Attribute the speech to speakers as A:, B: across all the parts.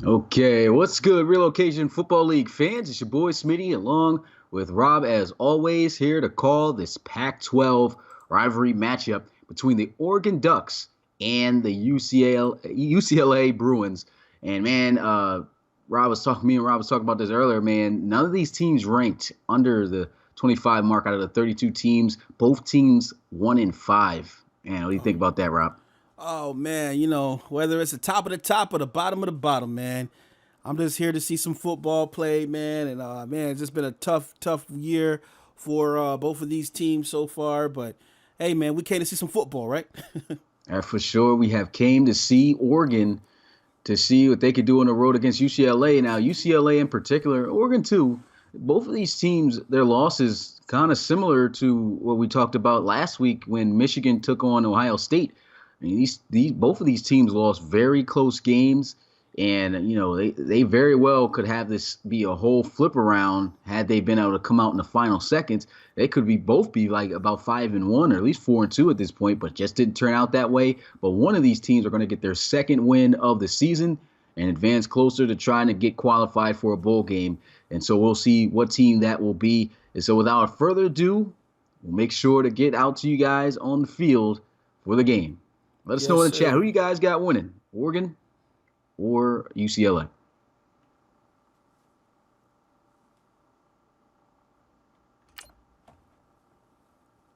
A: Okay, what's good, Relocation Football League fans? It's your boy Smitty, along with Rob, as always, here to call this Pac-12 rivalry matchup between the Oregon Ducks and the UCLA Bruins. And man, me and Rob was talking about this earlier. Man, none of these teams ranked under the 25 mark out of the 32 teams. Both teams 1-5. Man, what do you think about that, Rob?
B: Oh man, whether it's the top of the top or the bottom of the bottom, man. I'm just here to see some football played, man. And man, it's just been a tough year for both of these teams so far. But hey, man, we came to see some football, right?
A: For sure, we have came to see Oregon to see what they could do on the road against UCLA. Now, UCLA in particular, Oregon too, both of these teams, their losses kind of similar to what we talked about last week when Michigan took on Ohio State. I mean, these both of these teams lost very close games, and they very well could have this be a whole flip around had they been able to come out in the final seconds. They could both be like about 5-1 or at least 4-2 at this point, but just didn't turn out that way. But one of these teams are going to get their second win of the season and advance closer to trying to get qualified for a bowl game. And so we'll see what team that will be. And so without further ado, we'll make sure to get out to you guys on the field for the game. Let us know in the chat. Who you guys got winning? Oregon or UCLA?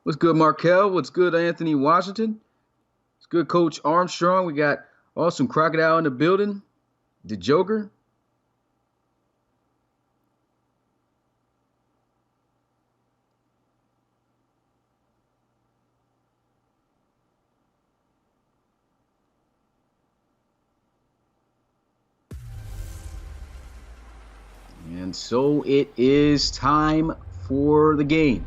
A: What's good, Markel? What's good, Anthony Washington? What's good, Coach Armstrong? We got Awesome Crocodile in the building. The Joker. And so it is time for the game.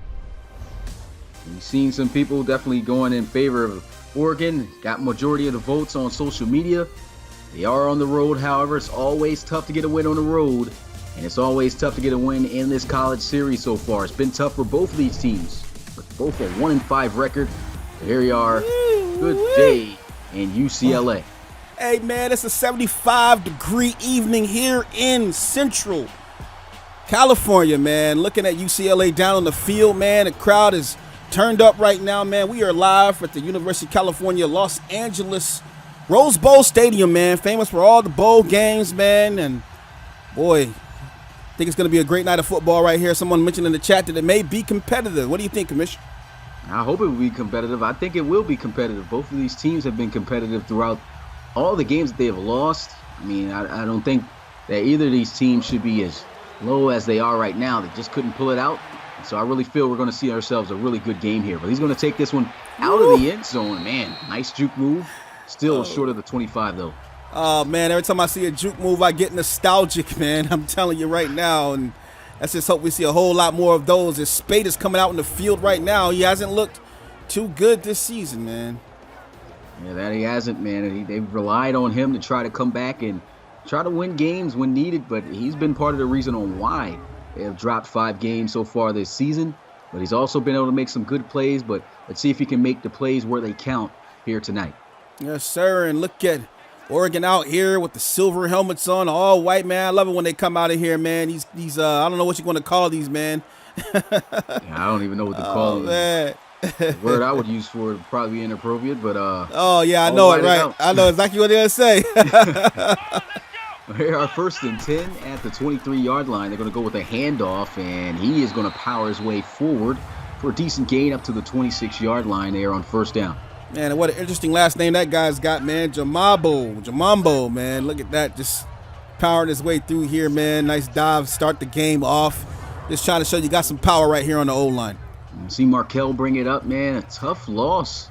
A: We've seen some people definitely going in favor of Oregon. Got majority of the votes on social media. They are on the road, however. It's always tough to get a win on the road. And it's always tough to get a win in this college series so far. It's been tough for both of these teams. But both a 1-5 record. But here we are. Good day in UCLA.
B: Hey, man, it's a 75-degree evening here in Central California, man. Looking at UCLA down on the field, man. The crowd is turned up right now, man. We are live at the University of California, Los Angeles Rose Bowl Stadium, man. Famous for all the bowl games, man. And boy, I think it's going to be a great night of football right here. Someone mentioned in the chat that it may be competitive. What do you think, Commissioner?
A: I hope it will be competitive. I think it will be competitive. Both of these teams have been competitive throughout all the games that they have lost. I mean, I don't think that either of these teams should be as low as they are right now. They just couldn't pull it out. So I really feel we're going to see ourselves a really good game here. But he's going to take this one out of the end zone. Man, nice juke move. Still short of the 25, though.
B: Oh, man, every time I see a juke move, I get nostalgic, man. I'm telling you right now. And let's just hope we see a whole lot more of those. As Spade is coming out in the field right now, he hasn't looked too good this season, man.
A: Yeah, that he hasn't, man. They've relied on him to try to come back and try to win games when needed, but he's been part of the reason on why they have dropped 5 games so far this season. But he's also been able to make some good plays, but let's see if he can make the plays where they count here tonight.
B: Yes, sir, and look at Oregon out here with the silver helmets on, all white, man. I love it when they come out of here, man. These I don't know what you're going to call these, man.
A: Yeah, I don't even know what to call them.
B: Man.
A: The word I would use for it would probably be inappropriate, but
B: oh yeah, I know it, right? I know exactly what they're gonna say.
A: Here are 1st and 10 at the 23-yard line. They're going to go with a handoff, and he is going to power his way forward for a decent gain up to the 26-yard line there on 1st down.
B: Man, what an interesting last name that guy's got, man. Jamambo, man. Look at that, just powering his way through here, man. Nice dive, start the game off. Just trying to show you got some power right here on the O-line.
A: See Markel bring it up, man. A tough loss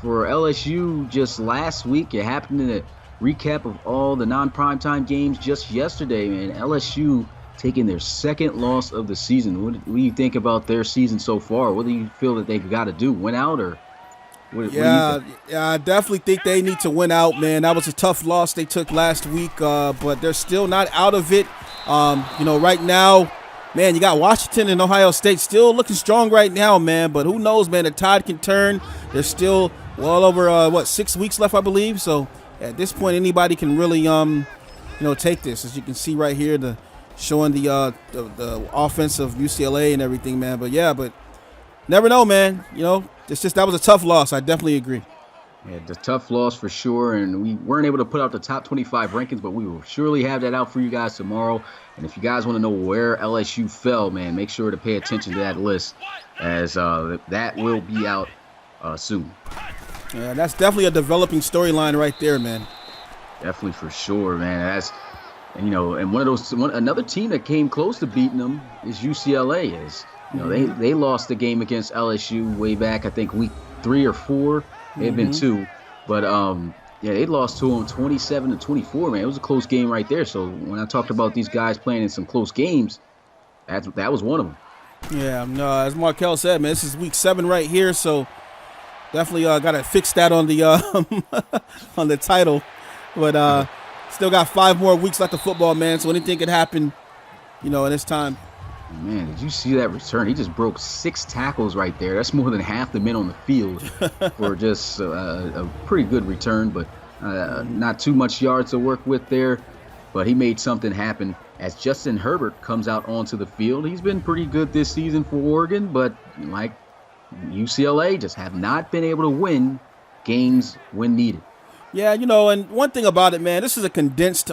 A: for LSU just last week. It happened in a recap of all the non-primetime games just yesterday, man. LSU taking their second loss of the season. What do you think about their season so far? What do you feel that they've got to do? Win out or what do you think?
B: Yeah, I definitely think they need to win out, man. That was a tough loss they took last week, but they're still not out of it. Right now, man, you got Washington and Ohio State still looking strong right now, man. But who knows, man? The tide can turn. There's still well over 6 weeks left, I believe. So at this point, anybody can really take this. As you can see right here, showing the offense of UCLA and everything, man. But never know, man. It's just that was a tough loss. I definitely agree.
A: Yeah, the tough loss for sure, and we weren't able to put out the top 25 rankings, but we will surely have that out for you guys tomorrow. And if you guys want to know where LSU fell, man, make sure to pay attention to that list, as that will be out soon.
B: Yeah, that's definitely a developing storyline right there, man.
A: Definitely for sure, man. And another team that came close to beating them is UCLA. They lost the game against LSU way back, I think week 3 or 4. It had been 2, but they lost to them 27-24. Man, it was a close game right there. So when I talked about these guys playing in some close games, that was one of them.
B: Yeah, no, as Markel said, man, this is week 7 right here. So definitely got to fix that on the on the title. But still got 5 more weeks left of football, man. So anything could happen, in this time.
A: Man, did you see that return? He just broke 6 tackles right there. That's more than half the men on the field for just a pretty good return, but not too much yards to work with there. But he made something happen as Justin Herbert comes out onto the field. He's been pretty good this season for Oregon, but like UCLA, just have not been able to win games when needed.
B: Yeah, and one thing about it, man, this is a condensed,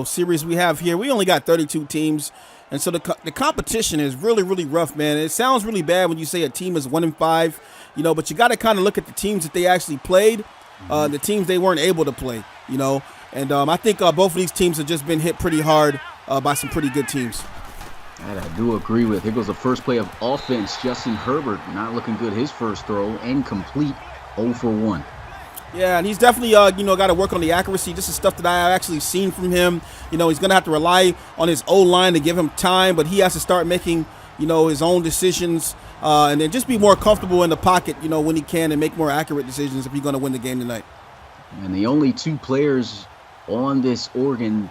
B: series we have here. We only got 32 teams. And so the competition is really, really rough, man. It sounds really bad when you say a team is 1-5, but you got to kind of look at the teams that they actually played, the teams they weren't able to play, And I think both of these teams have just been hit pretty hard by some pretty good teams.
A: That I do agree with. Here goes the first play of offense. Justin Herbert not looking good. His first throw, incomplete, 0 for 1.
B: Yeah, and he's definitely, got to work on the accuracy. This is stuff that I have actually seen from him. He's going to have to rely on his O-line to give him time, but he has to start making, his own decisions and then just be more comfortable in the pocket, when he can, and make more accurate decisions if he's going to win the game tonight.
A: And the only 2 players on this Oregon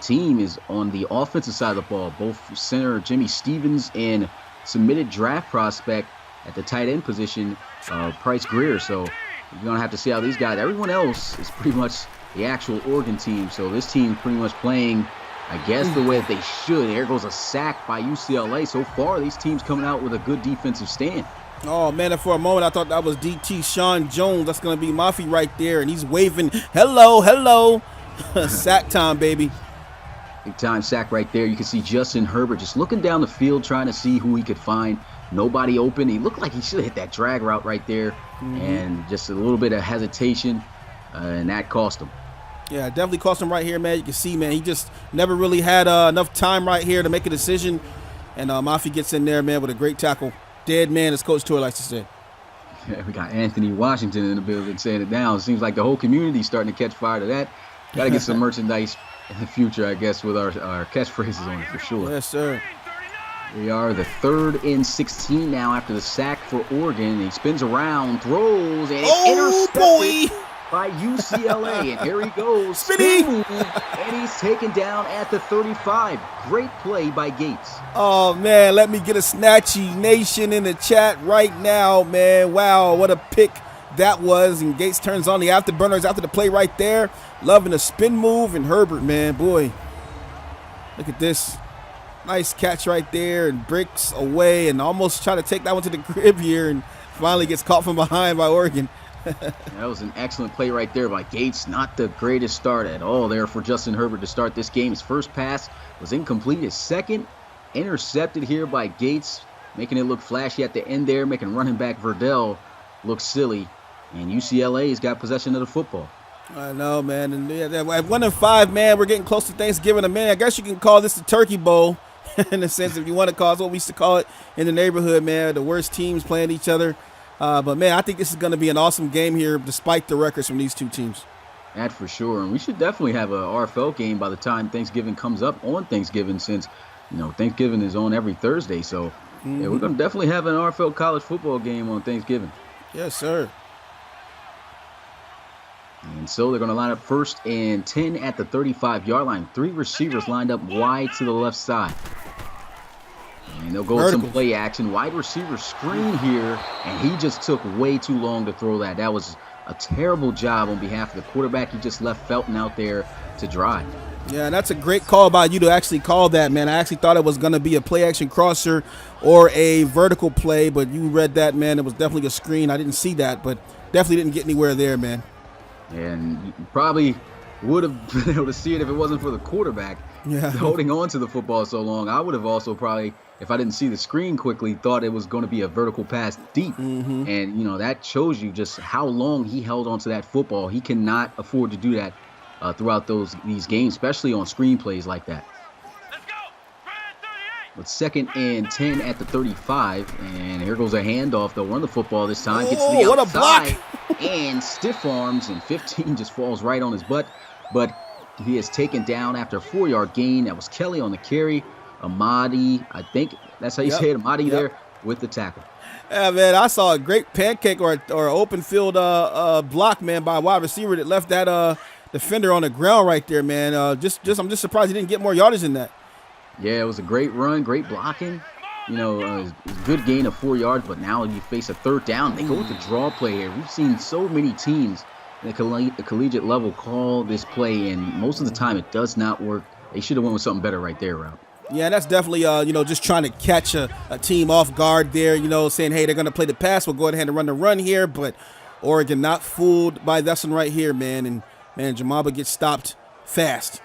A: team is on the offensive side of the ball, both center Jimmy Stevens and submitted draft prospect at the tight end position, Price Greer. So you're going to have to see how these guys, everyone else is pretty much the actual Oregon team. So this team pretty much playing, I guess, the way that they should. There goes a sack by UCLA. So far, these teams coming out with a good defensive stand.
B: Oh, man, and for a moment, I thought that was DT Sean Jones. That's going to be Mafi right there, and he's waving, hello. Sack time, baby.
A: Big time sack right there. You can see Justin Herbert just looking down the field, trying to see who he could find. Nobody open. He looked like he should have hit that drag route right there, and just a little bit of hesitation, and that cost him.
B: Yeah, definitely cost him right here, man. You can see, man, he just never really had enough time right here to make a decision, and Mafi gets in there, man, with a great tackle. Dead man, as Coach Tour likes to say.
A: Yeah, we got Anthony Washington in the building saying it down. It seems like the whole community's starting to catch fire to that. Got to get some merchandise in the future, I guess, with our catchphrases on it for sure.
B: Yes, sir.
A: We are the 3rd and 16 now after the sack for Oregon. He spins around, throws, and intercepted by UCLA. And here he goes.
B: Spinny!
A: And he's taken down at the 35. Great play by Gates.
B: Oh, man, let me get a Snatchy Nation in the chat right now, man. Wow, what a pick that was. And Gates turns on the afterburners after the play right there. Loving the spin move. And Herbert, man, boy, look at this. Nice catch right there, and breaks away and almost try to take that one to the crib here, and finally gets caught from behind by Oregon.
A: That was an excellent play right there by Gates. Not the greatest start at all there for Justin Herbert to start this game. His first pass was incomplete. His second intercepted here by Gates, making it look flashy at the end there, making running back Verdell look silly. And UCLA's got possession of the football.
B: I know, man. And at 1-5, man, we're getting close to Thanksgiving. And, man, I guess you can call this the Turkey Bowl in a sense, if you want to call it, what we used to call it in the neighborhood, man. The worst teams playing each other. But, man, I think this is going to be an awesome game here despite the records from these two teams.
A: That for sure. And we should definitely have a RFL game by the time Thanksgiving comes up on Thanksgiving, since, Thanksgiving is on every Thursday. So, yeah, we're going to definitely have an RFL college football game on Thanksgiving.
B: Yes, sir.
A: And so they're going to line up 1st and 10 at the 35-yard line. 3 receivers lined up wide to the left side. And they'll go with some play action. Wide receiver screen here, and he just took way too long to throw that. That was a terrible job on behalf of the quarterback. He just left Felton out there to dry.
B: Yeah, that's a great call by you to actually call that, man. I actually thought it was going to be a play-action crosser or a vertical play, but you read that, man. It was definitely a screen. I didn't see that, but definitely didn't get anywhere there, man.
A: And you probably would have been able to see it if it wasn't for the quarterback holding on to the football so long. I would have also probably, if I didn't see the screen quickly, thought it was going to be a vertical pass deep. And, that shows you just how long he held on to that football. He cannot afford to do that throughout these games, especially on screen plays like that.
C: Let's go.
A: With 2nd and 10 at the 35, and here goes a handoff. They'll run the football this time. Gets to the
B: what
A: outside,
B: a block!
A: And stiff arms, and 15 just falls right on his butt. But he is taken down after a 4-yard gain. That was Kelly on the carry. Amadi, I think that's how you say it, Amadi there with the tackle.
B: Yeah, man, I saw a great pancake or open field block, man, by a wide receiver that left that defender on the ground right there, man. I'm just surprised he didn't get more yardage than that.
A: Yeah, it was a great run, great blocking. Good gain of 4 yards, but now you face a 3rd down. They go with the draw play here. We've seen so many teams at the collegiate level call this play, and most of the time it does not work. They should have went with something better right there, Rob.
B: Yeah, that's definitely, just trying to catch a team off guard there, saying, hey, they're going to play the pass. We'll go ahead and run the run here, but Oregon not fooled by this one right here, man. And, man, Jamaba gets stopped fast.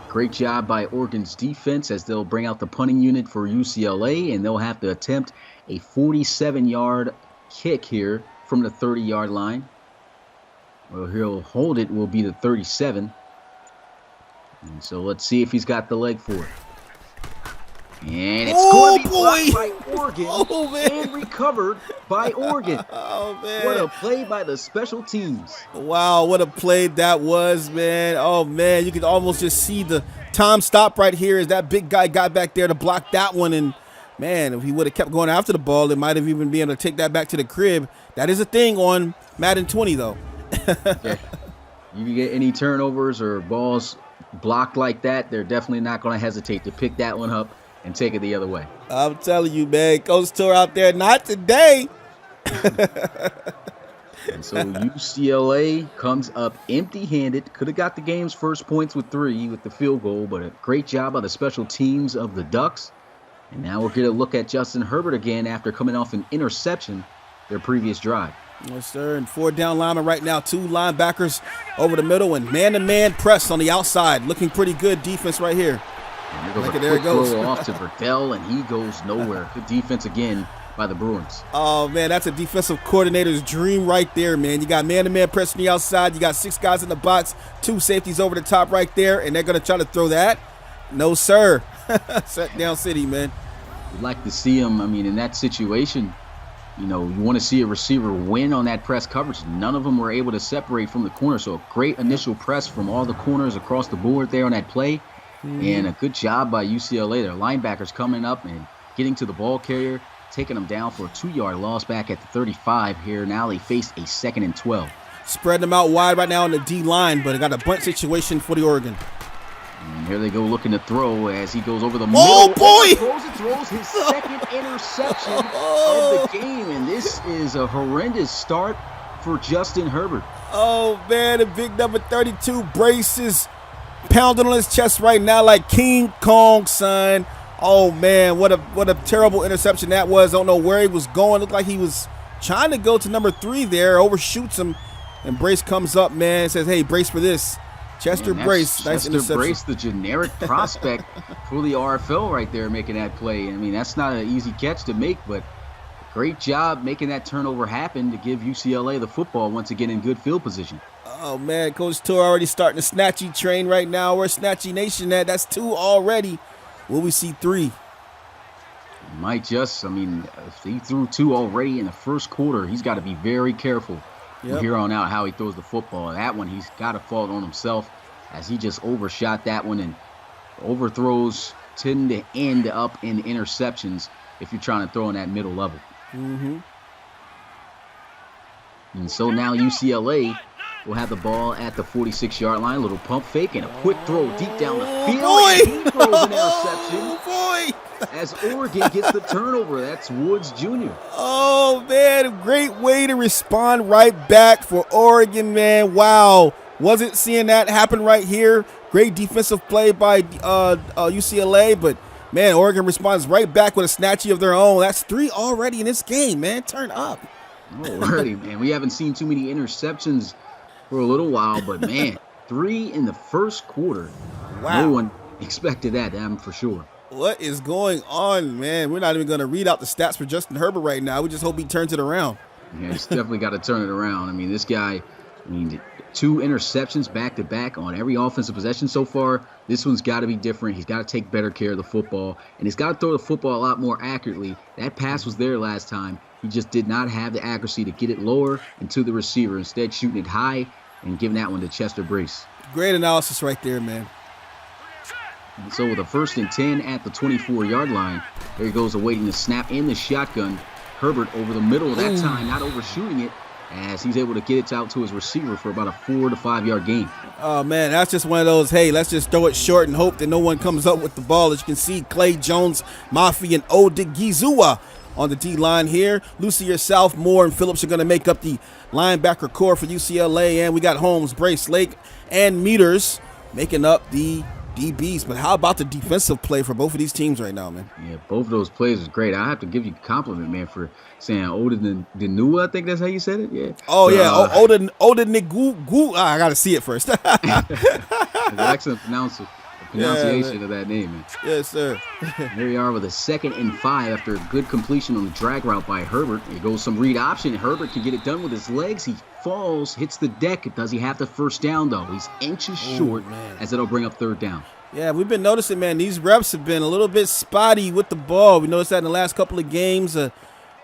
A: Great job by Oregon's defense as they'll bring out the punting unit for UCLA, and they'll have to attempt a 47-yard kick here from the 30-yard line. Well, he'll hold it, will be the 37. And so let's see if he's got the leg for it. And it's going to be blocked by Oregon and recovered by Oregon.
B: Oh, man.
A: What a play by the special teams.
B: Wow, what a play that was, man. Oh, man, you could almost just see the time stop right here as that big guy got back there to block that one. And, man, if he would have kept going after the ball, it might have even been able to take that back to the crib. That is a thing on Madden 20, though.
A: Yeah. You get any turnovers or balls blocked like that, they're definitely not going to hesitate to pick that one up and take it the other way.
B: I'm telling you, man, Coach Tour out there, not today.
A: And so UCLA comes up empty-handed. Could have got the game's first points with 3 with the field goal, but a great job by the special teams of the Ducks. And now we'll get a look at Justin Herbert again after coming off an interception their previous drive.
B: Yes, sir. And 4 down linemen right now, 2 linebackers over the middle, and man-to-man press on the outside. Looking pretty good defense right here.
A: And there it goes. Throw off to Verdell, and he goes nowhere. Good defense again by the Bruins.
B: Oh, man, that's a defensive coordinator's dream right there, man. You got man-to-man press on the outside. You got 6 guys in the box, 2 safeties over the top right there, and they're going to try to throw that. No, sir. Set down city, man.
A: We'd like to see him, in that situation. You want to see a receiver win on that press coverage. None of them were able to separate from the corner. So a great initial press from all the corners across the board there on that play. And a good job by UCLA. Their linebackers coming up and getting to the ball carrier, taking them down for a 2-yard loss back at the 35 here. Now they face a 2nd and 12.
B: Spreading them out wide right now on the D-line, but it got a bunt situation for the Oregon.
A: And here they go looking to throw as he goes over the middle.
B: Oh, boy!
A: Throws his 2nd interception of the game. And this is a horrendous start for Justin Herbert.
B: Oh, man, the big number 32 braces pounding on his chest right now like King Kong, son. Oh, man, what a terrible interception that was. Don't know where he was going. Looked like he was trying to go to number 3 there, overshoots him. And Brace comes up, man, and says, hey, brace for this. Chester Brace, nice interception.
A: Chester Brace, the generic prospect for the RFL right there making that play. That's not an easy catch to make, but great job making that turnover happen to give UCLA the football once again in good field position.
B: Oh, man, Coach Tour already starting the Snatchy train right now. We're Snatchy Nation at. That's 2 already. Will we see 3?
A: Might just, if he threw 2 already in the first quarter, he's got to be very careful from here on out how he throws the football. That one, he's got to fault on himself as he just overshot that one, and overthrows tend to end up in interceptions if you're trying to throw in that middle level. And so now UCLA will have the ball at the 46-yard line. A little pump fake and a quick throw deep down the field.
B: Boy!
A: And he throws an interception.
B: Oh, boy!
A: as Oregon gets the turnover. That's Woods Jr.
B: Oh, man, great way to respond right back for Oregon, man. Wow. Wasn't seeing that happen right here. Great defensive play by UCLA, but, man, Oregon responds right back with a snatchy of their own. That's 3 already in this game, man. Turn up.
A: Already, man. We haven't seen too many interceptions for a little while, but, man, 3 in the first quarter.
B: Wow.
A: No one expected that, for sure.
B: What is going on, man? We're not even going to read out the stats for Justin Herbert right now. We just hope he turns it around.
A: Yeah, he's definitely got to turn it around. I mean, this guy, 2 interceptions back-to-back on every offensive possession so far. This one's got to be different. He's got to take better care of the football, and he's got to throw the football a lot more accurately. That pass was there last time. He just did not have the accuracy to get it lower and to the receiver. Instead, shooting it high and giving that one to Chester Brace.
B: Great analysis right there, man.
A: And so with a 1st and 10 at the 24-yard line, there he goes awaiting the snap in the shotgun. Herbert over the middle that time, not overshooting it, as he's able to get it out to his receiver for about a 4 to 5 yard gain.
B: Oh, man, that's just one of those, hey, let's just throw it short and hope that no one comes up with the ball. As you can see, Clay Jones, Mafi, and Odigizua on the D-line here. Lucier, South, Moore, and Phillips are going to make up the linebacker core for UCLA. And we got Holmes, Brace, Lake, and Meters making up the DBs. But how about the defensive play for both of these teams right now, man?
A: Yeah, both of those plays was great. I have to give you a compliment, man, for saying Odigizua. I think that's how you said it. Yeah.
B: Oh, yeah. Odigizua. I got to see it first.
A: Excellent pronunciation of that name, man.
B: Yes, sir.
A: Here we are with a 2nd and 5 after a good completion on the drag route by Herbert. Here goes some read option. Herbert can get it done with his legs. He falls, hits the deck. Does he have the first down, though? He's inches short, as it'll bring up 3rd down.
B: Yeah, we've been noticing, man, these reps have been a little bit spotty with the ball. We noticed that in the last couple of games.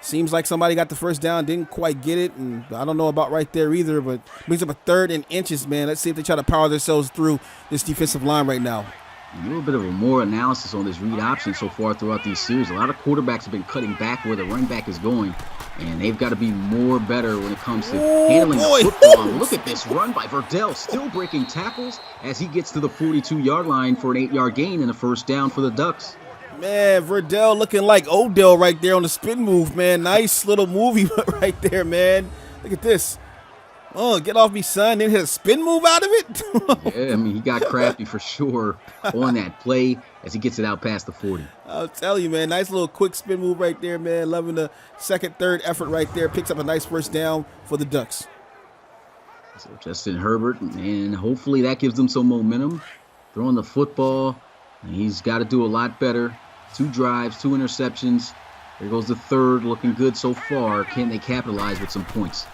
B: Seems like somebody got the first down, didn't quite get it, and I don't know about right there either, but brings up a 3rd and inches, man. Let's see if they try to power themselves through this defensive line right now.
A: A little bit of a more analysis on this read option so far throughout these series. A lot of quarterbacks have been cutting back where the running back is going, and they've got to be more better when it comes to handling the football. Look at this run by Verdell, still breaking tackles as he gets to the 42-yard line for an 8-yard gain and a 1st down for the Ducks.
B: Man, Verdell looking like Odell right there on the spin move, man. Nice little movie right there, man. Look at this. Oh, get off me, son. Then hit a spin move out of it.
A: Yeah, I mean, he got crafty for sure on that play as he gets it out past the 40.
B: I'll tell you, man. Nice little quick spin move right there, man. Loving the 2nd, 3rd effort right there. Picks up a nice 1st down for the Ducks.
A: So Justin Herbert, and hopefully that gives them some momentum. Throwing the football, and he's got to do a lot better. 2 drives, 2 interceptions. There goes the 3rd, looking good so far. Can they capitalize with some points?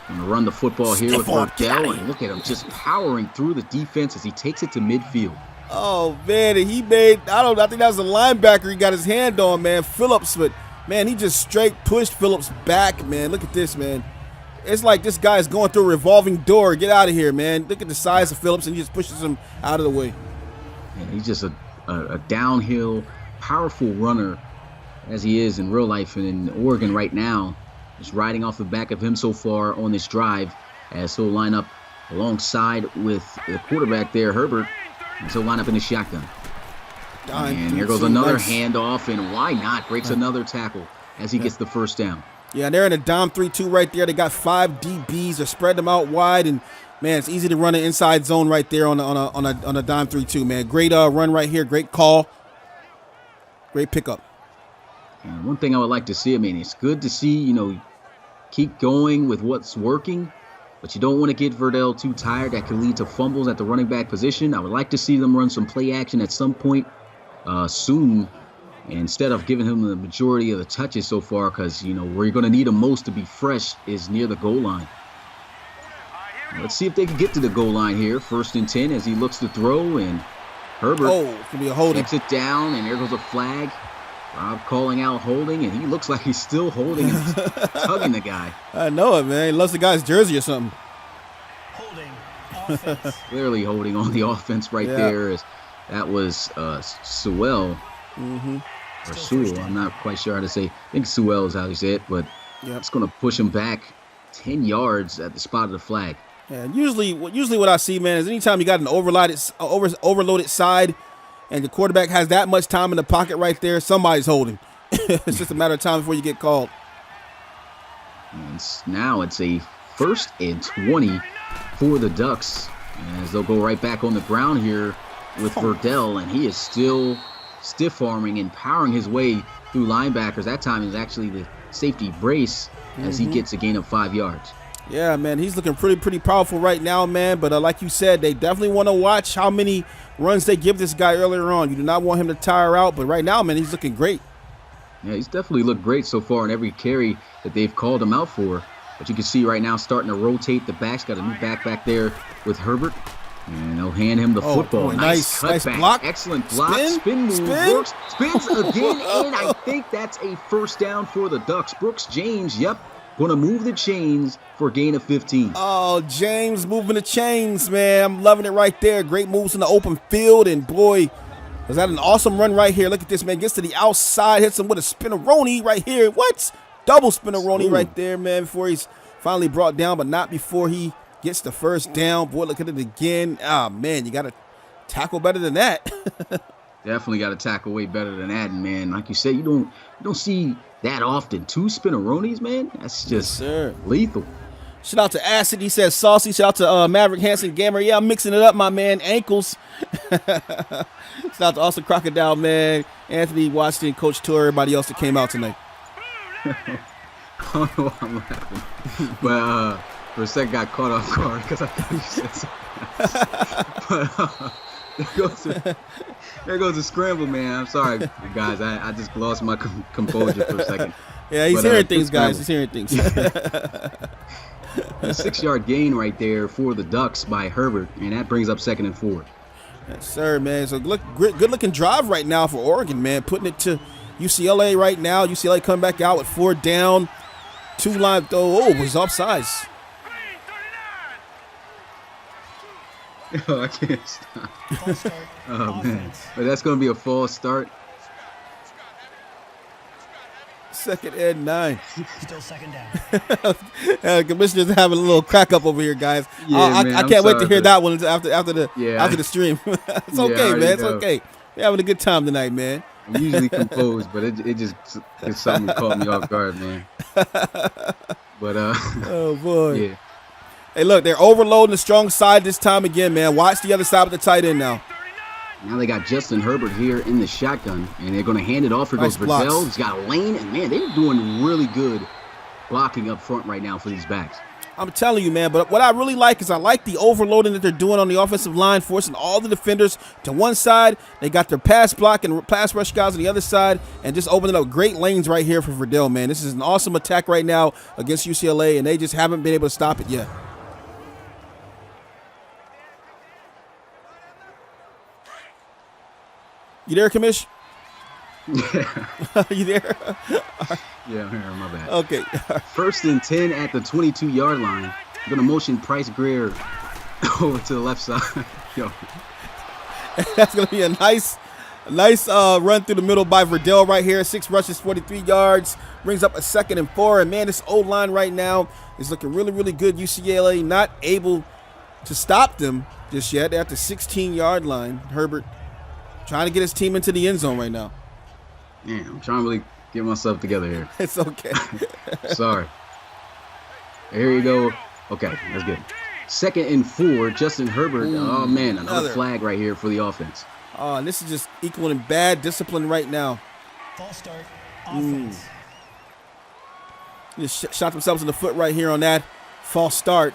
A: Going to run the football here with Verdell, and look at him just powering through the defense as he takes it to midfield.
B: Oh, man, and he made, I think that was the linebacker he got his hand on, man, Phillips, but, man, he just straight pushed Phillips back, man. Look at this, man. It's like this guy's going through a revolving door. Get out of here, man. Look at the size of Phillips, and he just pushes him out of the way.
A: Yeah, he's just a downhill, powerful runner as he is in real life and in Oregon right now. Just riding off the back of him so far on this drive as he'll line up alongside with the quarterback there, Herbert, as he'll line up in the shotgun. And here goes another handoff, and why not? Breaks another tackle as he gets the 1st down.
B: Yeah, they're in a dime 3-2 right there. They got 5 DBs. They're spread them out wide, and, man, it's easy to run an inside zone right there on a dime 3-2, man. Great run right here. Great call. Great pickup.
A: And one thing I would like to see, I mean, it's good to see, keep going with what's working, but you don't want to get Verdell too tired. That could lead to fumbles at the running back position. I would like to see them run some play action at some point soon, instead of giving him the majority of the touches so far, because, where you're going to need him most to be fresh is near the goal line. Let's see if they can get to the goal line here. 1st and 10 as he looks to throw, and Herbert
B: can be a holding.
A: Takes it down, and there goes a flag. Rob calling out holding, and he looks like he's still holding and tugging the guy.
B: I know it, man. He loves the guy's jersey or something.
C: Holding offense.
A: Clearly holding on the offense right there. That was Sewell. Or Sewell. I'm not quite sure how to say. I think Sewell is how you say it, but it's going to push him back 10 yards at the spot of the flag.
B: Yeah, usually what I see, man, is anytime you got an overloaded side, and the quarterback has that much time in the pocket right there, somebody's holding. It's just a matter of time before you get called.
A: And now it's a 1st and 20 for the Ducks, as they'll go right back on the ground here with Verdell, and he is still stiff-arming and powering his way through linebackers. That time is actually the safety brace as he gets a gain of 5 yards.
B: Yeah, man, he's looking pretty powerful right now, man. But like you said, they definitely want to watch how many runs they give this guy earlier on. You do not want him to tire out, but right now, man, he's looking great.
A: Yeah, he's definitely looked great so far in every carry that they've called him out for. But you can see right now starting to rotate the backs. Got a new back there with Herbert. And they'll hand him the football.
B: Boy, nice block.
A: Excellent block. Spin move works. Spins again, and I think that's a first down for the Ducks. Brooks James, yep, going to move the chains for a gain of 15.
B: Oh, James moving the chains, man. I'm loving it right there. Great moves in the open field, and boy, was that an awesome run right here. Look at this, man. Gets to the outside, hits him with a spinneroni right here. What? Double spinneroni right there, man, before he's finally brought down, but not before he gets the first down. Boy, look at it again. Ah, man, you got to tackle better than that.
A: Definitely got to tackle way better than that, and man. Like you said, you don't see that often. 2 spinneronis, man. That's just lethal.
B: Shout out to Acid. He says saucy. Shout out to Maverick Hansen Gamer. Yeah, I'm mixing it up, my man. Ankles. Shout out to Austin Crocodile, man. Anthony Washington, Coach Tour, everybody else that came out tonight.
A: I don't know why I'm laughing. But for a second got caught off guard because I thought you said something. But there goes the scramble, man. I'm sorry, guys. I just lost my composure for a second.
B: Yeah, he's hearing things, guys. He's hearing things.
A: A 6-yard gain right there for the Ducks by Herbert, and that brings up 2nd and 4.
B: Yes, sir, man. So good-looking drive right now for Oregon, man. Putting it to UCLA right now. UCLA coming back out with 4 down. 2 line throw. Oh, he's offsides.
A: Oh, I can't stop. Oh, man. But that's going to be a false start.
B: 2nd and 9.
C: Still 2nd down.
B: Commissioner's having a little crack up over here, guys.
A: Yeah, man,
B: I can't wait to hear that one after the stream. It's okay, man. It's okay. We're having a good time tonight, man.
A: I'm usually composed, but it just it's something that caught me off guard, man. But
B: oh boy.
A: Yeah.
B: Hey, look, they're overloading the strong side this time again, man. Watch the other side with the tight end now.
A: Now they got Justin Herbert here in the shotgun, and they're going to hand it off. Here goes Verdell. He's got a lane, and man, they're doing really good blocking up front right now for these backs.
B: I'm telling you, man, but what I really like is I like the overloading that they're doing on the offensive line, forcing all the defenders to one side. They got their pass block and pass rush guys on the other side, and just opening up great lanes right here for Verdell, man. This is an awesome attack right now against UCLA, and they just haven't been able to stop it yet. You there, Commish?
A: Yeah.
B: You there?
A: Yeah, I'm here. My bad.
B: Okay.
A: 1st and 10 at the 22-yard line. I'm going to motion Price Greer over to the left side. Yo.
B: That's going to be a nice run through the middle by Verdell right here. 6 rushes, 43 yards. Brings up a 2nd and 4. And, man, this O-line right now is looking really, really good. UCLA not able to stop them just yet. They're at the 16-yard line. Herbert trying to get his team into the end zone right now.
A: Man, I'm trying to really get myself together here.
B: It's okay.
A: Sorry. Here you go. Okay, that's good. 2nd and 4, Justin Herbert. Oh, man, another flag right here for the offense.
B: Oh, and this is just equaling bad discipline right now.
C: False start. Offense.
B: Just shot themselves in the foot right here on that false start.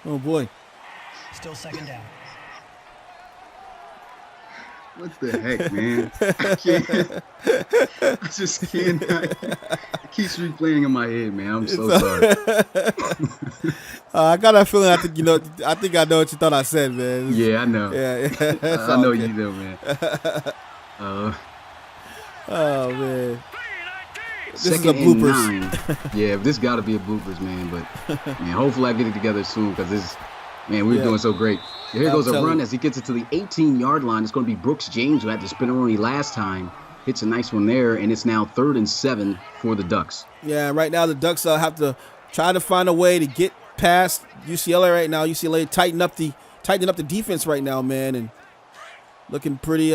B: Oh, boy.
C: Still 2nd down.
A: What the heck, man? I can't. I just can't. It keeps replaying in my head, man. I'm so sorry.
B: I got that feeling. I think I know what you thought I said, man.
A: Yeah, I know.
B: Yeah.
A: I know you do, man.
B: Oh, man. This
A: 2nd
B: is a bloopers.
A: and 9. Yeah, this got to be a bloopers, man. But, man, hopefully I get it together soon because this, man, we're doing so great. Here goes a run as he gets it to the 18-yard line. It's going to be Brooks James, who had the spinneroni last time. Hits a nice one there, and it's now 3rd and 7 for the Ducks.
B: Yeah, right now the Ducks have to try to find a way to get past UCLA right now. UCLA tightening up the defense right now, man. And looking pretty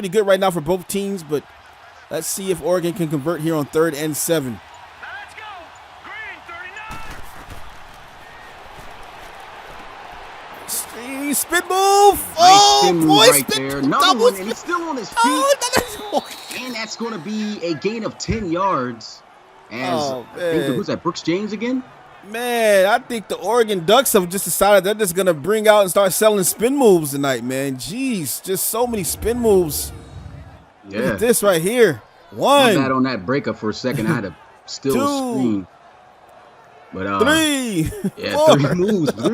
B: good right now for both teams. But let's see if Oregon can convert here on 3rd and 7.
D: Let's go. Green 39.
B: Spin move.
A: Nice spin move
B: boy,
A: right there. Another one, and he's still on his feet. And that's going to be a gain of 10 yards. As I think, who's that, Brooks James again?
B: Man, I think the Oregon Ducks have just decided they're just going to bring out and start selling spin moves tonight, man. Jeez, just so many spin moves.
A: Yeah.
B: Look at this right here.
A: My
B: 1.
A: bad on that breakup for a second. I had to still
B: 2.
A: screen. But
B: 3.
A: yeah,
B: 4.
A: 3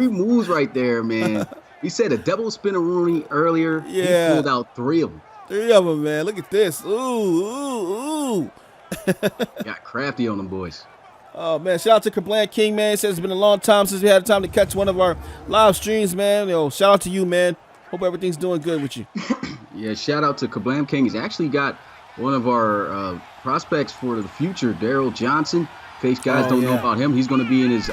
A: moves right there, man. He said a double spin-a-rooney earlier.
B: Yeah.
A: He pulled out 3 of them.
B: 3 of them, man. Look at this. Ooh.
A: Got crafty on them boys.
B: Oh, man. Shout out to Kablan King, man. He says it's been a long time since we had time to catch one of our live streams, man. Shout out to you, man. Hope everything's doing good with you.
A: Yeah, shout out to Kablam King. He's actually got one of our prospects for the future, Daryl Johnson. In case guys don't know about him, he's going to be in his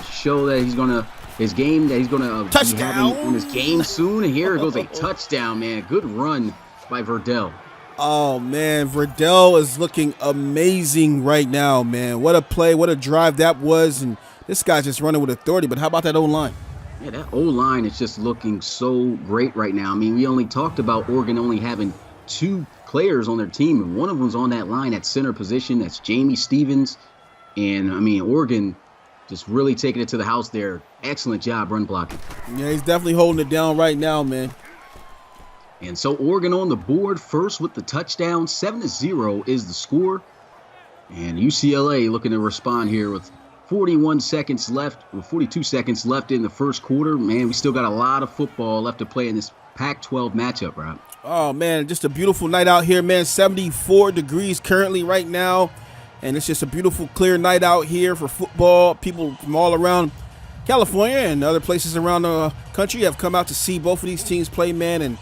A: show that he's going to, his game that he's going to be having in his game soon. And here goes a touchdown, man. Good run by Verdell.
B: Oh, man, Verdell is looking amazing right now, man. What a play, what a drive that was. And this guy's just running with authority. But how about that O-line?
A: Yeah, that O-line is just looking so great right now. I mean, we only talked about Oregon only having 2 players on their team, and one of them's on that line at center position. That's Jamie Stevens. And, I mean, Oregon just really taking it to the house there. Excellent job run blocking.
B: Yeah, he's definitely holding it down right now, man.
A: And so Oregon on the board first with the touchdown. 7-0 is the score. And UCLA looking to respond here with 42 seconds left in the first quarter. Man, we still got a lot of football left to play in this Pac-12 matchup, Rob.
B: Oh, man, just a beautiful night out here, man. 74 degrees currently right now. And it's just a beautiful, clear night out here for football. People from all around California and other places around the country have come out to see both of these teams play, man. And,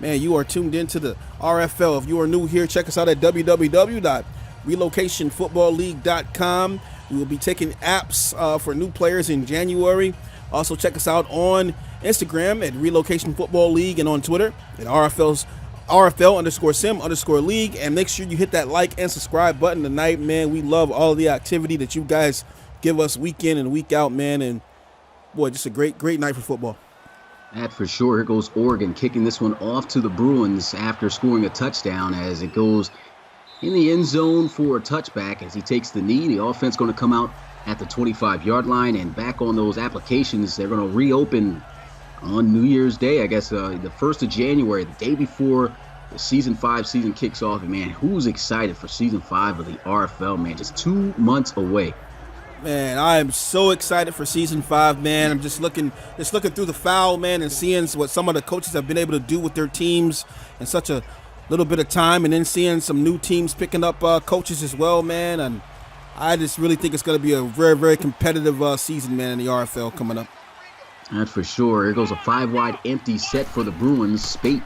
B: man, you are tuned into the RFL. If you are new here, check us out at www.relocationfootballleague.com. We will be taking apps for new players in January. Also, check us out on Instagram at Relocation Football League and on Twitter at RFL_sim_league. And make sure you hit that like and subscribe button tonight, man. We love all the activity that you guys give us week in and week out, man. And, boy, just a great night for football.
A: That for sure. Here goes Oregon kicking this one off to the Bruins after scoring a touchdown as it goes in the end zone for a touchback as he takes the knee. The offense going to come out at the 25-yard line and back on those applications. They're going to reopen on New Year's Day, I guess, the 1st of January, the day before the Season 5 season kicks off. And, man, who's excited for Season 5 of the RFL, man? Just 2 months away.
B: Man, I am so excited for Season 5, man. I'm just looking through the file, man, and seeing what some of the coaches have been able to do with their teams in such a little bit of time, and then seeing some new teams picking up coaches as well, man. And I just really think it's going to be a very, very competitive season, man, in the RFL coming up.
A: That's for sure. Here goes a 5-wide empty set for the Bruins. Spate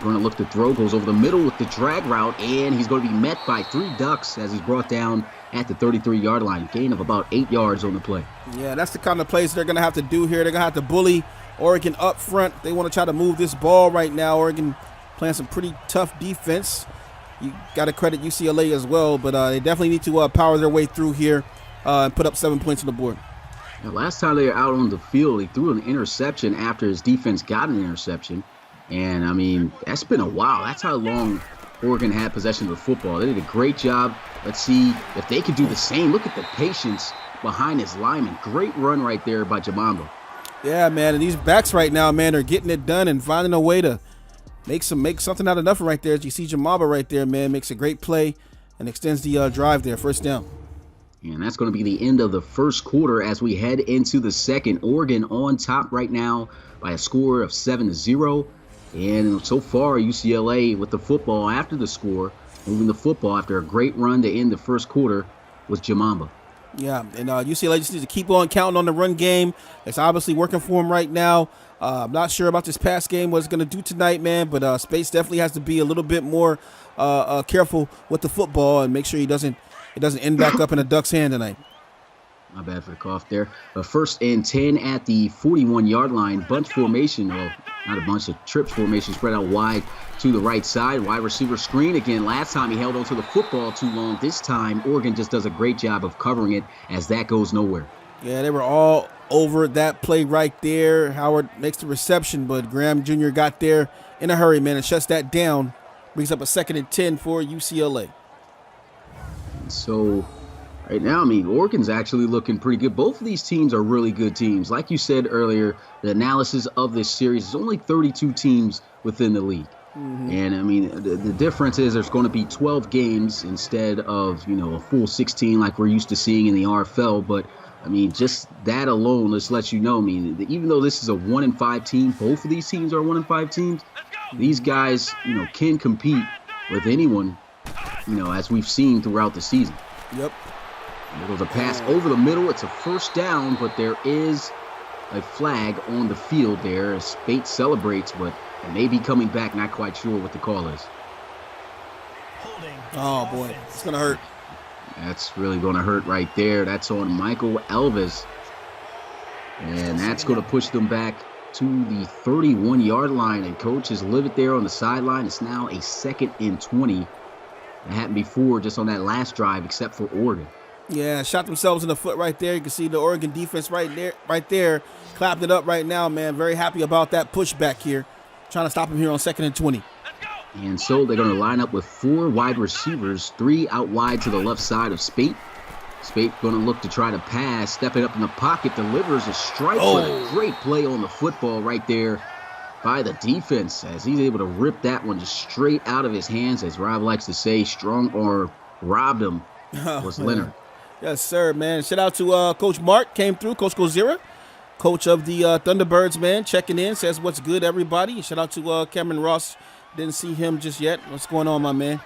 A: going to look to throw, goes over the middle with the drag route, and he's going to be met by 3 Ducks as he's brought down at the 33-yard line. Gain of about 8 yards on the play.
B: Yeah, that's the kind of plays they're going to have to do here. They're going to have to bully Oregon up front. They want to try to move this ball right now. Oregon playing some pretty tough defense. You got to credit UCLA as well, but they definitely need to power their way through here and put up 7 points on the board.
A: Now, last time they were out on the field, he threw an interception after his defense got an interception. And, I mean, that's been a while. That's how long Oregon had possession of the football. They did a great job. Let's see if they could do the same. Look at the patience behind his lineman. Great run right there by Jamamba.
B: Yeah, man, and these backs right now, man, are getting it done and finding a way to make something out of nothing right there. As you see Jamamba right there, man, makes a great play and extends the drive there. First down.
A: And that's going to be the end of the first quarter as we head into the second. Oregon on top right now by a score of 7-0. And so far, UCLA with the football after the score, moving the football after a great run to end the first quarter was Jamamba.
B: Yeah, and UCLA just needs to keep on counting on the run game. It's obviously working for him right now. I'm not sure about this pass game, what it's going to do tonight, man, but Space definitely has to be a little bit more careful with the football and make sure it doesn't end back up in a Ducks' hand tonight.
A: My bad for the cough there. 1st and 10 at the 41-yard line. Bunch formation, Not a bunch of trips formation spread out wide to the right side. Wide receiver screen again. Last time he held onto the football too long. This time Oregon just does a great job of covering it as that goes nowhere.
B: Yeah, they were all over that play right there. Howard makes the reception, but Graham Jr. got there in a hurry, man, and shuts that down. Brings up a 2nd and 10 for UCLA.
A: So right now, Oregon's actually looking pretty good. Both of these teams are really good teams. Like you said earlier, the analysis of this series is only 32 teams within the league. And, the difference is there's going to be 12 games instead of, a full 16 like we're used to seeing in the RFL. But, just that alone, let's let you know, even though this is a 1-5 team, both of these teams are 1-5 teams. These guys, can compete with anyone, as we've seen throughout the season.
B: Yep.
A: There goes a pass over the middle. It's a first down, but there is a flag on the field there as Spate celebrates, but it may be coming back. Not quite sure what the call is.
C: Holding.
B: Oh, boy. It's going to hurt.
A: That's really going to hurt right there. That's on Michael Elvis. And that's going to push them back to the 31-yard line. And coach has lived it there on the sideline. It's now a 2nd and 20. It happened before just on that last drive, except for Oregon.
B: Yeah, shot themselves in the foot right there. You can see the Oregon defense right there. Clapped it up right now, man. Very happy about that pushback here. Trying to stop him here on 2nd and 20.
A: And so they're going to line up with 4 wide receivers, 3 out wide to the left side of Spate. Spate going to look to try to pass, stepping up in the pocket, delivers a strike, but a great play on the football right there by the defense as he's able to rip that one just straight out of his hands. As Rob likes to say, strong arm robbed him was Leonard.
B: Yes, sir, man. Shout out to Coach Mark, came through, Coach Gozera, coach of the Thunderbirds, man, checking in, says what's good, everybody. Shout out to Cameron Ross. Didn't see him just yet. What's going on, my man?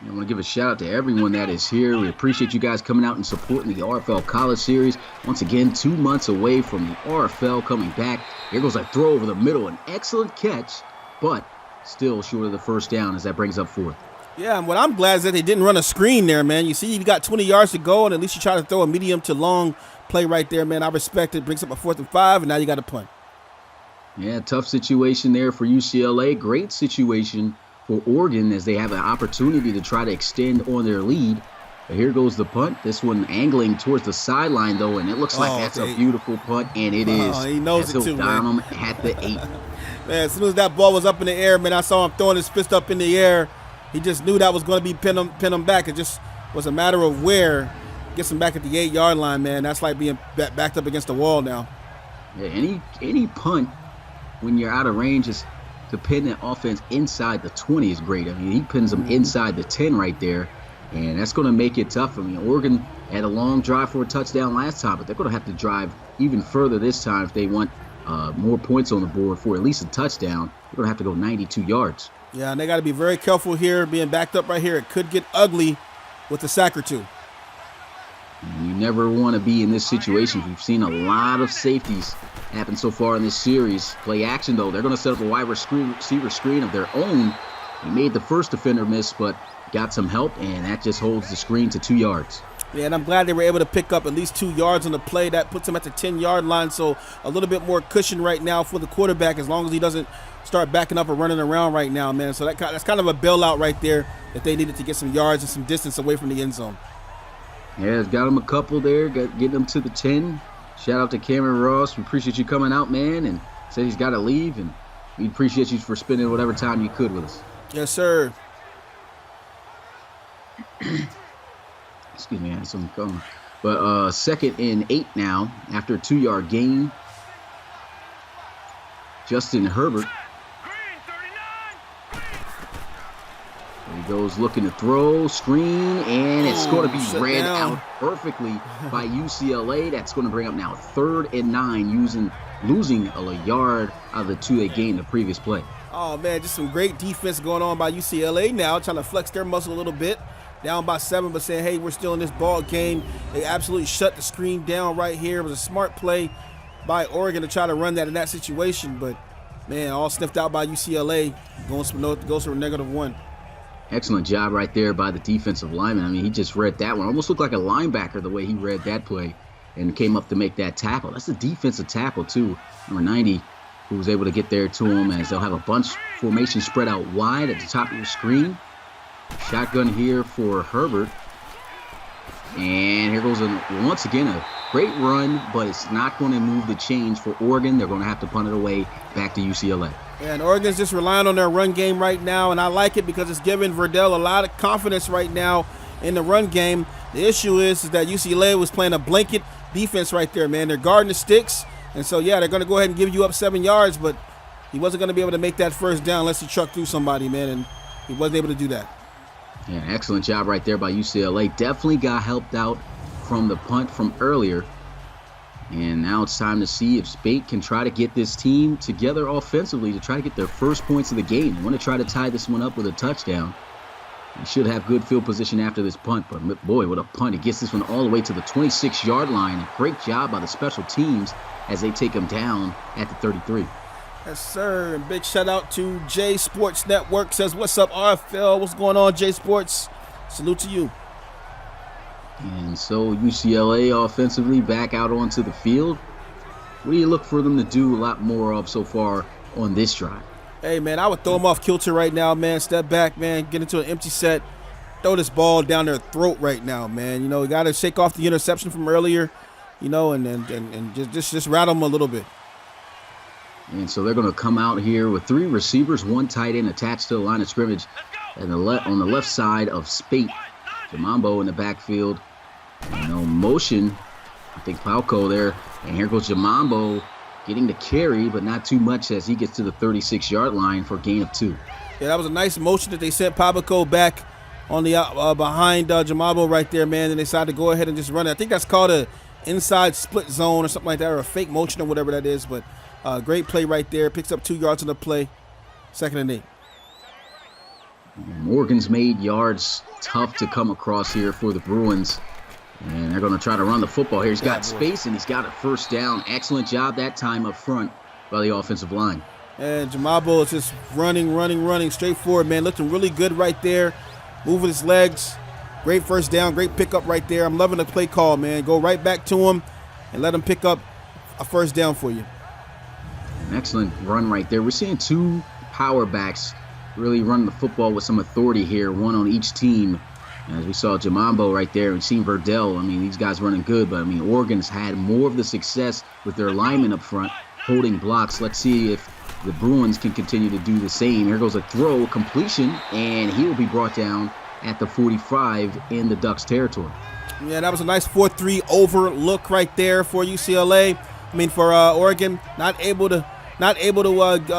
A: I want to give a shout out to everyone that is here. We appreciate you guys coming out and supporting the RFL College Series. Once again, 2 months away from the RFL coming back. Here goes a throw over the middle. An excellent catch, but still short of the first down as that brings up 4th.
B: Yeah, and what I'm glad is that they didn't run a screen there, man. You see, you got 20 yards to go, and at least you try to throw a medium to long play right there, man. I respect it. Brings up a 4th and 5, and now you got a punt.
A: Yeah, tough situation there for UCLA. Great situation for Oregon as they have an opportunity to try to extend on their lead. But here goes the punt. This one angling towards the sideline, though, and it looks like that's a beautiful punt, and it is.
B: He knows it too, man.
A: At the 8.
B: Man, as soon as that ball was up in the air, man, I saw him throwing his fist up in the air. He just knew that was going to be pin him back. It just was a matter of where. Gets him back at the 8-yard line, man. That's like being backed up against the wall now.
A: Yeah, any punt when you're out of range is to pin the offense inside the 20 is great. He pins them inside the 10 right there, and that's going to make it tough. Oregon had a long drive for a touchdown last time, but they're going to have to drive even further this time if they want more points on the board for at least a touchdown. They're going to have to go 92 yards.
B: Yeah, and they got to be very careful here, being backed up right here. It could get ugly with a sack or two.
A: You never want to be in this situation. We've seen a lot of safeties happen so far in this series. Play action, though. They're going to set up a wide receiver screen of their own. He made the first defender miss, but got some help, and that just holds the screen to 2 yards.
B: Yeah, and I'm glad they were able to pick up at least 2 yards on the play. That puts him at the 10-yard line, so a little bit more cushion right now for the quarterback as long as he doesn't start backing up or running around right now, man. So that's kind of a bailout right there if they needed to get some yards and some distance away from the end zone.
A: Yeah, it's got him a couple there, getting him to the 10. Shout out to Cameron Ross. We appreciate you coming out, man, and said he's got to leave, and we appreciate you for spending whatever time you could with us.
B: Yes, sir.
A: Excuse me, I had something coming. But 2nd and 8 now after a 2-yard gain. Justin Herbert. He goes looking to throw, screen, and it's going to be read out perfectly by UCLA. That's going to bring up now 3rd and 9, losing a yard out of the 2 they gained the previous play.
B: Oh, man, just some great defense going on by UCLA now, trying to flex their muscle a little bit. Down by 7, but saying, hey, we're still in this ball game. They absolutely shut the screen down right here. It was a smart play by Oregon to try to run that in that situation, but, man, all sniffed out by UCLA. Goes for a -1.
A: Excellent job right there by the defensive lineman. He just read that one. Almost looked like a linebacker the way he read that play and came up to make that tackle. That's a defensive tackle, too. Number 90, who was able to get there to him, as they'll have a bunch formation spread out wide at the top of your screen. Shotgun here for Herbert. And here goes, once again, a great run, but it's not going to move the chains for Oregon. They're going to have to punt it away back to UCLA.
B: And Oregon's just relying on their run game right now, and I like it because it's giving Verdell a lot of confidence right now in the run game. The issue is that UCLA was playing a blanket defense right there, man. They're guarding the sticks, and so, yeah, they're going to go ahead and give you up 7 yards, but he wasn't going to be able to make that first down unless he trucked through somebody, man, and he wasn't able to do that.
A: Yeah, excellent job right there by UCLA. Definitely got helped out from the punt from earlier. And now it's time to see if Spate can try to get this team together offensively to try to get their first points of the game. They want to try to tie this one up with a touchdown. They should have good field position after this punt, but boy, what a punt. He gets this one all the way to the 26-yard line. Great job by the special teams as they take him down at the 33.
B: Yes, sir. And big shout out to J Sports Network. Says, what's up, RFL? What's going on, J Sports? Salute to you.
A: And so UCLA offensively back out onto the field. What do you look for them to do a lot more of so far on this drive?
B: Hey, man, I would throw them off kilter right now, man. Step back, man. Get into an empty set. Throw this ball down their throat right now, man. You know, you got to shake off the interception from earlier, you know, and just rattle them a little bit.
A: And so they're going to come out here with 3 receivers, 1 tight end attached to the line of scrimmage. And on the left side of Spate, Jamambo in the backfield. No motion, I think Palco there. And here goes Jamambo getting the carry, but not too much as he gets to the 36-yard line for a gain of 2.
B: Yeah, that was a nice motion that they sent Palco back on the behind Jamambo right there, man. And they decided to go ahead and just run it. I think that's called a inside split zone or something like that, or a fake motion or whatever that is. But great play right there. Picks up 2 yards on the play. 2nd and 8.
A: Morgan's made yards tough to come across here for the Bruins. And they're going to try to run the football here. He's got space, and he's got a first down. Excellent job that time up front by the offensive line.
B: And Jamabo is just running straight forward, man. Looking really good right there. Moving his legs. Great first down, great pickup right there. I'm loving the play call, man. Go right back to him and let him pick up a first down for you.
A: An excellent run right there. We're seeing 2 power backs really running the football with some authority here, 1 on each team. As we saw Jamambo right there, we've seen Verdell. I mean, these guys running good, but I mean, Oregon's had more of the success with their linemen up front holding blocks. Let's see if the Bruins can continue to do the same. Here goes a throw, completion, and he will be brought down at the 45 in the Ducks territory.
B: Yeah, that was a nice 4-3 over look right there for UCLA. I mean, for Oregon, not able to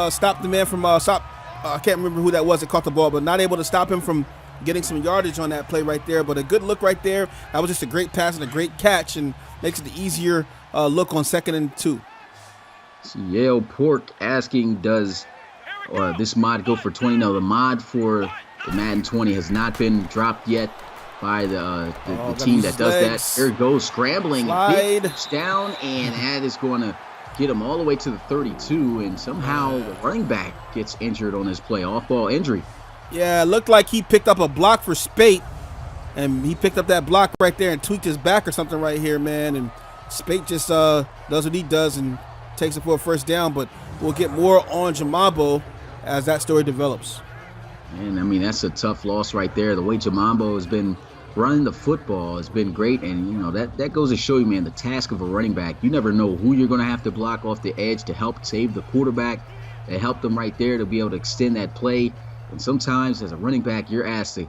B: stop the man from I can't remember who that was that caught the ball, but not able to stop him from getting some yardage on that play right there. But a good look right there. That was just a great pass and a great catch, and makes it the easier look on 2nd and 2.
A: So Yale Pork asking, does this mod go for 20? No, the mod for the Madden 20 has not been dropped yet by the team that does that. There it goes, scrambling, big down, and that is going to get him all the way to the 32, and somehow the running back gets injured on this play, off-ball injury.
B: Yeah, it looked like he picked up a block for Spate, and he picked up that block right there and tweaked his back or something right here, man, and Spate just does what he does and takes it for a first down, but we'll get more on Jamambo as that story develops.
A: And I mean, that's a tough loss right there. The way Jamambo has been running the football has been great, and you know that goes to show you, man, the task of a running back. You never know who you're going to have to block off the edge to help save the quarterback. That helped them right there to be able to extend that play. And sometimes as a running back, you're asked to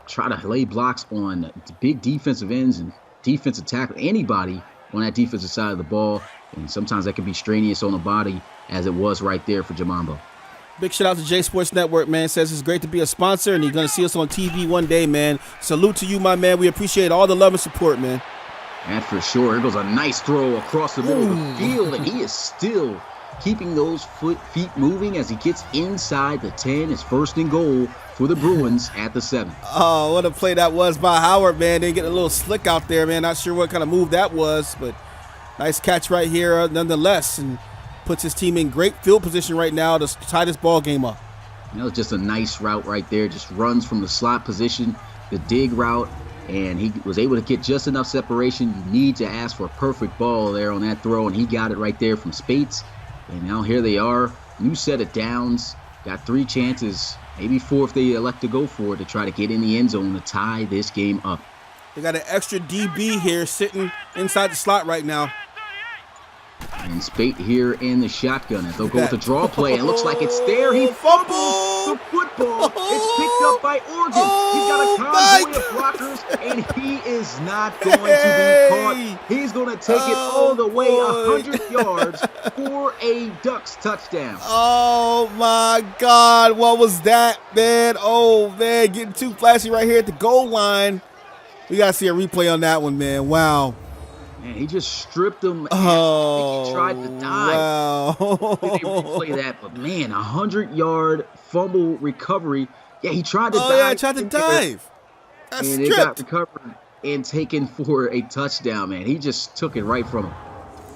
A: try to lay blocks on big defensive ends and defensive tackle, anybody on that defensive side of the ball. And sometimes that can be strenuous on the body, as it was right there for Jamambo.
B: Big shout out to J Sports Network, man. Says it's great to be a sponsor, and you're going to see us on TV one day, man. Salute to you, my man. We appreciate all the love and support, man.
A: And for sure, here goes a nice throw across the middle of the field, and he is still keeping those feet moving as he gets inside the 10. His first and goal for the Bruins at the 7.
B: Oh, what a play that was by Howard, man. They get a little slick out there, man. Not sure what kind of move that was, but nice catch right here nonetheless, and puts his team in great field position right now to tie this ball game up.
A: That was just a nice route right there. Just runs from the slot position, the dig route, and he was able to get just enough separation. You need to ask for a perfect ball there on that throw, and he got it right there from Spates. And now here they are, new set of downs. Got 3 chances, maybe 4 if they elect to go for it, to try to get in the end zone to tie this game up.
B: They got an extra DB here sitting inside the slot right now.
A: And Spate here in the shotgun as they'll go with the draw play. It looks like it's there. He
B: Fumble!
A: the football. It's picked up by Oregon. He's got a convoy of blockers, and he is not going to be caught. He's going to take it all the way 100 yards for a Ducks touchdown.
B: Oh, my God. What was that, man? Oh, man, getting too flashy right here at the goal line. We got to see a replay on that one, man. Wow.
A: Man, he just stripped him.
B: Oh,
A: he tried to dive.
B: Wow.
A: They replay that, but man, 100-yard fumble recovery. Yeah, he tried to dive.
B: Oh, yeah, tried to dive.
A: And it got recovered and taken for a touchdown, man. He just took it right from him.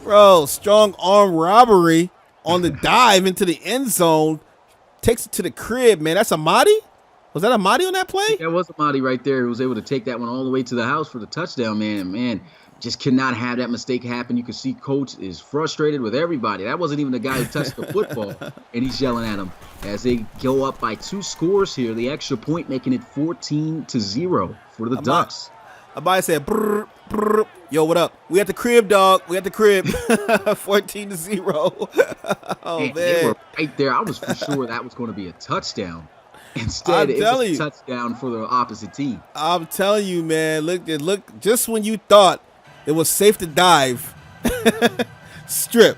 B: Bro, strong arm robbery on the dive into the end zone. Takes it to the crib, man. That's Amadi? Was that Amadi on that play?
A: That was Amadi right there. He was able to take that one all the way to the house for the touchdown, man. And man, just cannot have that mistake happen. You can see Coach is frustrated with everybody. That wasn't even the guy who touched the football, and he's yelling at him as they go up by 2 scores here. The extra point making it 14-0 for the Ducks.
B: Amadi said, brr, brr. Yo, what up? We at the crib, dog. We at the crib. 14-0. Oh, man.
A: They were right there. I was for sure that was going to be a touchdown. Instead, it was a touchdown for the opposite team.
B: I'm telling you, man. Look, just when you thought it was safe to dive, strip.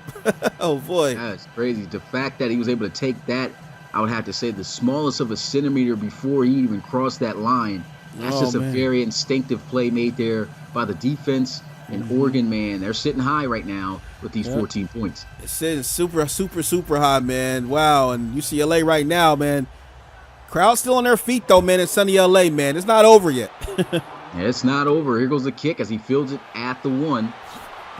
B: Oh, boy.
A: That's crazy. The fact that he was able to take that, I would have to say, the smallest of a centimeter before he even crossed that line. That's just a very instinctive play made there by the defense. And Oregon, man, they're sitting high right now with these 14 points.
B: It's sitting super, super, super high, man. Wow. And UCLA right now, man. Crowd still on their feet, though, man, in sunny LA, man. It's not over yet.
A: Yeah, it's not over. Here goes the kick as he fields it at the 1.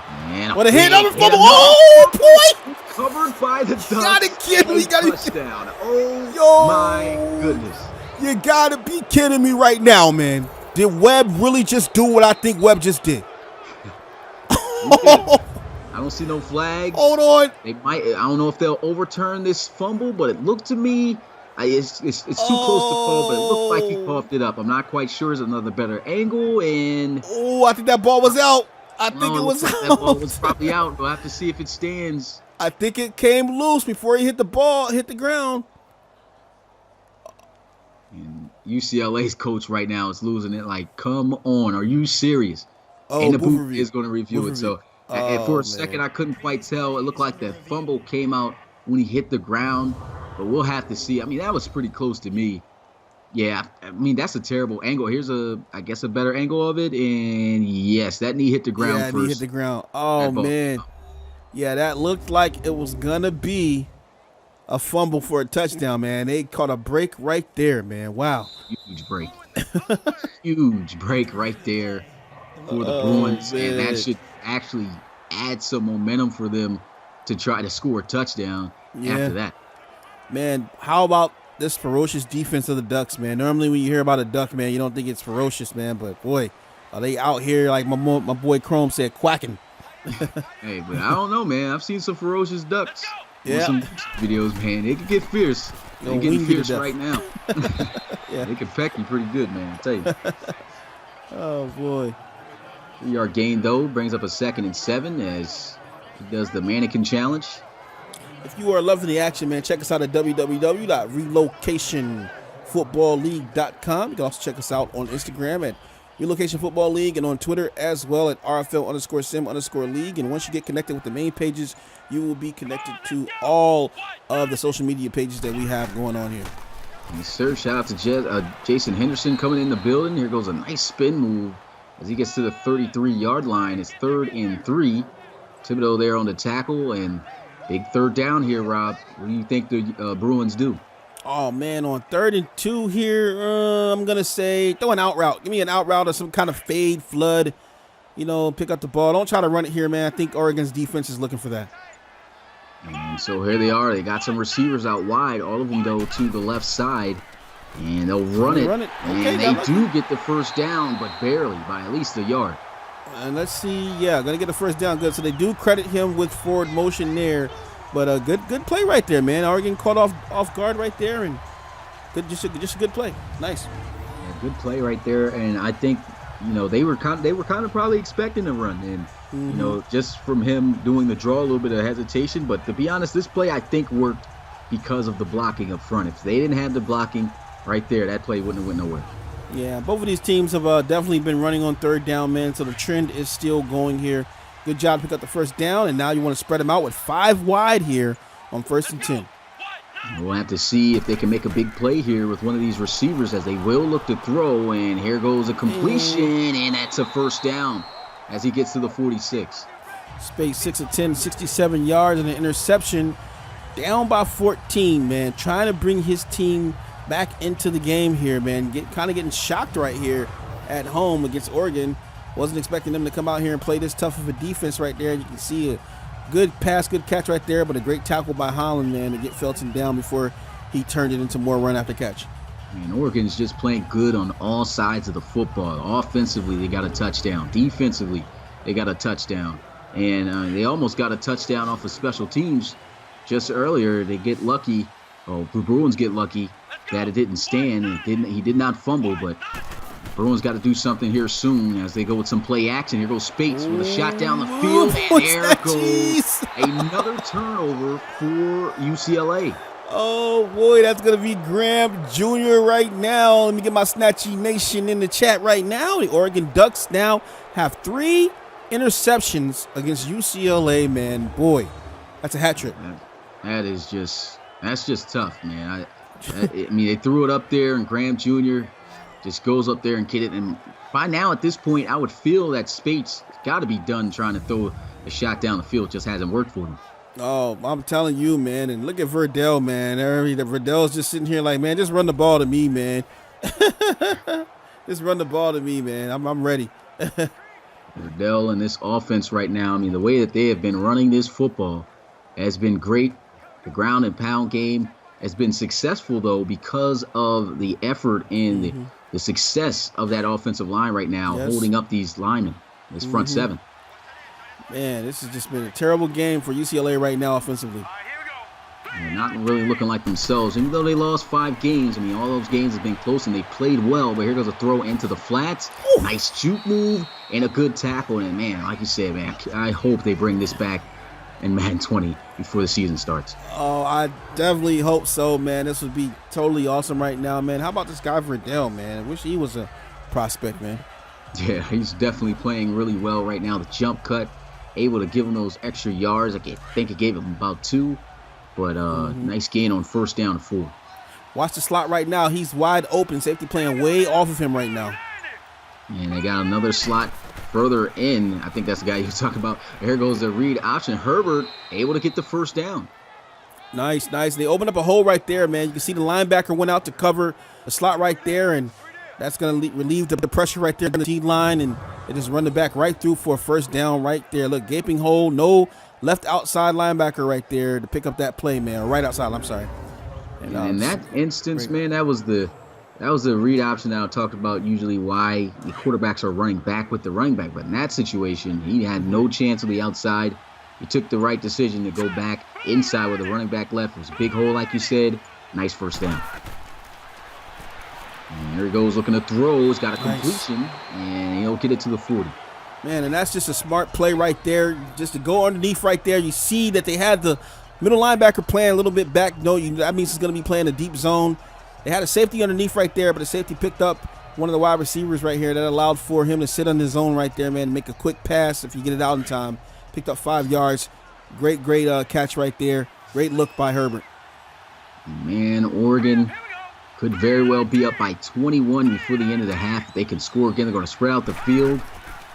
A: And
B: what a hit on the fumble. Oh, boy.
A: Covered by the Ducks.
B: You gotta kid me.
A: Touchdown. Oh, my goodness.
B: You gotta be kidding me right now, man. Did Webb really just do what I think Webb just did?
A: I don't see no flags.
B: Hold on.
A: They might. I don't know if they'll overturn this fumble, but it looked to me it's too close to call, but it looked like he coughed it up. I'm not quite sure. It's another better angle, and
B: I think that ball was out. I think it was out.
A: That ball was probably out. We'll have to see if it stands.
B: I think it came loose before he hit the ground.
A: And UCLA's coach right now is losing it. Like, come on, are you serious?
B: Oh,
A: and the booth is going to review it. So for a second,
B: man.
A: I couldn't quite tell. It looked like the fumble came out when he hit the ground. But we'll have to see. I mean, that was pretty close to me. Yeah, I mean, that's a terrible angle. Here's I guess a better angle of it. And yes, that knee hit the ground first.
B: Yeah, knee hit the ground. Oh, man. Yeah, that looked like it was going to be a fumble for a touchdown, man. They caught a break right there, man. Wow.
A: Huge break. Huge break right there for the Bruins.
B: Man.
A: And that should actually add some momentum for them to try to score a touchdown after that. Man,
B: how about this ferocious defense of the Ducks, man? Normally when you hear about a Duck, man, you don't think it's ferocious, man. But, boy, are they out here, like my boy Chrome said, quacking.
A: Hey, but I don't know, man. I've seen some ferocious Ducks.
B: Yeah.
A: Some videos, man. They could get fierce. They're getting fierce right now.
B: Yeah.
A: They can peck you pretty good, man. I tell you.
B: Oh, boy.
A: 3-yard gain, though, brings up a 2nd and 7 as he does the mannequin challenge.
B: If you are loving the action, man, check us out at www.relocationfootballleague.com. You can also check us out on Instagram at Relocation Football League and on Twitter as well at RFL_sim_league. And once you get connected with the main pages, you will be connected to all of the social media pages that we have going on here.
A: Yes, sir. Shout out to Jason Henderson coming in the building. Here goes a nice spin move as he gets to the 33-yard line. It's 3rd and 3. Thibodeau there on the tackle, and big 3rd down here, Rob. What do you think the Bruins do?
B: Oh, man, on 3rd and 2 here, I'm going to say throw an out route. Give me an out route or some kind of fade, flood, pick up the ball. Don't try to run it here, man. I think Oregon's defense is looking for that.
A: And so here they are. They got some receivers out wide, all of them, though, to the left side. And they'll run it.
B: Okay,
A: and they do get the 1st down, but barely, by at least a yard.
B: And let's see. Yeah, going to get the 1st down. Good. So they do credit him with forward motion there. But good play right there, man. Oregon caught off guard right there, and just a good play. Nice.
A: Yeah, good play right there, and I think they were kind of probably expecting a run, and just from him doing the draw, a little bit of hesitation. But to be honest, this play I think worked because of the blocking up front. If they didn't have the blocking right there, that play wouldn't have went nowhere.
B: Yeah, both of these teams have definitely been running on third down, man. So the trend is still going here. Good job to pick up the first down, and now you want to spread them out with 5 wide here on 1st and 10.
A: We'll have to see if they can make a big play here with one of these receivers, as they will look to throw, and here goes a completion, and that's a first down as he gets to the 46.
B: Space 6 of 10, 67 yards, and an interception. Down by 14, man. Trying to bring his team back into the game here, man. Getting shocked right here at home against Oregon. Wasn't expecting them to come out here and play this tough of a defense right there. You can see a good pass, good catch right there, but a great tackle by Holland, man, to get Felton down before he turned it into more run after catch.
A: And Oregon's just playing good on all sides of the football. Offensively, they got a touchdown. Defensively, they got a touchdown. And they almost got a touchdown off of special teams just earlier. They get lucky. Oh, the Bruins get lucky that it didn't stand. He did not fumble, but Bruins got to do something here soon as they go with some play action. Here goes Spates with a shot down the field, and there goes another turnover for UCLA.
B: Oh, boy, that's going to be Graham Jr. right now. Let me get my Snatchy Nation in the chat right now. The Oregon Ducks now have 3 interceptions against UCLA, man. Boy, that's a hat trick.
A: That's just tough, man. I mean, they threw it up there, and Graham Jr. just goes up there and get it. And by now, at this point, I would feel that Spates got to be done trying to throw a shot down the field. It just hasn't worked for him.
B: Oh, I'm telling you, man. And look at Verdell, man. Verdell's just sitting here like, man, just run the ball to me, man. Just run the ball to me, man. I'm ready.
A: Verdell and this offense right now, I mean, the way that they have been running this football has been great. The ground and pound game has been successful, though, because of the effort and the success of that offensive line right now, holding up these linemen, this front seven.
B: Man, this has just been a terrible game for UCLA right now offensively.
A: They're not really looking like themselves. Even though they lost 5 games, I mean, all those games have been close and they played well. But here goes a throw into the flats. Ooh. Nice juke move and a good tackle. And, man, like you said, man, I hope they bring this back in Madden 20 before the season starts.
B: Oh, I definitely hope so, man. This would be totally awesome right now, man. How about this guy Verdell, man? I wish he was a prospect, man.
A: Yeah, he's definitely playing really well right now. The jump cut, able to give him those extra yards. I think it gave him about 2. But nice gain on first down and 4.
B: Watch the slot right now. He's wide open. Safety playing way off of him right now.
A: And they got another slot further in. I think that's the guy you're talking about. Here goes the read option. Herbert able to get the first down.
B: Nice. They opened up a hole right there, man. You can see the linebacker went out to cover the slot right there, and that's going to relieve the pressure right there on the D-line, and they just run the back right through for a first down right there. Look, gaping hole, no left outside linebacker right there to pick up that play, man. Or right outside, I'm sorry.
A: And in that instance, man, that was the read option that I talked about, usually why the quarterbacks are running back with the running back. But in that situation, he had no chance on the outside. He took the right decision to go back inside where the running back left. It was a big hole, like you said. Nice first down. And there he goes looking to throw. He's got a completion, and he'll get it to the 40.
B: Man, and that's just a smart play right there. Just to go underneath right there. You see that they had the middle linebacker playing a little bit back. That means he's going to be playing a deep zone. They had a safety underneath right there, but the safety picked up one of the wide receivers right here. That allowed for him to sit on his zone right there, man, and make a quick pass if you get it out in time. Picked up 5 yards. Great catch right there. Great look by Herbert.
A: Man, Oregon could very well be up by 21 before the end of the half. If they can score again, they're going to spread out the field.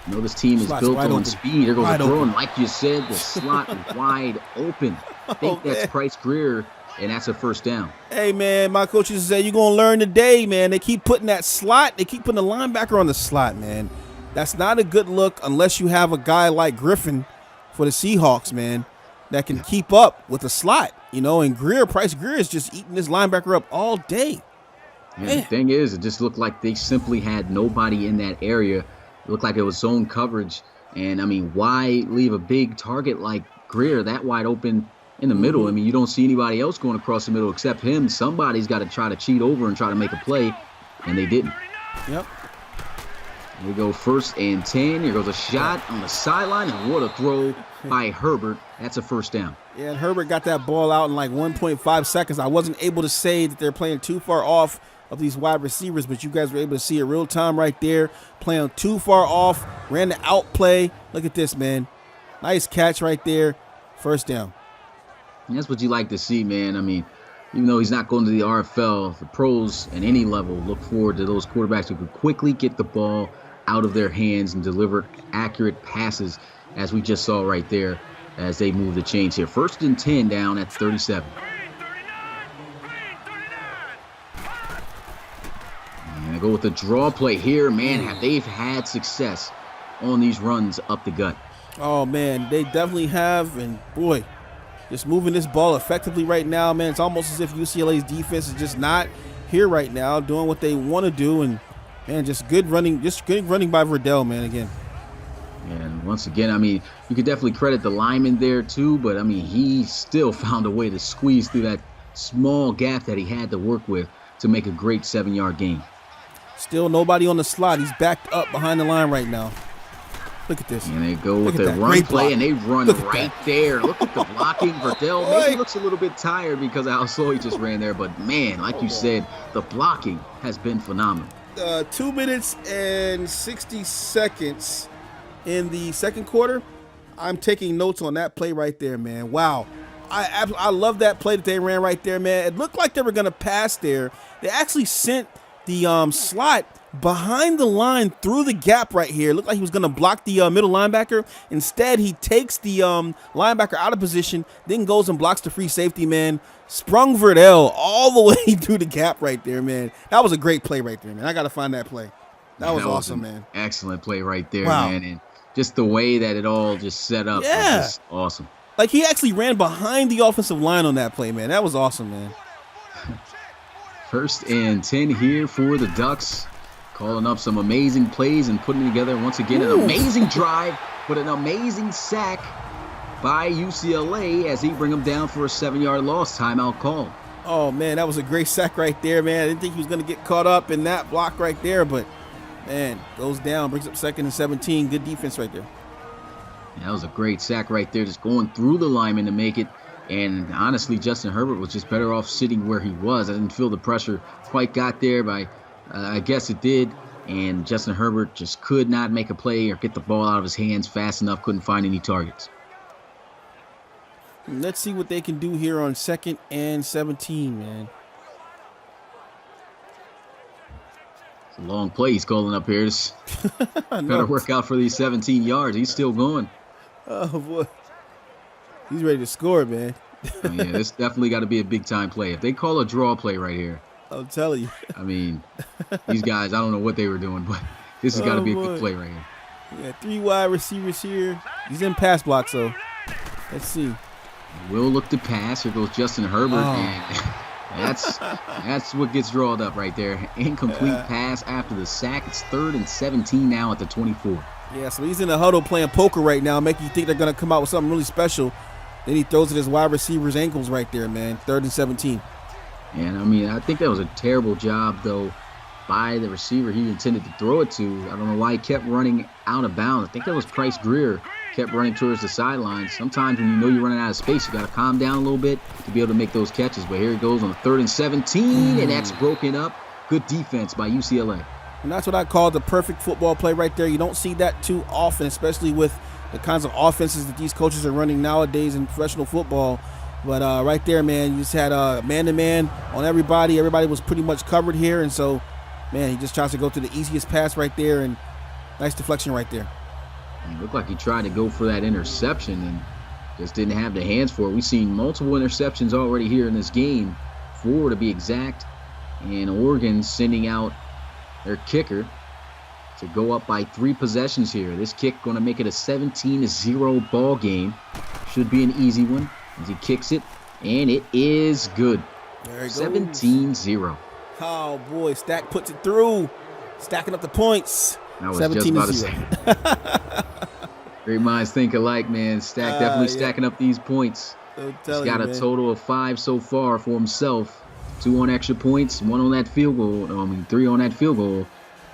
A: You know, this team is built on speed. There goes a throw, and like you said, the slot is wide open. I think that's Price Greer, and that's a first down.
B: Hey, man, my coaches say you're going to learn today, man. They keep putting that slot. They keep putting the linebacker on the slot, man. That's not a good look unless you have a guy like Griffin for the Seahawks, man, that can keep up with the slot, you know, and Price Greer is just eating this linebacker up all day.
A: Yeah, the thing is, it just looked like they simply had nobody in that area. It looked like it was zone coverage. And, I mean, why leave a big target like Greer that wide open in the middle. I mean, you don't see anybody else going across the middle except him. Somebody's got to try to cheat over and try to make a play, and they didn't.
B: Yep.
A: Here we go, 1st and 10. Here goes a shot on the sideline, and what a throw by Herbert. That's a first down.
B: Yeah, and Herbert got that ball out in like 1.5 seconds. I wasn't able to say that they're playing too far off of these wide receivers, but you guys were able to see it real time right there. Playing too far off, ran the out play. Look at this, man. Nice catch right there. First down.
A: And that's what you like to see, man. I mean, even though he's not going to the RFL, the pros at any level look forward to those quarterbacks who can quickly get the ball out of their hands and deliver accurate passes, as we just saw right there as they move the chains here. 1st and 10 down at 37. And I go with the draw play here. Man, they've had success on these runs up the gut.
B: Oh, man, they definitely have. And, boy, just moving this ball effectively right now, man. It's almost as if UCLA's defense is just not here right now doing what they want to do. And, man, just good running by Verdell, man, again.
A: And once again, I mean, you could definitely credit the lineman there too, but I mean, he still found a way to squeeze through that small gap that he had to work with to make a great 7-yard gain.
B: Still nobody on the slot. He's backed up behind the line right now. Look at this.
A: And they go with the run play, and they run right there. Look at the blocking. Verdell maybe looks a little bit tired because of how slow he just ran there, but man, like you said, the blocking has been phenomenal.
B: 2 minutes and 60 seconds in the second quarter. I'm taking notes on that play right there, man. Wow. I love that play that they ran right there, man. It looked like they were going to pass there. They actually sent the slot behind the line through the gap right here. It looked like he was going to block the middle linebacker. Instead, he takes the linebacker out of position, then goes and blocks the free safety, man. Sprung Verdell all the way through the gap right there, man. That was a great play right there, man. I got to find that play. That was awesome, man.
A: Excellent play right there,
B: Wow.
A: man. And just the way that it all just set up was just awesome.
B: Like, he actually ran behind the offensive line on that play, man. That was awesome, man.
A: 1st and 10 here for the Ducks. Calling up some amazing plays and putting together, once again, an amazing drive, but an amazing sack by UCLA as he bring them down for a 7-yard loss. Timeout call.
B: Oh, man, that was a great sack right there, man. I didn't think he was going to get caught up in that block right there, but, man, goes down, brings up 2nd and 17. Good defense right there.
A: Yeah, that was a great sack right there, just going through the lineman to make it. And honestly, Justin Herbert was just better off sitting where he was. I didn't feel the pressure quite got there, but I guess it did. And Justin Herbert just could not make a play or get the ball out of his hands fast enough, couldn't find any targets.
B: Let's see what they can do here on 2nd and 17, man.
A: It's a long play he's calling up here. Just better work out for these 17 yards. He's still going.
B: Oh, boy. He's ready to score, man.
A: Oh, yeah, this definitely got to be a big-time play. If they call a draw play right here,
B: I'm telling you.
A: I mean, these guys, I don't know what they were doing, but this has got to be a good play right here.
B: Yeah, 3 wide receivers here. He's in pass block, so let's see.
A: Will look to pass. Here goes Justin Herbert, and that's what gets drawn up right there. Incomplete pass after the sack. It's 3rd and 17 now at the 24.
B: Yeah, so he's in the huddle playing poker right now, making you think they're going to come out with something really special. Then he throws at his wide receiver's ankles right there, man. 3rd and 17.
A: And, I mean, I think that was a terrible job, though, by the receiver he intended to throw it to. I don't know why he kept running out of bounds. I think that was Price Greer, kept running towards the sidelines. Sometimes when you know you're running out of space, you got to calm down a little bit to be able to make those catches. But here it goes on the 3rd and 17, and that's broken up. Good defense by UCLA.
B: And that's what I call the perfect football play right there. You don't see that too often, especially with the kinds of offenses that these coaches are running nowadays in professional football. But right there, man, you just had man-to-man on everybody. Everybody was pretty much covered here. And so, man, he just tries to go to the easiest pass right there. And nice deflection right there.
A: It looked like he tried to go for that interception and just didn't have the hands for it. We've seen multiple interceptions already here in this game, 4 to be exact. And Oregon sending out their kicker to go up by 3 possessions here. This kick going to make it a 17-0 ball game. Should be an easy one as he kicks it, and it is good.
B: There it goes.
A: 17-0.
B: Oh, boy, Stack puts it through. Stacking up the points.
A: I was just about to say. Great minds think alike, man. Definitely stacking up these points. He's got a total of 5 so far for himself. 2 on extra points, 1 on that field goal. 3 on that field goal.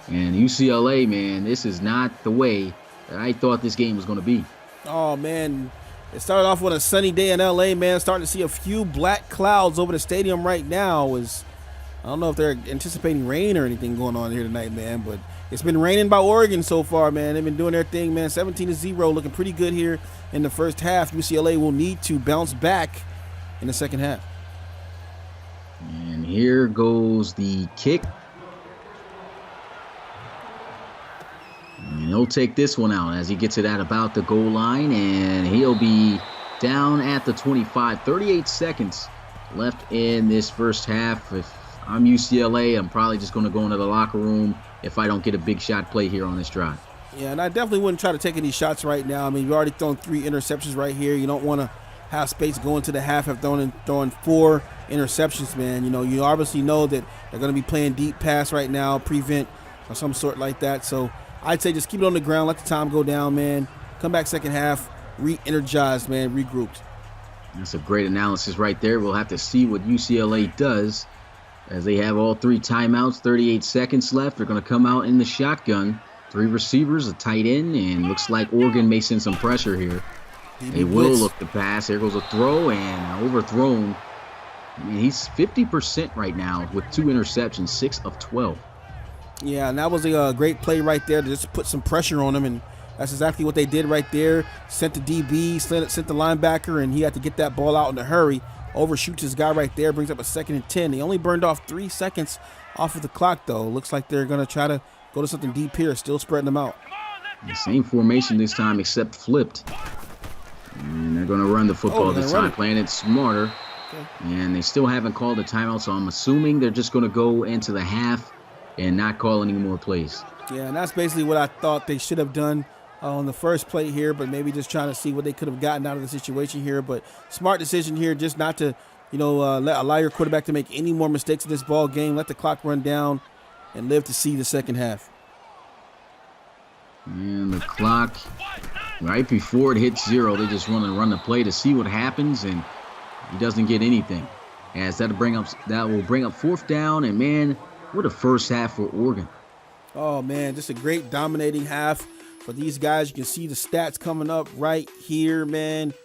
A: And UCLA, man, this is not the way that I thought this game was going to be.
B: Oh, man. It started off with a sunny day in LA, man. Starting to see a few black clouds over the stadium right now. I don't know if they're anticipating rain or anything going on here tonight, man, but it's been raining by Oregon so far, man. They've been doing their thing, man. 17-0, looking pretty good here in the first half. UCLA will need to bounce back in the second half.
A: And here goes the kick. And he'll take this one out as he gets it at about the goal line, and he'll be down at the 25. 38 seconds left in this first half. If I'm UCLA, I'm probably just going to go into the locker room if I don't get a big shot play here on this drive.
B: Yeah, and I definitely wouldn't try to take any shots right now. I mean, you've already thrown 3 interceptions right here. You don't want to have space going to the half after throwing 4 interceptions, man. You know, you obviously know that they're going to be playing deep pass right now, prevent or some sort like that. So I'd say just keep it on the ground, let the time go down, man. Come back second half, re-energized, man, regrouped.
A: That's a great analysis right there. We'll have to see what UCLA does as they have all 3 timeouts, 38 seconds left. They're going to come out in the shotgun. 3 receivers, a tight end, and looks like Oregon may send some pressure here. They will look to pass. There goes a throw and overthrown. I mean, he's 50% right now with 2 interceptions, 6 of 12.
B: Yeah, and that was a great play right there to just put some pressure on him, and that's exactly what they did right there. Sent the DB, sent the linebacker, and he had to get that ball out in a hurry. Overshoots his guy right there, brings up a 2nd and 10. They only burned off 3 seconds off of the clock, though. Looks like they're going to try to go to something deep here, still spreading them out.
A: The same formation this time, except flipped. And they're going to run the football this time, playing it smarter. Okay. And they still haven't called a timeout, so I'm assuming they're just going to go into the half and not call any more plays.
B: Yeah, and that's basically what I thought they should have done on the first play here, but maybe just trying to see what they could have gotten out of the situation here. But smart decision here, just not to, allow your quarterback to make any more mistakes in this ball game. Let the clock run down and live to see the second half.
A: And the clock, right before it hits 0, they just want to run the play to see what happens, and he doesn't get anything. As that will bring up 4th down, and man, what a first half for Oregon.
B: Oh man, just a great dominating half for these guys. You can see the stats coming up right here, man.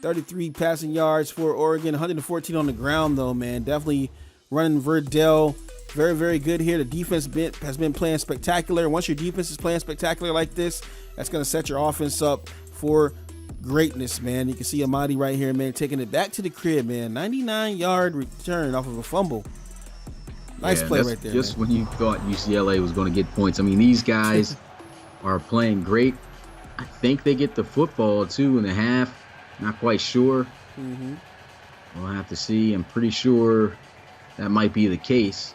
B: 33 passing yards for Oregon, 114 on the ground though, man. Definitely running Verdell. Very, very good here. The defense has been playing spectacular. Once your defense is playing spectacular like this, that's going to set your offense up for greatness, man. You can see Amadi right here, man, taking it back to the crib, man. 99-yard return off of a fumble. Nice play right there.
A: Just
B: man.
A: When you thought UCLA was going to get points. I mean, these guys are playing great. I think they get the football, too, in the half. Not quite sure.
B: Mm-hmm.
A: We'll have to see. I'm pretty sure that might be the case.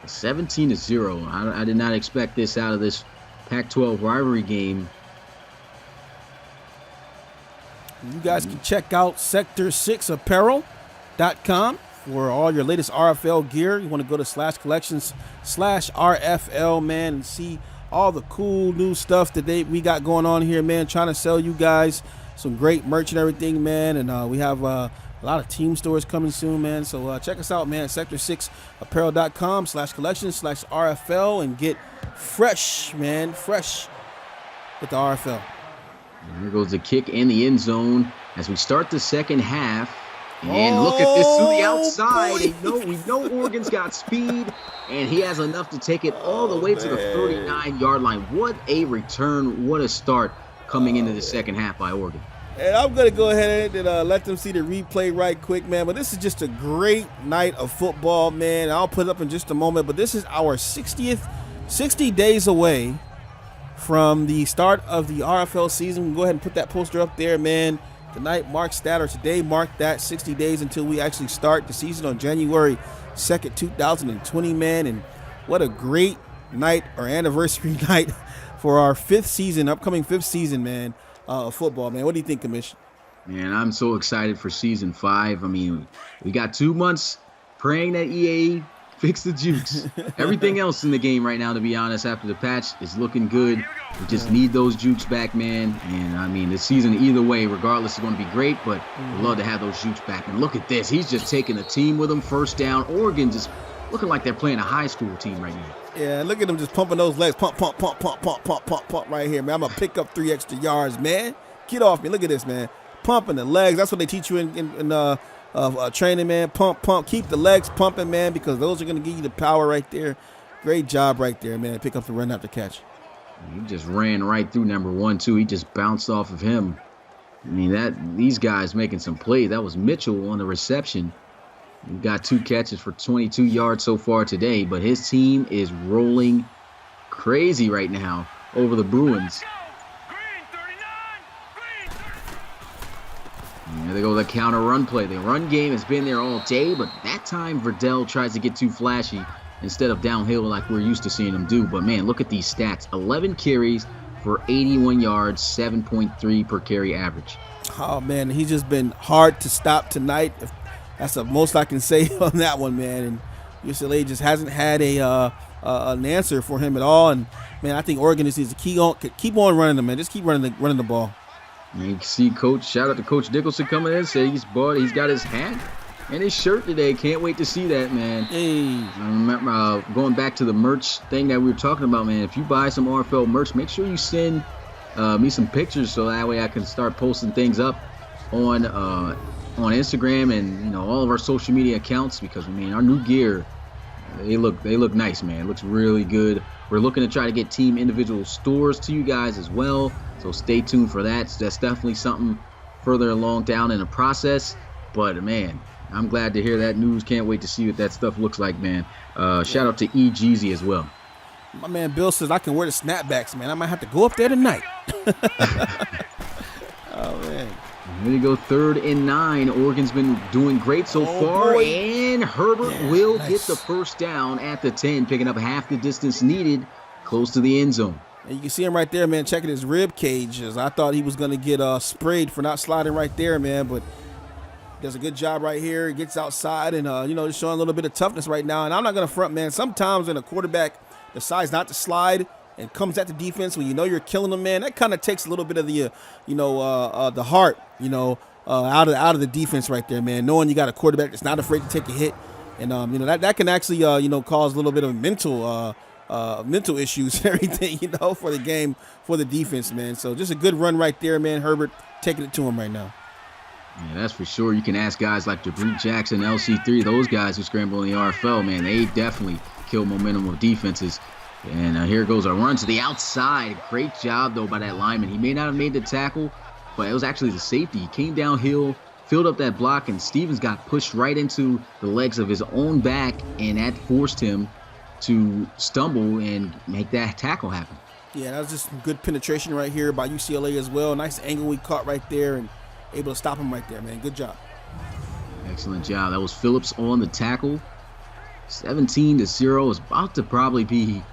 A: 17-0. I did not expect this out of this Pac-12 rivalry game.
B: You guys can check out sector6apparel.com for all your latest RFL gear. You want to go to /collections/RFL, man, and see all the cool new stuff that we got going on here, man. Trying to sell you guys some great merch and everything, man. And we have a lot of team stores coming soon, man. So check us out, man. Sector6apparel.com /collections/RFL and get fresh, man. Fresh with the RFL.
A: And here goes the kick in the end zone as we start the second half. And look at this to the outside. We know Oregon's got speed, and he has enough to take it all the way to the 39-yard line. What a return. What a start coming into the second half by Oregon.
B: And I'm going to go ahead and let them see the replay right quick, man. But this is just a great night of football, man. I'll put it up in just a moment. But this is our 60 days away from the start of the RFL season. We'll go ahead and put that poster up there, man. Tonight marks that, or today marked that 60 days until we actually start the season on January 2nd, 2020, man. And what a great night or anniversary night for our upcoming fifth season, man, of football, man. What do you think, Commission?
A: Man, I'm so excited for season 5. I mean, we got 2 months praying that EA fix the jukes. Everything else in the game right now, to be honest, after the patch is looking good. We just need those jukes back, man. And, I mean, this season, either way, regardless, is going to be great. But we'd love to have those jukes back. And look at this. He's just taking the team with him. First down. Oregon just looking like they're playing a high school team right now.
B: Yeah, look at him just pumping those legs. Pump, pump, pump, pump, pump, pump, pump, pump right here, man. I'm going to pick up 3 extra yards, man. Get off me. Look at this, man. Pumping the legs. That's what they teach you in training, man. Pump, pump. Keep the legs pumping, man, because those are going to give you the power right there. Great job right there, man. Pick up the run after catch.
A: He just ran right through number 1, too. He just bounced off of him. I mean, these guys making some plays. That was Mitchell on the reception. He got 2 catches for 22 yards so far today, but his team is rolling crazy right now over the Bruins. And there they go, the counter run play. The run game has been there all day, but that time Verdell tries to get too flashy instead of downhill like we're used to seeing him do. But, man, look at these stats. 11 carries for 81 yards, 7.3 per carry average.
B: Oh, man, he's just been hard to stop tonight. That's the most I can say on that one, man. And UCLA just hasn't had an answer for him at all. And, man, I think Oregon just needs to keep on running them, man. Just keep running the ball.
A: And you can see shout out to Coach Dickelson coming in, say he's got his hat and his shirt today. Can't wait to see that, man.
B: Hey.
A: I remember going back to the merch thing that we were talking about, man. If you buy some RFL merch, make sure you send me some pictures so that way I can start posting things up on Instagram and all of our social media accounts, because our new gear, they look nice, man. It looks really good. We're looking to try to get team individual stores to you guys as well, so stay tuned for that. That's definitely something further along down in the process. But, man, I'm glad to hear that news. Can't wait to see what that stuff looks like, man. Shout out to E. Jeezy as well.
B: My man Bill says I can wear the snapbacks, man. I might have to go up there tonight. Oh, man.
A: Here you go, 3rd and 9. Oregon's been doing great so far,
B: boy.
A: and Herbert will get the first down at the 10, picking up half the distance needed close to the end zone.
B: And you can see him right there, man, checking his rib cages. I thought he was going to get sprayed for not sliding right there, man, but does a good job right here. He gets outside and, just showing a little bit of toughness right now. And I'm not going to front, man. Sometimes when a quarterback decides not to slide and comes at the defense when you're killing them, man, that kind of takes a little bit of the, the heart, out of the defense right there, man. Knowing you got a quarterback that's not afraid to take a hit, and that can actually, cause a little bit of mental issues and everything, for the game, for the defense, man. So just a good run right there, man. Herbert taking it to him right now.
A: Yeah, that's for sure. You can ask guys like DeBree Jackson, LC3, those guys who scramble in the RFL, man. They definitely kill momentum of defenses. And here goes a run to the outside. Great job, though, by that lineman. He may not have made the tackle, but it was actually the safety. He came downhill, filled up that block, and Stevens got pushed right into the legs of his own back, and that forced him to stumble and make that tackle happen.
B: Yeah, that was just some good penetration right here by UCLA as well. Nice angle we caught right there and able to stop him right there, man. Good job.
A: Excellent job. That was Phillips on the tackle. 17-0 is about to probably be,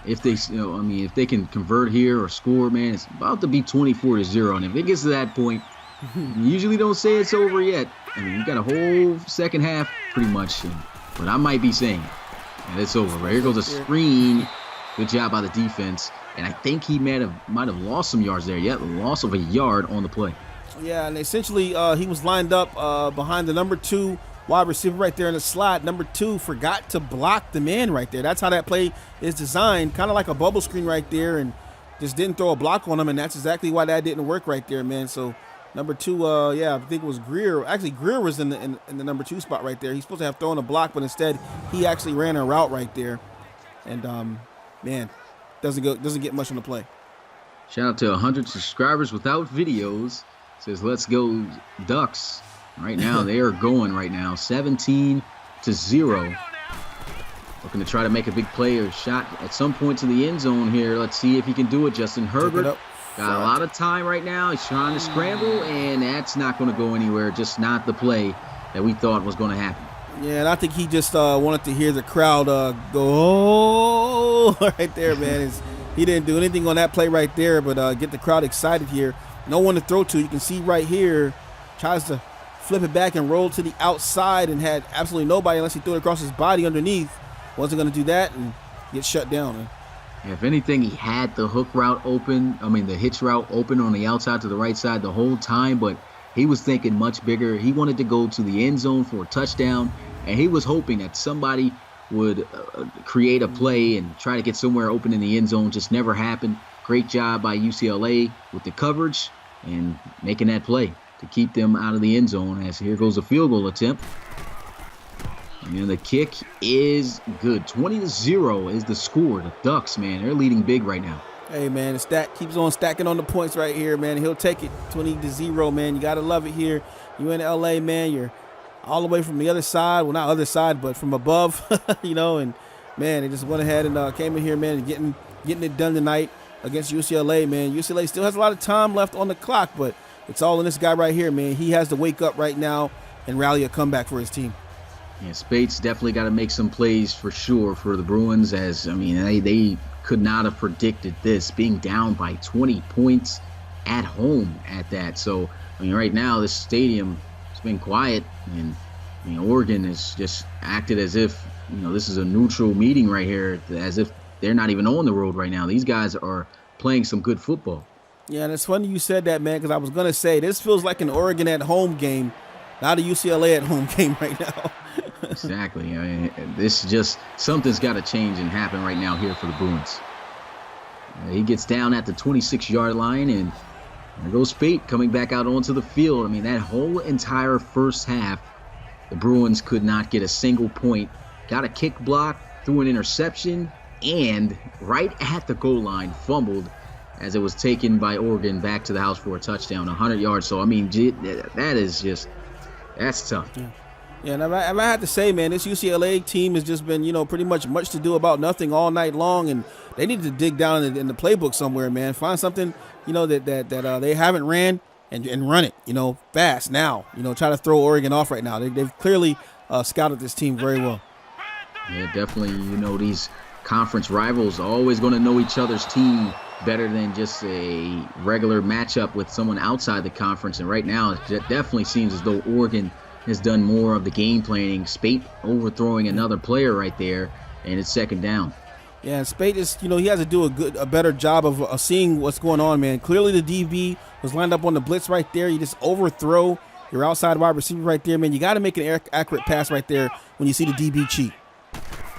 A: if they can convert here or score, man, it's about to be 24-0. And if it gets to that point, you usually don't say it's over yet. You got a whole second half pretty much, but I might be saying it. And it's over. Right here goes a screen. Good job by the defense. And I think he might have lost some yards there. Yeah, the loss of a yard on the play.
B: Yeah, and essentially he was lined up behind the number 2 wide receiver right there in the slot. Number 2 forgot to block the man right there. That's how that play is designed, kind of like a bubble screen right there, and just didn't throw a block on him, and that's exactly why that didn't work right there, man. So number 2, I think it was Greer. Actually, Greer was in the number 2 spot right there. He's supposed to have thrown a block, but instead he actually ran a route right there, and man, doesn't get much on the play.
A: Shout out to 100 subscribers without videos. Says, let's go Ducks. Right now, they are going right now, 17-0. Looking to try to make a big play or shot at some point to the end zone here. Let's see if he can do it. Justin Herbert got a lot of time right now. He's trying to scramble, and that's not going to go anywhere. Just not the play that we thought was going to happen.
B: Yeah, and I think he just wanted to hear the crowd go, oh, right there, man. He didn't do anything on that play right there, but get the crowd excited here. No one to throw to. You can see right here, tries to flip it back and roll to the outside and had absolutely nobody unless he threw it across his body underneath. wasn't going to do that and get shut down. Man.
A: If anything, he had the hook route open. The hitch route open on the outside to the right side the whole time, but he was thinking much bigger. He wanted to go to the end zone for a touchdown, and he was hoping that somebody would create a play and try to get somewhere open in the end zone. Just never happened. Great job by UCLA with the coverage and making that play to keep them out of the end zone. As here goes a field goal attempt. And the kick is good. 20-0 is the score. The Ducks, man, they're leading big right now.
B: Hey, man, the stat keeps on stacking on the points right here, man. He'll take it 20-0, man. You got to love it here. You in L.A., man. You're all the way from the other side. Well, not other side, but from above, and, man, they just went ahead and came in here, man, and getting it done tonight against UCLA, man. UCLA still has a lot of time left on the clock, but it's all in this guy right here, man. He has to wake up right now and rally a comeback for his team.
A: Yeah, Spates definitely got to make some plays for sure for the Bruins, as, they could not have predicted this, being down by 20 points at home at that. So, right now this stadium has been quiet, and, Oregon has just acted as if, this is a neutral meeting right here, as if they're not even on the road right now. These guys are playing some good football. Yeah,
B: and it's funny you said that, man, because I was going to say this feels like an Oregon at home game, not a UCLA at home game right now.
A: Exactly. This just something's got to change and happen right now here for the Bruins. He gets down at the 26-yard line, and there goes Spate coming back out onto the field. That whole entire first half, the Bruins could not get a single point. Got a kick block, threw an interception, and right at the goal line, fumbled as it was taken by Oregon back to the house for a touchdown, 100 yards. So, that's tough.
B: Yeah, and I have to say, man, this UCLA team has just been, pretty much to do about nothing all night long, and they need to dig down in the playbook somewhere, man. Find something, that they haven't ran and run it, fast now. Try to throw Oregon off right now. They've clearly scouted this team very well.
A: Yeah, definitely. These conference rivals are always going to know each other's team better than just a regular matchup with someone outside the conference. And right now, it definitely seems as though Oregon has done more of the game planning. Spate overthrowing another player right there, and it's second down.
B: Yeah, and Spate is, he has to do a better job of seeing what's going on, man. Clearly the DB was lined up on the blitz right there. You just overthrow your outside wide receiver right there, man. You got to make an accurate pass right there when you see the DB cheat.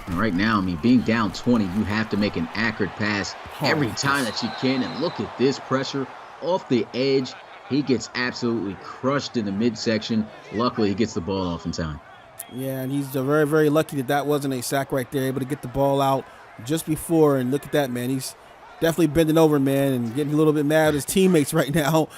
A: And right now, being down 20, you have to make an accurate pass every time that you can. And look at this pressure off the edge. He gets absolutely crushed in the midsection. Luckily, he gets the ball off in time.
B: Yeah, and he's very, very lucky that wasn't a sack right there, able to get the ball out just before. And look at that, man. He's definitely bending over, man, and getting a little bit mad at his teammates right now.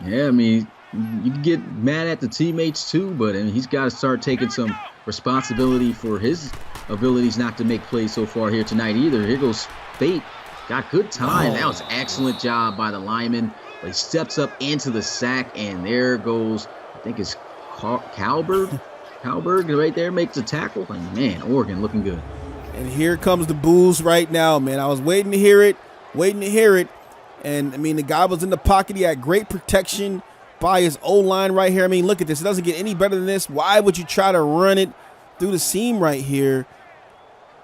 A: Yeah, you can get mad at the teammates too, but he's got to start taking some responsibility for his abilities not to make plays so far here tonight either. Here goes Spate. Got good time. That was excellent job by the lineman. But he steps up into the sack, and there goes, I think it's Kalberg. Kalberg right there makes a tackle. And, man, Oregon looking good.
B: And here comes the boos right now, man. I was waiting to hear it. And, the guy was in the pocket. He had great protection by his O-line right here. Look at this. It doesn't get any better than this. Why would you try to run it through the seam right here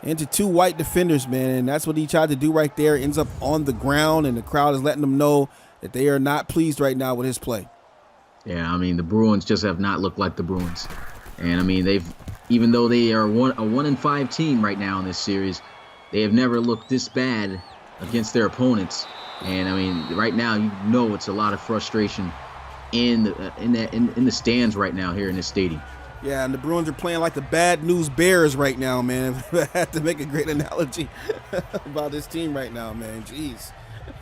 B: into two white defenders, man? And that's what he tried to do right there. Ends up on the ground, and the crowd is letting him know that they are not pleased right now with his play.
A: Yeah, the Bruins just have not looked like the Bruins. And, they've, even though they are a 1-5 team right now in this series, they have never looked this bad against their opponents. And, right now, it's a lot of frustration in the stands right now here in this stadium.
B: Yeah, and the Bruins are playing like the bad news Bears right now, man. I had to make a great analogy about this team right now, man. Jeez.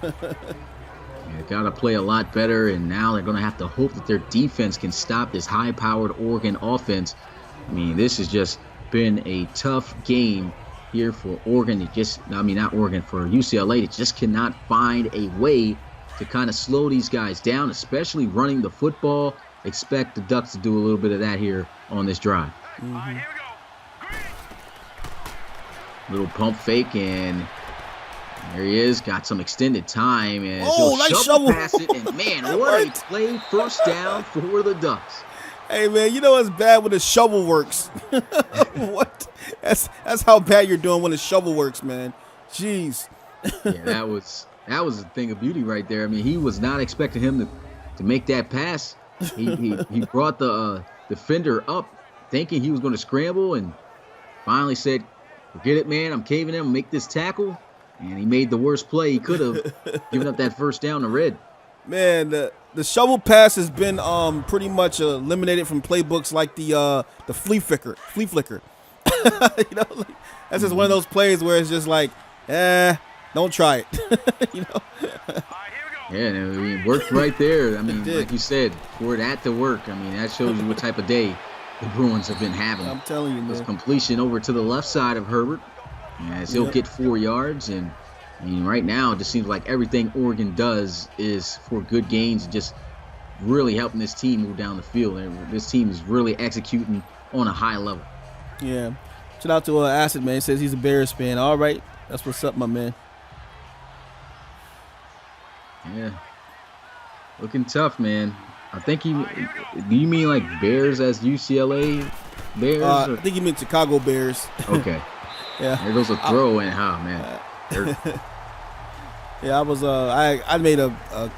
A: They got to play a lot better, and now they're going to have to hope that their defense can stop this high-powered Oregon offense. This has just been a tough game here for Oregon. Not Oregon, for UCLA. They just cannot find a way to kind of slow these guys down, especially running the football. Expect the Ducks to do a little bit of that here on this drive.
D: All right, here we go.
A: Little pump fake, and there he is. Got some extended time, and
B: nice shovel
A: pass it. And man, what a play! First down for the Ducks.
B: Hey man, it's bad when the shovel works. What? That's how bad you're doing when the shovel works, man. Jeez.
A: Yeah, that was a thing of beauty right there. I mean, he was not expecting him to make that pass. He brought the defender up thinking he was going to scramble and finally said, forget it, man. I'm caving in. Make this tackle. And he made the worst play he could have, giving up that first down to Red.
B: Man, the shovel pass has been pretty much eliminated from playbooks like the flea flicker. You know, like, that's just one of those plays where it's just like, don't try it. You know.
A: Yeah, I mean, it worked right there. I mean, like you said, for that to work, I mean, that shows you what type of day the Bruins have been having.
B: I'm telling you, man.
A: This completion over to the left side of Herbert, as he'll get 4 yards. And I mean, right now, it just seems like everything Oregon does is for good gains, just really helping this team move down the field. And this team is really executing on a high level.
B: Yeah. Shout out to Acid, man. He says he's a Bears fan. All right. That's what's up, my man.
A: Yeah. Looking tough, man. I think do you mean like Bears as UCLA Bears?
B: I think you mean Chicago Bears.
A: Okay.
B: Yeah.
A: There goes a throw in. Oh, man.
B: Yeah, I was I made a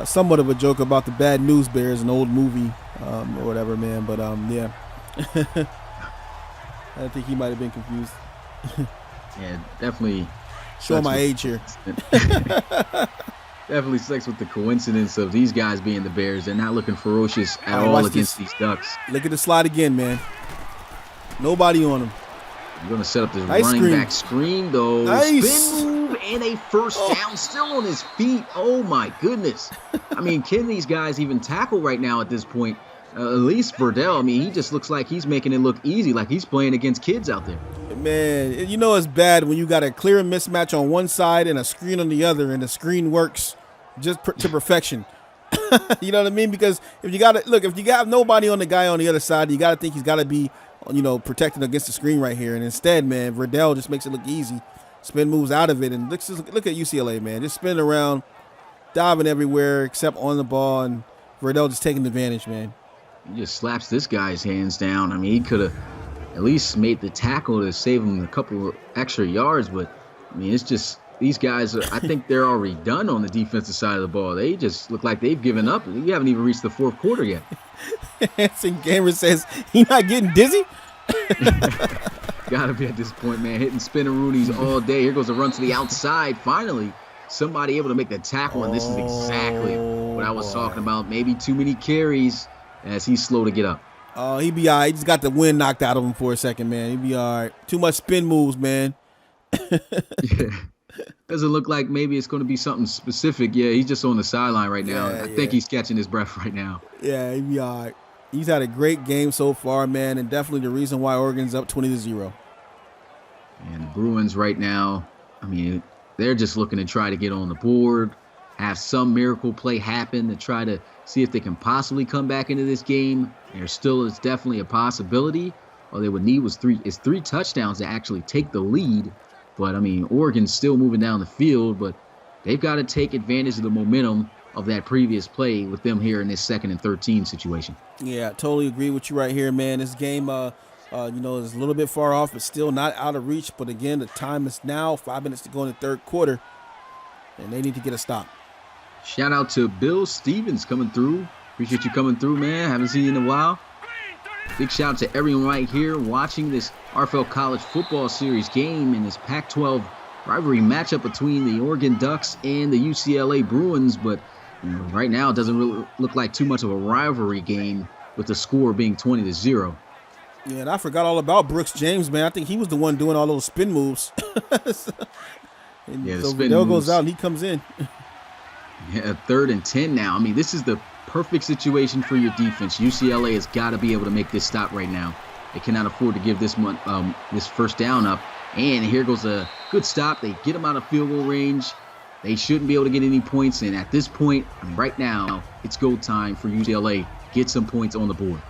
B: somewhat of a joke about the Bad News Bears, an old movie or whatever, man. But yeah. I think he might have been confused.
A: Yeah, definitely.
B: Showing my age here.
A: Definitely sticks with the coincidence of these guys being the Bears. They're not looking ferocious at all against these Ducks.
B: Look at the slide again, man. Nobody on him.
A: You're going to set up this
B: nice
A: running
B: screen.
A: back screen, though.
B: Nice.
A: Spin move and a first down, still on his feet. Oh, my goodness. I mean, can these guys even tackle right now at this point? At least Verdell, I mean, he just looks like he's making it look easy, like he's playing against kids out there.
B: Man, you know it's bad when you got a clear mismatch on one side and a screen on the other, and the screen works just to perfection. You know what I mean? Because if you got nobody on the guy on the other side, you got to think he's got to be, protected against the screen right here. And instead, man, Verdell just makes it look easy. Spin moves out of it, and look at UCLA, man, just spinning around, diving everywhere except on the ball, and Verdell just taking advantage, man.
A: He just slaps this guy's hands down. I mean, he could have at least made the tackle to save him a couple of extra yards, but I mean, it's just these guys, I think they're already done on the defensive side of the ball. They just look like they've given up. We haven't even reached the fourth quarter yet.
B: Hanson Gamer says, he not getting dizzy?
A: Got to be at this point, man. Hitting spinning Roonies all day. Here goes a run to the outside. Finally, somebody able to make the tackle, and this is exactly what I was talking about. Maybe too many carries as he's slow to get up.
B: Oh, he be all right. He just got the wind knocked out of him for a second, man. He be all right. Too much spin moves, man.
A: Yeah. Doesn't look like maybe it's going to be something specific. Yeah, he's just on the sideline right now. I think he's catching his breath right now.
B: Yeah, he be all right. He's had a great game so far, man, and definitely the reason why Oregon's up 20-0.
A: And the Bruins right now, I mean, they're just looking to try to get on the board, have some miracle play happen to try to see if they can possibly come back into this game. There still is definitely a possibility. All they would need was three touchdowns to actually take the lead. But, I mean, Oregon's still moving down the field, but they've got to take advantage of the momentum of that previous play with them here in this 2nd and 13 situation.
B: Yeah, I totally agree with you right here, man. This game, is a little bit far off, but still not out of reach. But, again, the time is now, 5 minutes to go in the third quarter, and they need to get a stop.
A: Shout out to Bill Stevens coming through. Appreciate you coming through, man. Haven't seen you in a while. Big shout out to everyone right here watching this RFL College Football Series game in this Pac-12 rivalry matchup between the Oregon Ducks and the UCLA Bruins. But right now it doesn't really look like too much of a rivalry game with the score being 20-0.
B: Yeah, and I forgot all about Brooks James, man. I think he was the one doing all those spin moves.
A: Yeah,
B: so Verdell goes out and he comes in.
A: Yeah, 3rd and 10 now. I mean, this is the perfect situation for your defense. UCLA has got to be able to make this stop right now. They cannot afford to give this first down up. And here goes a good stop. They get them out of field goal range. They shouldn't be able to get any points. And at this point, right now, it's go time for UCLA. Get some points on the board.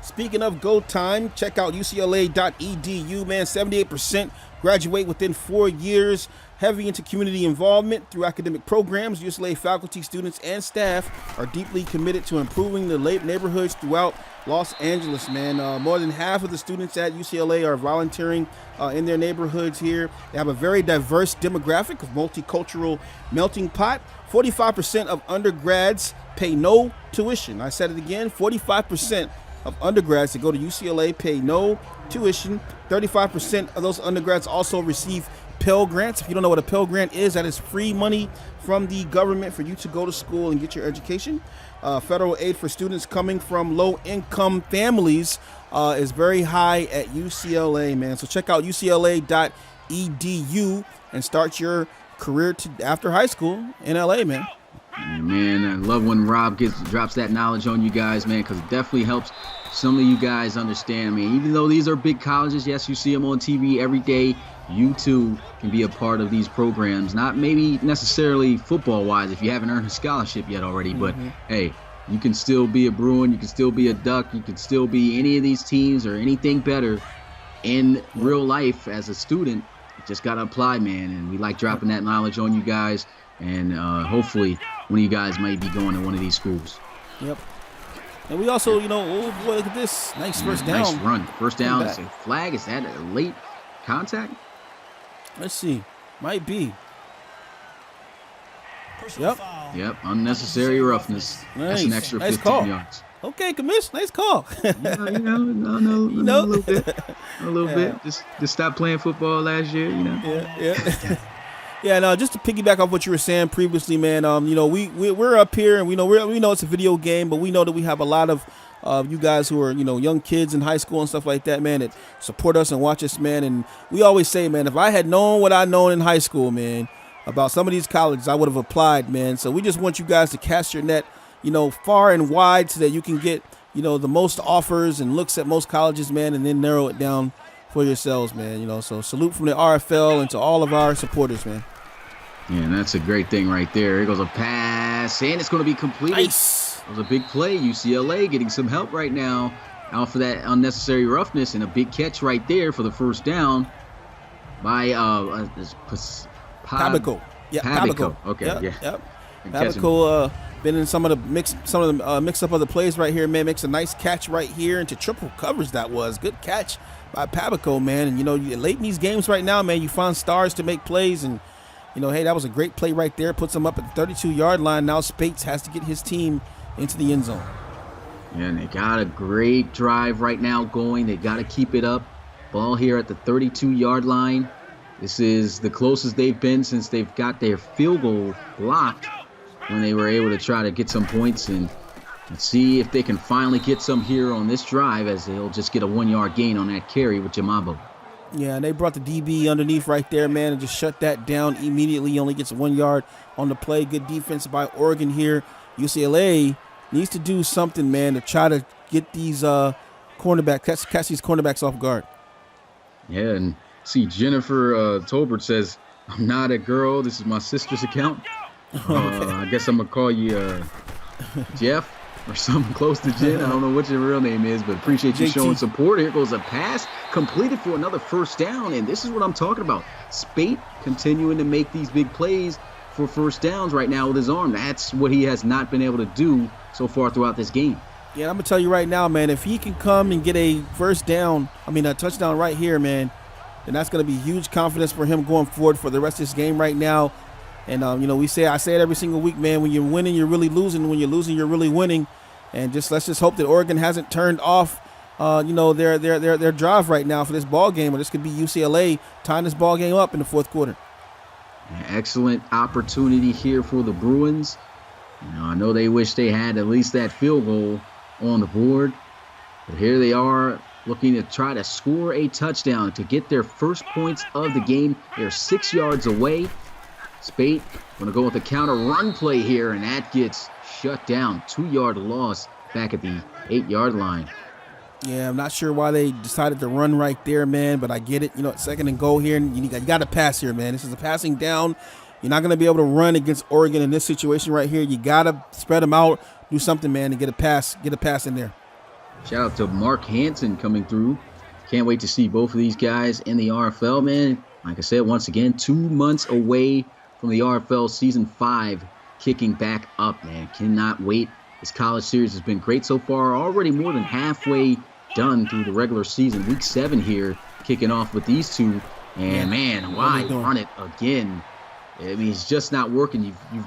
B: Speaking of go time, check out ucla.edu, man. 78% graduate within 4 years. Heavy into community involvement through academic programs. UCLA faculty, students, and staff are deeply committed to improving the neighborhoods throughout Los Angeles, man. More than half of the students at UCLA are volunteering in their neighborhoods here. They have a very diverse demographic of multicultural melting pot. 45% of undergrads pay no tuition. I said it again, 45% of undergrads that go to UCLA pay no tuition. 35% of those undergrads also receive Pell Grants. If you don't know what a Pell Grant is, that is free money from the government for you to go to school and get your education. Federal aid for students coming from low-income families is very high at UCLA, man. So check out ucla.edu and start your career after high school in LA, man.
A: Man, I love when Rob drops that knowledge on you guys, man, because it definitely helps some of you guys understand, man. Even though these are big colleges, yes, you see them on TV every day, you too can be a part of these programs. Not maybe necessarily football-wise if you haven't earned a scholarship yet already, but hey, you can still be a Bruin, you can still be a Duck, you can still be any of these teams or anything better in real life as a student. You just got to apply, man, and we like dropping that knowledge on you guys, and hopefully one of you guys might be going to one of these schools.
B: Yep. And we also, oh boy, look at this. Nice first down.
A: Nice run. First down. Is a flag? Is that a late contact?
B: Let's see. Might be.
C: Yep.
A: Yep. Unnecessary roughness.
B: Nice.
A: That's an extra 15
B: call.
A: yards.
B: Okay, commish. Nice call.
A: A little bit. A little bit. Just stopped playing football last year,
B: Yeah. Yeah, no, just to piggyback off what you were saying previously, man, we're up here and we know it's a video game, but we know that we have a lot of you guys who are, young kids in high school and stuff like that, man, that support us and watch us, man. And we always say, man, if I had known what I known in high school, man, about some of these colleges, I would have applied, man. So we just want you guys to cast your net, far and wide so that you can get, the most offers and looks at most colleges, man, and then narrow it down for yourselves, man. So salute from the RFL and to all of our supporters, man.
A: Yeah, and that's a great thing right there. Here goes a pass, and it's going to be completed.
B: Nice.
A: It was a big play. UCLA getting some help right now out for that unnecessary roughness, and a big catch right there for the first down by
B: Pabico. Yeah,
A: Pabico. Okay,
B: Yep. Pabico been in some of the mix up of the plays right here, man. Makes a nice catch right here into triple coverage. That was good catch by Pabico, man. And late in these games right now, man, you find stars to make plays, and hey, that was a great play right there. Puts him up at the 32-yard line. Now Spates has to get his team into the end zone.
A: Yeah, and they got a great drive right now going. They got to keep it up. Ball here at the 32-yard line. This is the closest they've been since they've got their field goal blocked when they were able to try to get some points. And let's see if they can finally get some here on this drive, as they'll just get a 1-yard gain on that carry with Jamabo.
B: Yeah, and they brought the DB underneath right there, man, and just shut that down immediately. He only gets 1 yard on the play. Good defense by Oregon here. UCLA needs to do something, man, to try to get these catch these cornerbacks off guard.
A: Yeah, and see, Jennifer Tolbert says, "I'm not a girl. This is my sister's account." I guess I'm going to call you Jeff or something close to Jen. I don't know what your real name is, but appreciate you showing support. Here goes a pass completed for another first down, and this is what I'm talking about. Spate continuing to make these big plays for first downs right now with his arm. That's what he has not been able to do so far throughout this game.
B: Yeah, I'm going to tell you right now, man, if he can come and get a touchdown right here, man, then that's going to be huge confidence for him going forward for the rest of this game right now. And, I say it every single week, man, when you're winning, you're really losing. When you're losing, you're really winning. And let's just hope that Oregon hasn't turned off, their drive right now for this ball game, or this could be UCLA tying this ball game up in the fourth quarter.
A: Excellent opportunity here for the Bruins. I know they wish they had at least that field goal on the board, but here they are looking to try to score a touchdown to get their first points of the game. They're 6 yards away. Spate going to go with a counter run play here, and that gets shut down. 2-yard loss back at the 8-yard line.
B: Yeah, I'm not sure why they decided to run right there, man, but I get it. Second and goal here, and you got to pass here, man. This is a passing down. You're not going to be able to run against Oregon in this situation right here. You got to spread them out, do something, man, and get a pass in there.
A: Shout out to Mark Hansen coming through. Can't wait to see both of these guys in the RFL, man. Like I said, once again, 2 months away from the RFL Season 5 kicking back up, man. Cannot wait. This college series has been great so far. Already more than halfway done through the regular season. Week 7 here, kicking off with these two. And, man, why run it again? I mean, it's just not working. You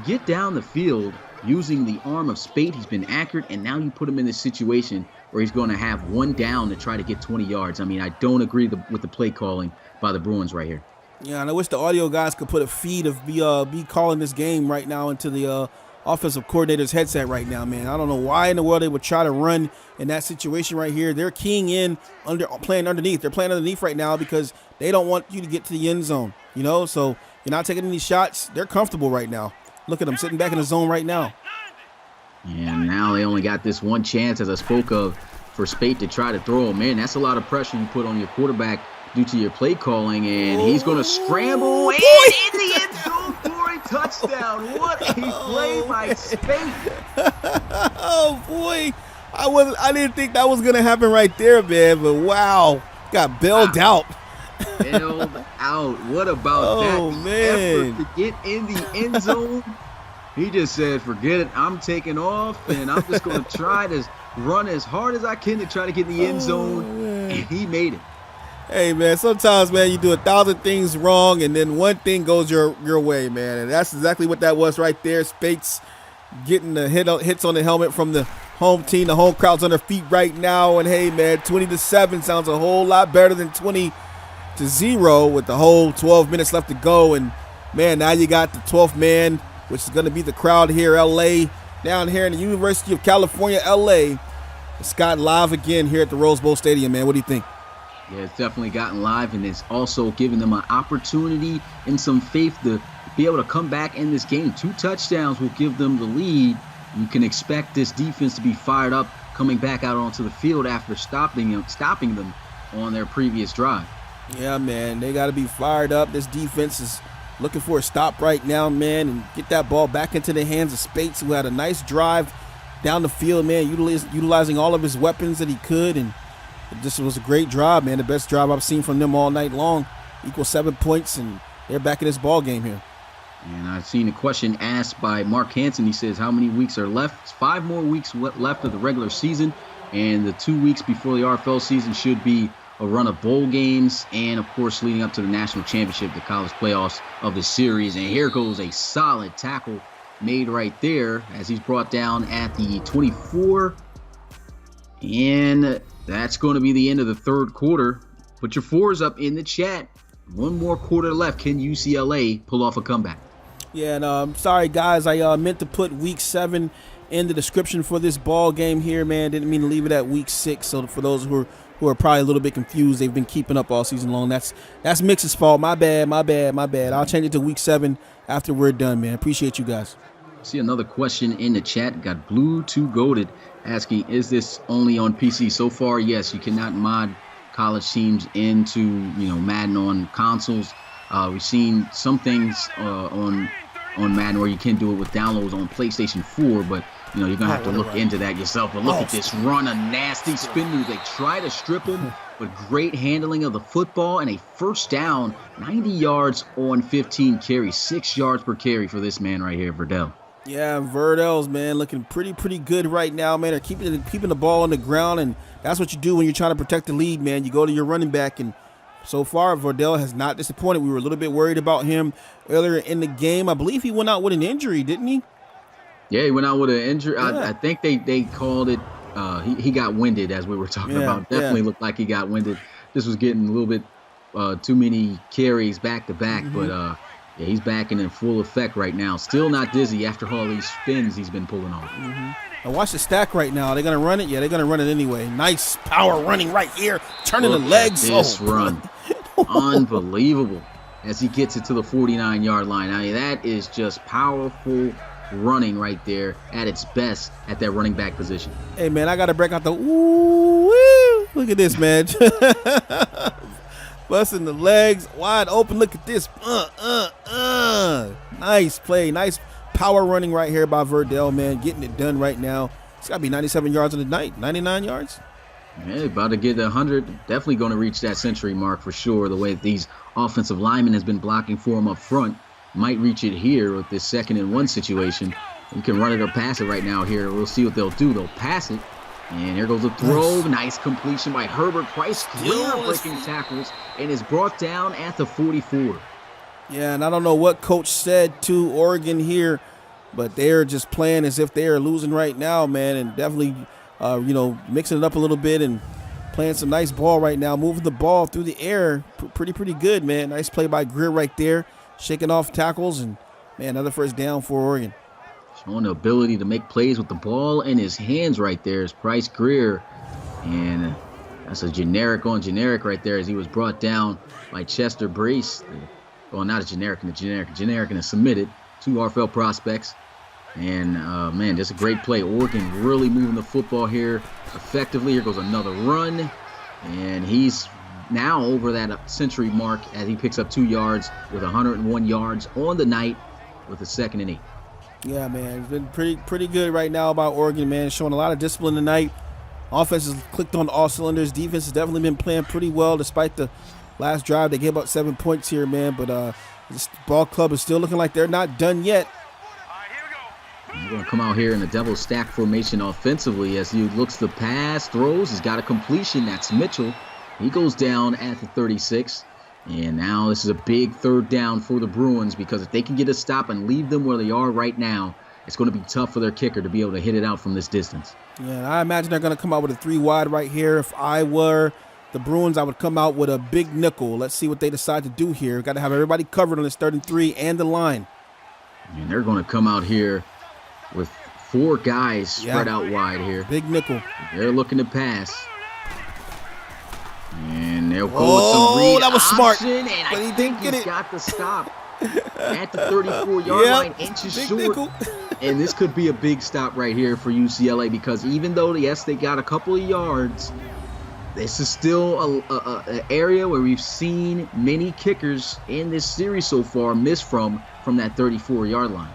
A: get down the field using the arm of Spate. He's been accurate, and now you put him in this situation where he's going to have one down to try to get 20 yards. I mean, I don't agree with the play calling by the Bruins right here.
B: Yeah, and I wish the audio guys could put a feed of be calling this game right now into the offensive coordinator's headset right now, man. I don't know why in the world they would try to run in that situation right here. They're keying in playing underneath. They're playing underneath right now because they don't want you to get to the end zone, so you're not taking any shots. They're comfortable right now. Look at them sitting back in the zone right now.
A: And now they only got this one chance, as I spoke of, for Spate to try to throw him. Man, that's a lot of pressure you put on your quarterback due to your play calling, and he's going to scramble and in the end zone for a touchdown. What a play by Spate.
B: Oh, boy. I didn't think that was going to happen right there, man, but wow. Got bailed out.
A: Bailed out. What about that? The
B: Man.
A: effort to get in the end zone. He just said, forget it. I'm taking off, and I'm just going to try to run as hard as I can to try to get in the end zone, and he made it.
B: Hey, man, sometimes, man, you do 1,000 things wrong, and then one thing goes your way, man, and that's exactly what that was right there. Spates getting the hits on the helmet from the home team. The home crowd's on their feet right now, and hey, man, 20-7 sounds a whole lot better than 20-0 with the whole 12 minutes left to go, and, man, now you got the 12th man, which is going to be the crowd here, L.A., down here in the University of California, L.A. It's got live again here at the Rose Bowl Stadium, man. What do you think?
A: Yeah, it's definitely gotten live, and it's also giving them an opportunity and some faith to be able to come back in this game. 2 touchdowns will give them the lead. You can expect this defense to be fired up coming back out onto the field after stopping them on their previous drive.
B: Yeah, man, they got to be fired up. This defense is looking for a stop right now, man, and get that ball back into the hands of Spates, who had a nice drive down the field, man, utilizing all of his weapons that he could, and this was a great drive, man. The best drive I've seen from them all night long. Equals 7 points, and they're back in this ball game here.
A: And I've seen a question asked by Mark Hansen. He says, how many weeks are left? It's 5 more weeks left of the regular season, and the 2 weeks before the RFL season should be a run of bowl games and, of course, leading up to the national championship, the college playoffs of the series. And here goes a solid tackle made right there as he's brought down at the 24. And that's going to be the end of the third quarter. Put your fours up in the chat. 1 more quarter left. Can UCLA pull off a comeback?
B: Yeah, and I'm sorry, guys. I meant to put Week 7 in the description for this ball game here, man. Didn't mean to leave it at Week 6. So for those who are probably a little bit confused, they've been keeping up all season long. That's Mix's fault. My bad. I'll change it to Week 7 after we're done, man. Appreciate you guys.
A: See another question in the chat. Got Blue 2 Goated asking, is this only on PC? So far, yes. You cannot mod college teams into Madden on consoles. We've seen some things on Madden where you can do it with downloads on PlayStation 4, but you're gonna have to look into that yourself. But look at this run, a nasty spin move. They try to strip him, but great handling of the football and a first down, 90 yards on 15 carries, 6 yards per carry for this man right here, Verdell.
B: Yeah, Verdell's, man, looking pretty good right now, man. They're keeping the ball on the ground, and that's what you do when you're trying to protect the lead, man. You go to your running back, and so far, Verdell has not disappointed. We were a little bit worried about him earlier in the game. I believe he went out with an injury, didn't he?
A: Yeah, he went out with an injury.
B: Yeah.
A: I think they called it, he got winded, as we were talking about. Definitely looked like he got winded. This was getting a little bit too many carries back to back, but yeah, he's back in full effect right now. Still not dizzy after all these spins he's been pulling off.
B: And watch the stack right now. Are they going to run it? Yeah, they're going to run it anyway. Nice power running right here. Turning the legs.
A: This run. Unbelievable. As he gets it to the 49-yard line. I mean, that is just powerful running right there at its best at that running back position.
B: Hey, man, I got to break out the ooh. Look at this, man. Busting the legs wide open. Look at this. Nice play. Nice power running right here by Verdell, man. Getting it done right now. It's got to be 97 yards on the night. 99 yards?
A: Yeah, about to get 100. Definitely going to reach that century mark for sure. The way that these offensive linemen has been blocking for him up front. Might reach it here with this 2nd and 1 situation. You can run it or pass it right now here. We'll see what they'll do. They'll pass it. And here goes the throw. Nice completion by Herbert. Price clear breaking tackles and is brought down at the 44.
B: Yeah, and I don't know what coach said to Oregon here, but they're just playing as if they are losing right now, man, and definitely, mixing it up a little bit and playing some nice ball right now, moving the ball through the air. Pretty good, man. Nice play by Greer right there, shaking off tackles, and, man, another first down for Oregon.
A: Showing the ability to make plays with the ball in his hands right there is Price Greer. And that's a generic on generic right there as he was brought down by Chester Brace. Well, not a generic and a submitted. 2 RFL prospects. And, man, just a great play. Oregon really moving the football here effectively. Here goes another run. And he's now over that century mark as he picks up 2 yards with 101 yards on the night with a 2nd and 8.
B: Yeah, man, it's been pretty good right now about Oregon, man. Showing a lot of discipline tonight. Offense has clicked on all cylinders. Defense has definitely been playing pretty well despite the last drive. They gave up 7 points here, man. But this ball club is still looking like they're not done yet.
A: He's going to come out here in the double stack formation offensively as he looks to pass, throws. He's got a completion. That's Mitchell. He goes down at the 36. And now this is a big 3rd down for the Bruins because if they can get a stop and leave them where they are right now, it's going to be tough for their kicker to be able to hit it out from this distance.
B: Yeah, I imagine they're going to come out with a 3 wide right here. If I were the Bruins, I would come out with a big nickel. Let's see what they decide to do here. Got to have everybody covered on this 3rd and 3 and the line.
A: And they're going to come out here with 4 guys spread out wide here.
B: Big nickel.
A: They're looking to pass. And they'll go with some read
B: that was smart.
A: And
B: but
A: I
B: he
A: think
B: didn't get
A: he's
B: it.
A: got the stop at the 34-yard line, inches
B: big
A: short.
B: nickel.
A: And this could be a big stop right here for UCLA because even though, yes, they got a couple of yards, this is still an area where we've seen many kickers in this series so far miss from that 34-yard line.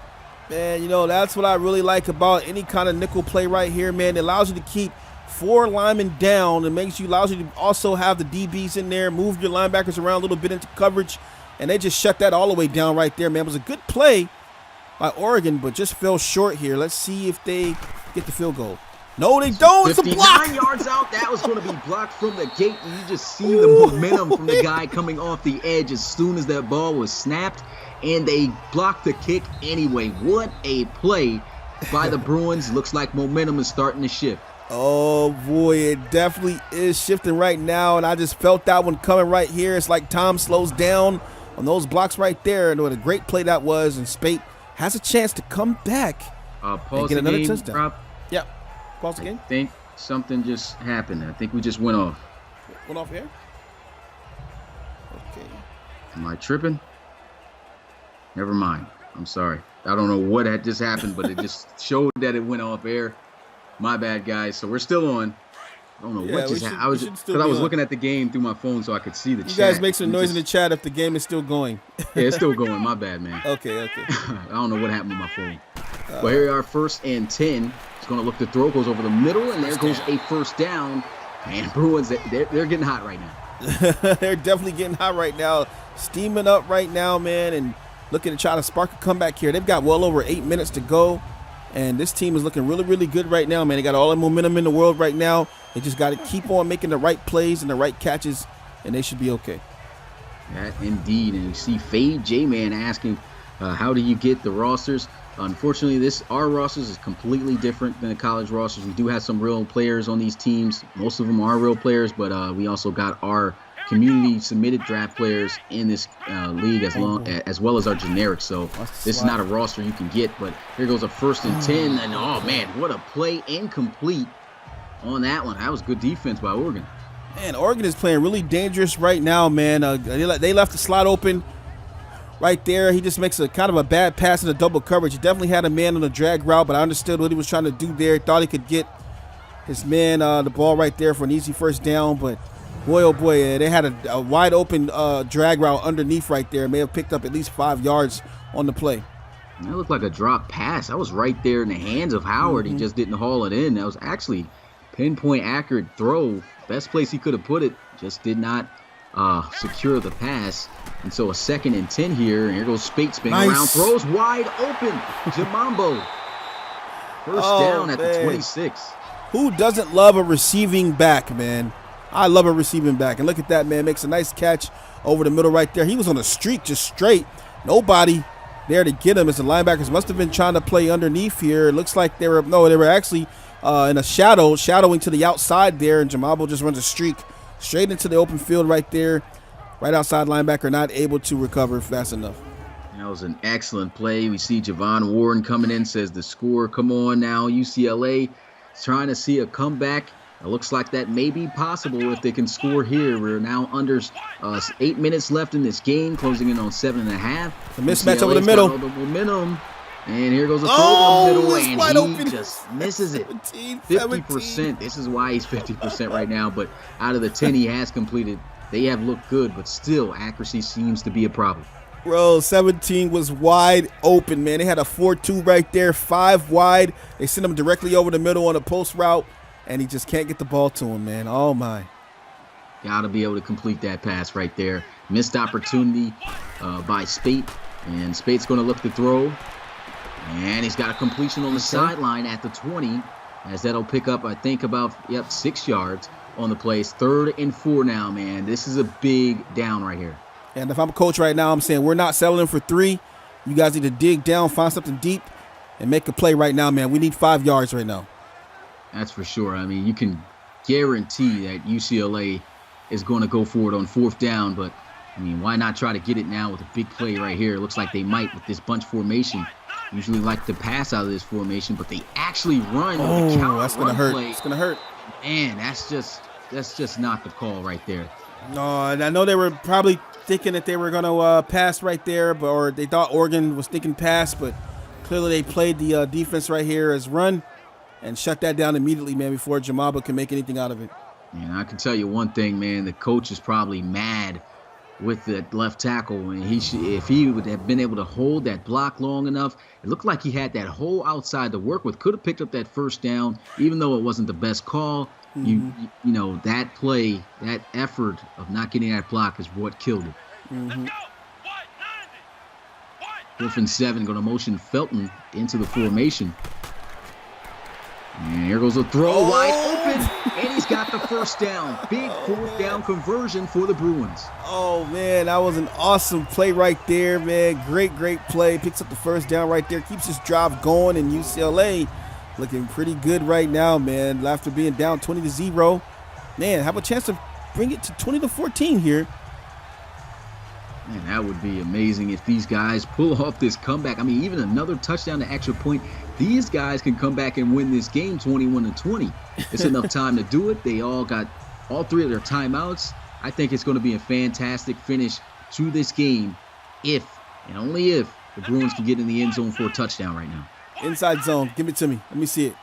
B: Man, that's what I really like about any kind of nickel play right here, man. It allows you to keep 4 linemen down and allows you to also have the DBs in there, move your linebackers around a little bit into coverage, and they just shut that all the way down right there, man. It was a good play by Oregon, but just fell short here. Let's see if they get the field goal. No, they don't. It's a block.
A: 59 yards out. That was going to be blocked from the gate. And you just see the momentum from the guy coming off the edge as soon as that ball was snapped, and they blocked the kick anyway. What a play by the Bruins. Looks like momentum is starting to shift.
B: Oh, boy, it definitely is shifting right now, and I just felt that one coming right here. It's like Tom slows down on those blocks right there, and what a great play that was, and Spate has a chance to come back and get another touchdown.
A: Prop.
B: Yeah, pause the game.
A: I think something just happened. I think we just went off.
B: Went off air? Okay.
A: Am I tripping? Never mind. I'm sorry. I don't know what had just happened, but it just showed that it went off air. My bad, guys. So we're still on. I don't know what just happened. I was looking at the game through my phone so I could see the chat.
B: You guys make some noise in the chat if the game is still going.
A: Yeah, it's still going. My bad, man.
B: Okay.
A: I don't know what happened with my phone. But here we are, 1st and 10. He's going to look to throw. Goes over the middle, and there goes a first down. Man, Bruins, they're getting hot right now.
B: They're definitely getting hot right now. Steaming up right now, man, and looking to try to spark a comeback here. They've got well over 8 minutes to go. And this team is looking really, really good right now, man. They got all the momentum in the world right now. They just got to keep on making the right plays and the right catches, and they should be okay.
A: That indeed. And you see Fade J-Man asking, how do you get the rosters? Unfortunately, our rosters is completely different than the college rosters. We do have some real players on these teams. Most of them are real players, but we also got our community-submitted draft players in this league as well as our generics. So this is not a roster you can get, but here goes a 1st and 10. And, oh, man, what a play, incomplete on that one. That was good defense by Oregon.
B: Man, Oregon is playing really dangerous right now, man. They left the slot open right there. He just makes a kind of a bad pass in the double coverage. He definitely had a man on the drag route, but I understood what he was trying to do there. Thought he could get his man the ball right there for an easy first down, but boy, oh boy, they had a wide open drag route underneath right there. May have picked up at least 5 yards on the play.
A: That looked like a drop pass. That was right there in the hands of Howard. He just didn't haul it in. That was actually pinpoint accurate throw. Best place he could have put it. Just did not secure the pass. And so a 2nd and 10 here. And here goes Spate spinning around. Throws wide open. Jamambo. First down at the 26.
B: Who doesn't love a receiving back, man? I love a receiving back. And look at that, man. Makes a nice catch over the middle right there. He was on a streak just straight. Nobody there to get him as the linebackers must have been trying to play underneath here. It looks like they were actually in a shadowing to the outside there, and Jamabo just runs a streak straight into the open field right there, right outside linebacker, not able to recover fast enough.
A: That was an excellent play. We see Javon Warren coming in, says the score, come on now, UCLA is trying to see a comeback. It looks like that may be possible if they can score here. We're now under 8 minutes left in this game, closing in on 7.5.
B: The mismatch over the middle.
A: All the momentum. And here goes a throw over the middle, and he just misses it. 50%. This is why he's 50% right now. But out of the 10 he has completed, they have looked good. But still, accuracy seems to be a problem.
B: Bro, 17 was wide open, man. They had a 4-2 right there, 5 wide. They sent him directly over the middle on a post route. And he just can't get the ball to him, man. Oh, my.
A: Got to be able to complete that pass right there. Missed opportunity by Spate. And Spate's going to look to throw. And he's got a completion on the sideline at the 20. As that'll pick up, I think, about, 6 yards on the play. 3rd and 4 now, man. This is a big down right here.
B: And if I'm a coach right now, I'm saying we're not settling for 3. You guys need to dig down, find something deep, and make a play right now, man. We need 5 yards right now.
A: That's for sure. I mean, you can guarantee that UCLA is going to go for it on 4th down, but, I mean, why not try to get it now with a big play right here? It looks like they might with this bunch formation. Usually like to pass out of this formation, but they actually run.
B: Oh, that's going to hurt. It's going to hurt.
A: Man, that's just not the call right there.
B: No, and I know they were probably thinking that they were going to pass right there, or they thought Oregon was thinking pass, but clearly they played the defense right here as run. And shut that down immediately, man, before Jamaba can make anything out of it.
A: And I can tell you one thing, man. The coach is probably mad with the left tackle. And if he would have been able to hold that block long enough, it looked like he had that whole outside to work with. Could have picked up that 1st down, even though it wasn't the best call. You know, that play, that effort of not getting that block is what killed it. 4th and 7, going to motion Felton into the formation. And here goes a throw wide open, and he's got the 1st down. Big 4th down conversion for the Bruins.
B: Oh, man, that was an awesome play right there, man. Great play. Picks up the 1st down right there. Keeps his drive going, and UCLA looking pretty good right now, man. After being down 20-0, man, have a chance to bring it to 20-14 here.
A: Man, that would be amazing if these guys pull off this comeback. I mean, even another touchdown to extra point. These guys can come back and win this game 21-20. It's enough time to do it. They all got all 3 of their timeouts. I think it's going to be a fantastic finish to this game if, and only if, the Bruins can get in the end zone for a touchdown right now.
B: Inside zone. Give it to me. Let me see it.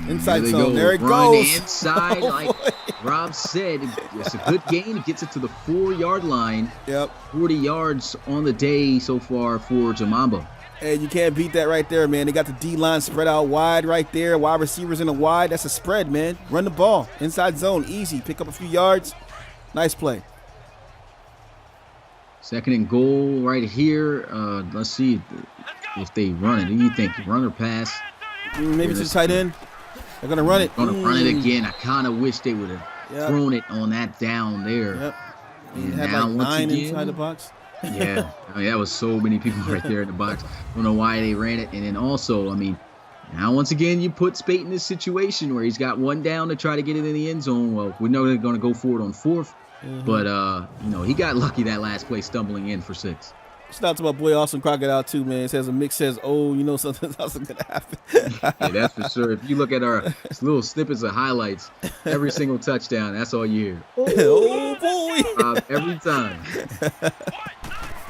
B: Inside
A: there
B: zone. There it
A: Run
B: goes.
A: Inside, like Rob said, it's a good gain. It gets it to the 4-yard line.
B: Yep.
A: 40 yards on the day so far for Jamambo.
B: Hey, you can't beat that right there, man. They got the D-line spread out wide right there. Wide receivers in the wide. That's a spread, man. Run the ball. Inside zone. Easy. Pick up a few yards. Nice play.
A: 2nd and goal right here. Let's see if they run it. Who do you think? Run or pass?
B: Maybe to the tight end. They're going to run it.
A: Going to run it again. I kind of wish they would have thrown it on that down there.
B: Yep.
A: And
B: had
A: now
B: like
A: once
B: 9
A: again,
B: inside the box.
A: Yeah, I mean, that was so many people right there in the box. Don't know why they ran it. And then also, I mean, now once again, you put Spate in this situation where he's got 1 down to try to get it in the end zone. Well, we know they're going to go for it on 4th. But, you know, he got lucky that last play stumbling in for 6.
B: Shout out to my boy Austin Crocodile too, man. It says a mix says, oh, you know something's also going to happen.
A: Yeah, that's for sure. If you look at our little snippets of highlights, every single touchdown, that's all you hear.
B: Oh, boy.
A: Every time.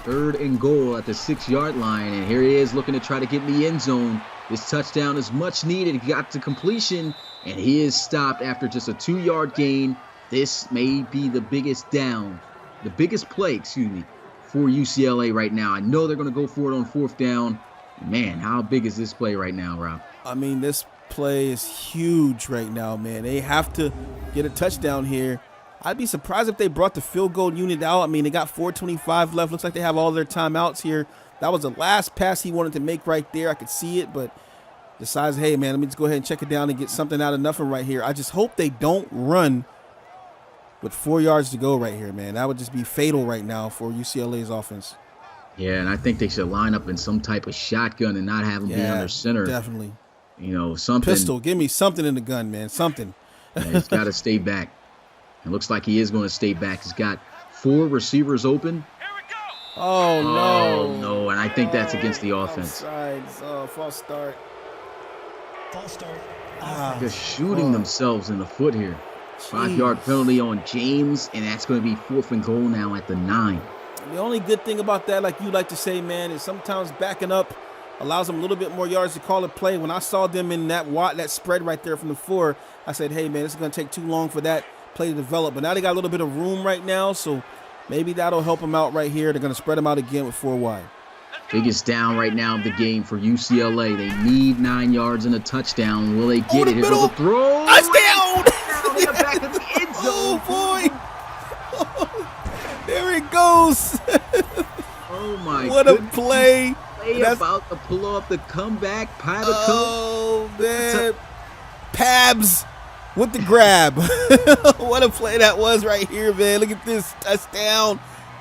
A: 3rd and goal at the 6-yard line. And here he is looking to try to get in the end zone. This touchdown is much needed. He got to completion, and he is stopped after just a 2-yard gain. This may be the biggest down, the biggest play, for UCLA right now. I know they're going to go for it on 4th down. Man, how big is this play right now, Rob?
B: I mean, this play is huge right now, man. They have to get a touchdown here. I'd be surprised if they brought the field goal unit out. I mean, they got 4:25 left. Looks like they have all their timeouts here. That was the last pass he wanted to make right there. I could see it, but decides, hey, man, let me just go ahead and check it down and get something out of nothing right here. I just hope they don't run with 4 yards to go right here, man. That would just be fatal right now for UCLA's offense.
A: Yeah, and I think they should line up in some type of shotgun and not have them be under center.
B: Definitely.
A: You know, something.
B: Pistol. Give me something in the gun, man. Something.
A: Yeah, he's got to stay back. It looks like he is going to stay back. He's got 4 receivers open.
D: Here we go.
B: Oh, no.
A: Oh, no, and I think that's against the offense.
B: Offsides. False start.
C: False start.
A: They're shooting themselves in the foot here. 5-yard penalty on James, and that's going to be 4th and goal now at the 9.
B: The only good thing about that, like you like to say, man, is sometimes backing up allows them a little bit more yards to call a play. When I saw them in that spread right there from the 4, I said, hey, man, this is going to take too long for that play to develop. But now they got a little bit of room right now, so maybe that'll help them out right here. They're going to spread them out again with 4 wide.
A: Biggest down right now of the game for UCLA. They need 9 yards and a touchdown. Will they get it? Here's the throw.
B: Touchdown!
A: They got back in the end zone.
B: Oh, boy. There it goes.
A: Oh, my
B: What
A: goodness.
B: a play.
A: That's about to pull off the comeback.
B: Oh, man. Pabs with the grab. What a play that was right here, man. Look at this touchdown.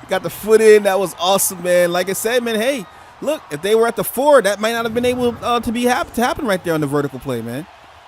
B: Got the foot in. That was awesome, man. Like I said, man, hey, look, if they were at the 4, that might not have been able to happen right there on the vertical play, man.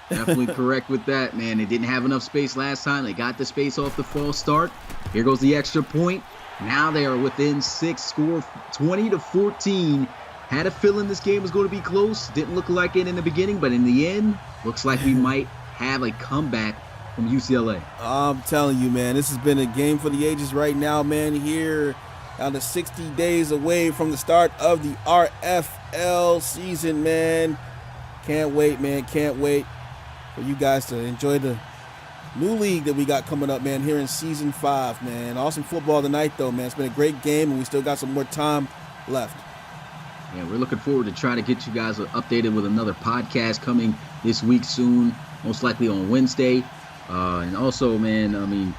A: Definitely correct with that, man. They didn't have enough space last time. They got the space off the false start. Here goes the extra point. Now they are within 6, score 20-14. Had a feeling this game was going to be close. Didn't look like it in the beginning, but in the end, looks like we might have a comeback from UCLA.
B: I'm telling you, man, this has been a game for the ages right now, man. Here, down to 60 days away from the start of the RFL season, man. Can't wait, man. Can't wait for you guys to enjoy the new league that we got coming up, man, here in season 5, man. Awesome football tonight, though, man. It's been a great game, and we still got some more time left.
A: Yeah, we're looking forward to trying to get you guys updated with another podcast coming this week soon, most likely on Wednesday. And also, man, I mean,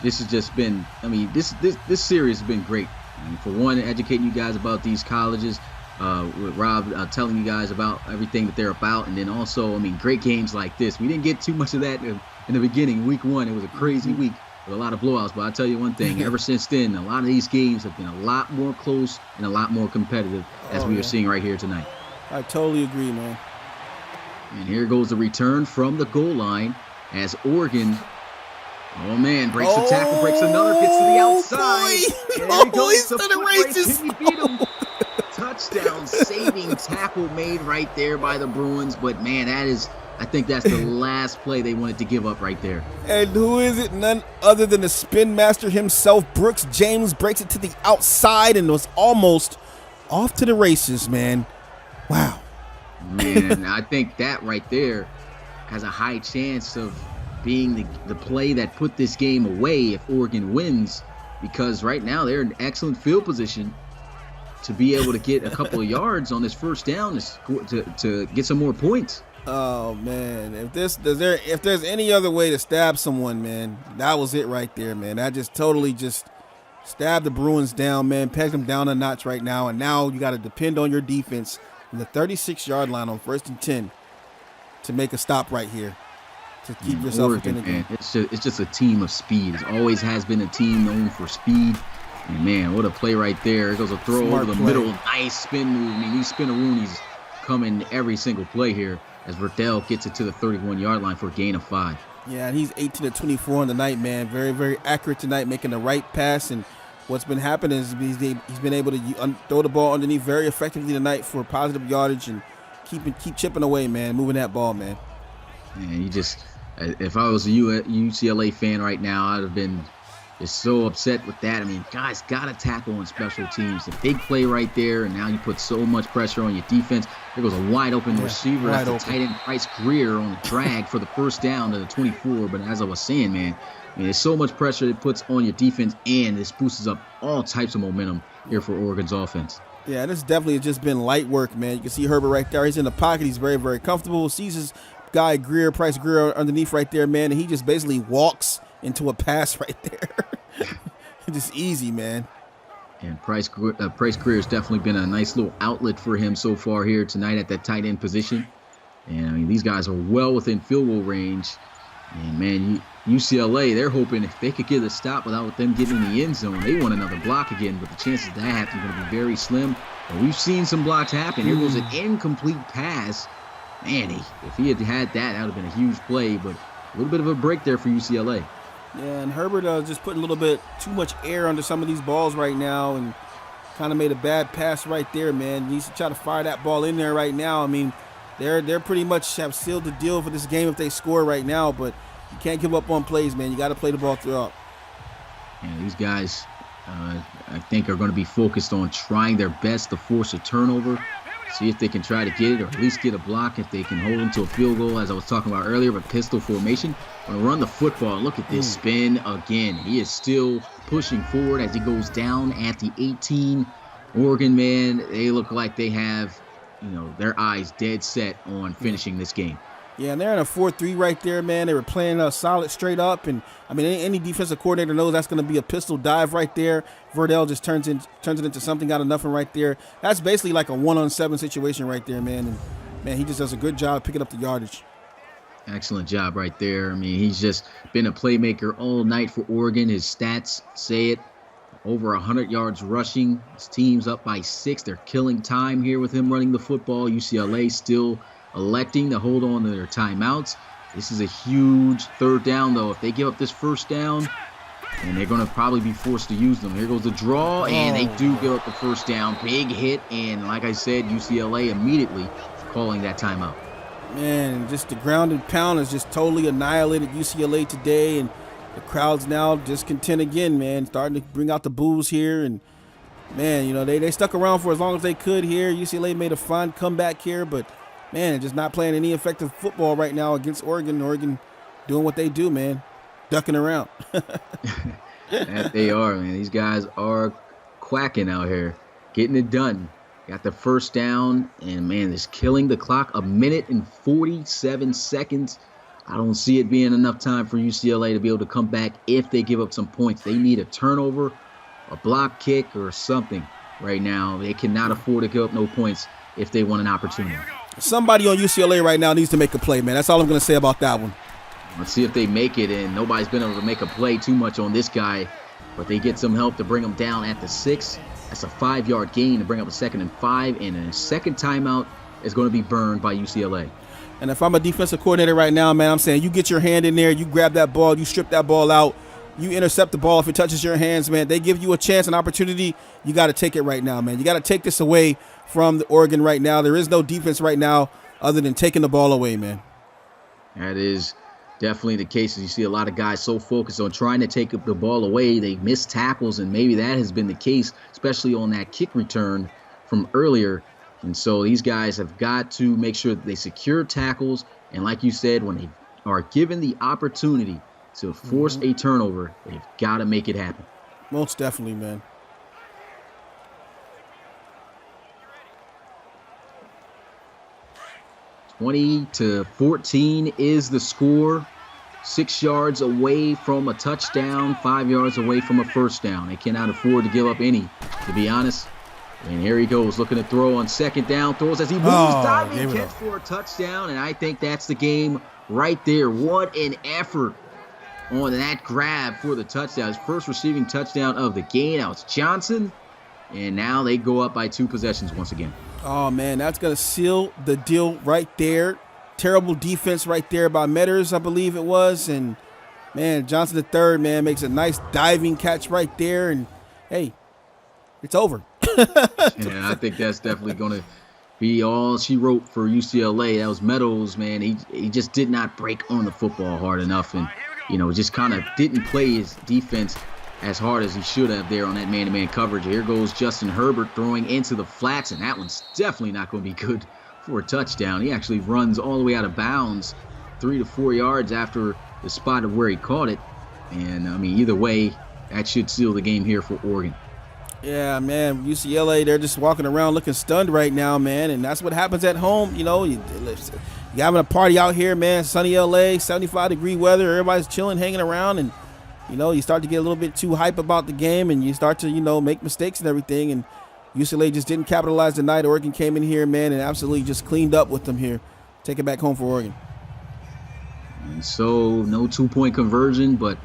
A: this has just been, I mean, this series has been great. I mean, for one, educating you guys about these colleges, with Rob telling you guys about everything that they're about, and then also, I mean, great games like this. We didn't get too much of that in the beginning. Week 1, it was a crazy week with a lot of blowouts, but I'll tell you one thing, ever since then, a lot of these games have been a lot more close and a lot more competitive, as we are seeing right here tonight.
B: I totally agree, man.
A: And here goes the return from the goal line as Oregon, oh man, breaks a tackle, breaks another, gets to the outside.
B: Boy.
A: And there he
B: He's
A: goes
B: to the races.
A: He beat him. Touchdown saving tackle made right there by the Bruins, but man, I think that's the last play they wanted to give up right there.
B: And who is it? None other than the spin master himself, Brooks James, breaks it to the outside and was almost off to the races, man. Wow.
A: Man, I think that right there has a high chance of being the play that put this game away if Oregon wins, because right now they're in excellent field position to be able to get a couple of yards on this first down to get some more points.
B: Oh man, if there's any other way to stab someone, man, that was it right there, man. That just totally just stabbed the Bruins down, man. Pegged them down a notch right now, and now you got to depend on your defense in the 36-yard line on 1st and 10 to make a stop right here to keep yourself
A: Oregon,
B: within the game.
A: It's just a team of speed. It always has been a team known for speed. And man, what a play right there. It goes a throw
B: Smart
A: over the
B: play.
A: middle. Nice spin move. I mean, these spin-a-roonies come in every single play here as Verdell gets it to the 31-yard line for a gain of 5.
B: Yeah, and he's 18-24 on the night, man. Very, very accurate tonight, making the right pass. And what's been happening is he's been able to throw the ball underneath very effectively tonight for positive yardage and keep chipping away, man, moving that ball, man.
A: And you just, if I was a UCLA fan right now, I'd have been is so upset with that. I mean, guys got to tackle on special teams. A big play right there, and now you put so much pressure on your defense. There goes a wide open receiver. That's the tight end Bryce Greer on the drag for the first down to the 24. But as I was saying, man, I mean, there's so much pressure it puts on your defense, and this boosts up all types of momentum here for Oregon's offense.
B: Yeah, this definitely has just been light work, man. You can see Herbert right there. He's in the pocket. He's very, very comfortable. Sees his guy Bryce Greer underneath right there, man, and he just basically walks into a pass right there. Just easy, man.
A: And Bryce Greer has definitely been a nice little outlet for him so far here tonight at that tight end position. And, I mean, these guys are well within field goal range. And, man, UCLA, they're hoping if they could get a stop without them getting in the end zone, they want another block again. But the chances of that happening are going to be very slim. But we've seen some blocks happen. Here goes an incomplete pass. Man, if he had that, that would have been a huge play. But a little bit of a break there for UCLA.
B: Yeah, and Herbert just putting a little bit too much air under some of these balls right now and kind of made a bad pass right there, man. He needs to try to fire that ball in there right now. I mean, they're pretty much have sealed the deal for this game if they score right now, but you can't give up on plays, man. You got to play the ball throughout.
A: And these guys, I think, are going to be focused on trying their best to force a turnover, see if they can try to get it or at least get a block if they can hold them to a field goal, as I was talking about earlier, but pistol formation. Going to run the football. Look at this spin again. He is still pushing forward as he goes down at the 18. Oregon, man, they look like they have, their eyes dead set on finishing this game.
B: Yeah, and they're in a 4-3 right there, man. They were playing solid straight up, and I mean, any defensive coordinator knows that's going to be a pistol dive right there. Verdell just turns it into something out of nothing right there. That's basically like a 1-on-7 situation right there, man. And man, he just does a good job picking up the yardage.
A: Excellent job right there. I mean, he's just been a playmaker all night for Oregon. His stats say it. Over 100 yards rushing. His team's up by 6. They're killing time here with him running the football. UCLA still electing to hold on to their timeouts. This is a huge third down, though. If they give up this first down, and they're going to probably be forced to use them. Here goes the draw, and they do give up the first down. Big hit, and like I said, UCLA immediately calling that timeout.
B: Man, just the ground and pound has just totally annihilated UCLA today, and the crowd's now discontent again, man. Starting to bring out the boos here, and man, they stuck around for as long as they could here. UCLA made a fine comeback here, but man, just not playing any effective football right now against Oregon. Oregon doing what they do, man, ducking around.
A: That they are, man. These guys are quacking out here, getting it done. Got the first down, and, man, it's killing the clock. 1 minute and 47 seconds. I don't see it being enough time for UCLA to be able to come back if they give up some points. They need a turnover, a block kick, or something right now. They cannot afford to give up no points if they want an opportunity.
B: Somebody on UCLA right now needs to make a play, man. That's all I'm going to say about that one.
A: Let's see if they make it, and nobody's been able to make a play too much on this guy, but they get some help to bring him down at the 6. That's a 5-yard gain to bring up a 2nd and 5, and a second timeout is going to be burned by UCLA.
B: And if I'm a defensive coordinator right now, man, I'm saying you get your hand in there, you grab that ball, you strip that ball out, you intercept the ball if it touches your hands, man. They give you a chance, an opportunity. You got to take it right now, man. You got to take this away from the Oregon right now. There is no defense right now other than taking the ball away, man.
A: That is definitely the case. You see a lot of guys so focused on trying to take the ball away, they miss tackles, and maybe that has been the case, especially on that kick return from earlier. And so these guys have got to make sure that they secure tackles, and like you said, when they are given the opportunity to force a turnover, they've got to make it happen.
B: Most definitely, man.
A: (20-14) is the score. 6 yards away from a touchdown, 5 yards away from a first down. They cannot afford to give up any, to be honest. And here he goes, looking to throw on second down. Throws as he moves, diving catch for a touchdown. And I think that's the game right there. What an effort on that grab for the touchdown. His first receiving touchdown of the game. Now it's Johnson. And now they go up by 2 possessions once again.
B: Oh, man, that's going to seal the deal right there. Terrible defense right there by Metters, I believe it was. And, man, Johnson the third, man, makes a nice diving catch right there. And, hey, it's over.
A: Yeah, I think that's definitely going to be all she wrote for UCLA. That was Meadows, man. He just did not break on the football hard enough and, just kind of didn't play his defense as hard as he should have there on that man-to-man coverage. Here goes Justin Herbert throwing into the flats, and that one's definitely not going to be good for a touchdown. He actually runs all the way out of bounds 3 to 4 yards after the spot of where he caught it. And, I mean, either way, that should seal the game here for Oregon.
B: Yeah, man, UCLA, they're just walking around looking stunned right now, man, and that's what happens at home. You know, you're having a party out here, man, sunny LA, 75-degree weather, everybody's chilling, hanging around, and, you know, you start to get a little bit too hype about the game, and you start to, you know, make mistakes and everything, and UCLA just didn't capitalize tonight. Oregon came in here, man, and absolutely just cleaned up with them here. Take it back home for Oregon.
A: And so, no two-point conversion, but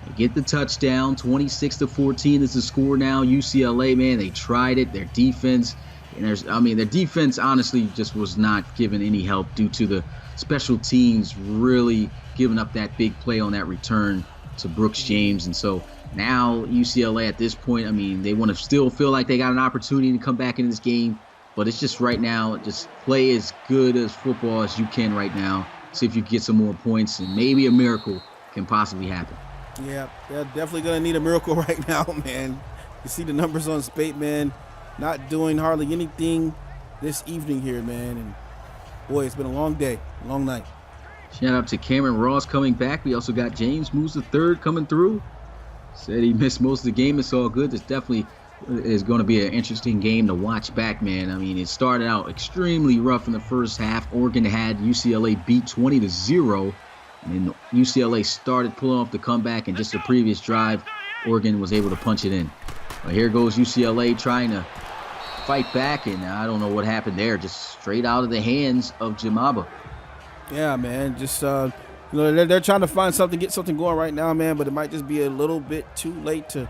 A: they get the touchdown. 26-14 is the score now. UCLA, man, they tried it. Their defense, and their defense honestly just was not given any help due to the special teams really giving up that big play on that return to Brooks James. And so now UCLA at this point, I mean, they want to still feel like they got an opportunity to come back into this game, but it's just right now, just play as good as football as you can right now. See if you can get some more points, and maybe a miracle can possibly happen.
B: Yeah, they're definitely going to need a miracle right now, man. You see the numbers on Spate, man, not doing hardly anything this evening here, man. And, boy, it's been a long day, long night.
A: Shout out to Cameron Ross coming back. We also got James Moose III coming through. Said he missed most of the game. It's all good. This definitely is going to be an interesting game to watch back, man. I mean, it started out extremely rough in the first half. Oregon had UCLA beat 20-0. And then UCLA started pulling off the comeback, and just the previous drive, Oregon was able to punch it in. But here goes UCLA trying to fight back, and I don't know what happened there. Just straight out of the hands of Jamaba.
B: Yeah, man, just you know, they're trying to find something, get something going right now, man. But it might just be a little bit too late to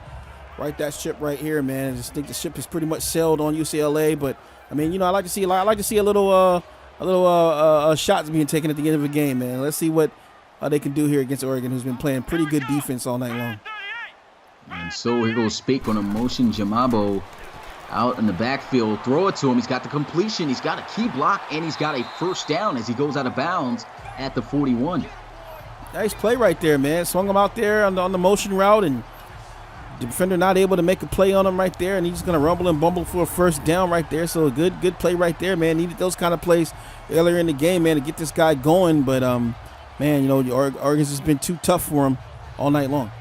B: right that ship right here, man. I just think the ship is pretty much sailed on UCLA. But I mean, you know, I like to see a little shots being taken at the end of the game, man. Let's see what they can do here against Oregon, who's been playing pretty good defense all night long.
A: And so here goes Spake on a motion. Jamabo out in the backfield. Throw it to him. He's got the completion. He's got a key block, and he's got a first down as he goes out of bounds at the 41.
B: Nice play right there, man. Swung him out there on the motion route, and the defender not able to make a play on him right there, and he's just going to rumble and bumble for a first down right there. So a good play right there, man. Needed those kind of plays earlier in the game, man, to get this guy going, but man, you know, Oregon's just been too tough for him all night long.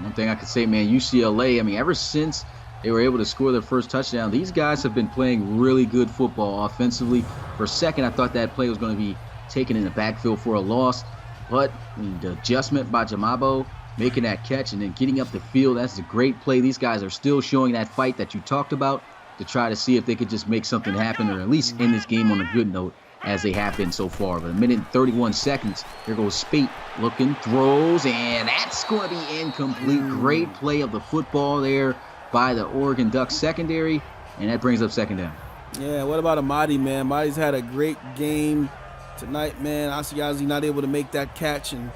A: One thing I could say, man, UCLA, I mean, ever since they were able to score their first touchdown, these guys have been playing really good football offensively. For a second, I thought that play was going to be taken in the backfield for a loss, but I mean, the adjustment by Jamabo, making that catch and then getting up the field, that's a great play. These guys are still showing that fight that you talked about to try to see if they could just make something happen, or at least end this game on a good note, as they have been so far. But 1 minute and 31 seconds. Here goes Spate looking, throws, and that's going to be incomplete. Great play of the football there by the Oregon Ducks secondary, and that brings up second down.
B: Yeah, what about Amadi, man? Amadi's had a great game tonight, man. Asiazi not able to make that catch, and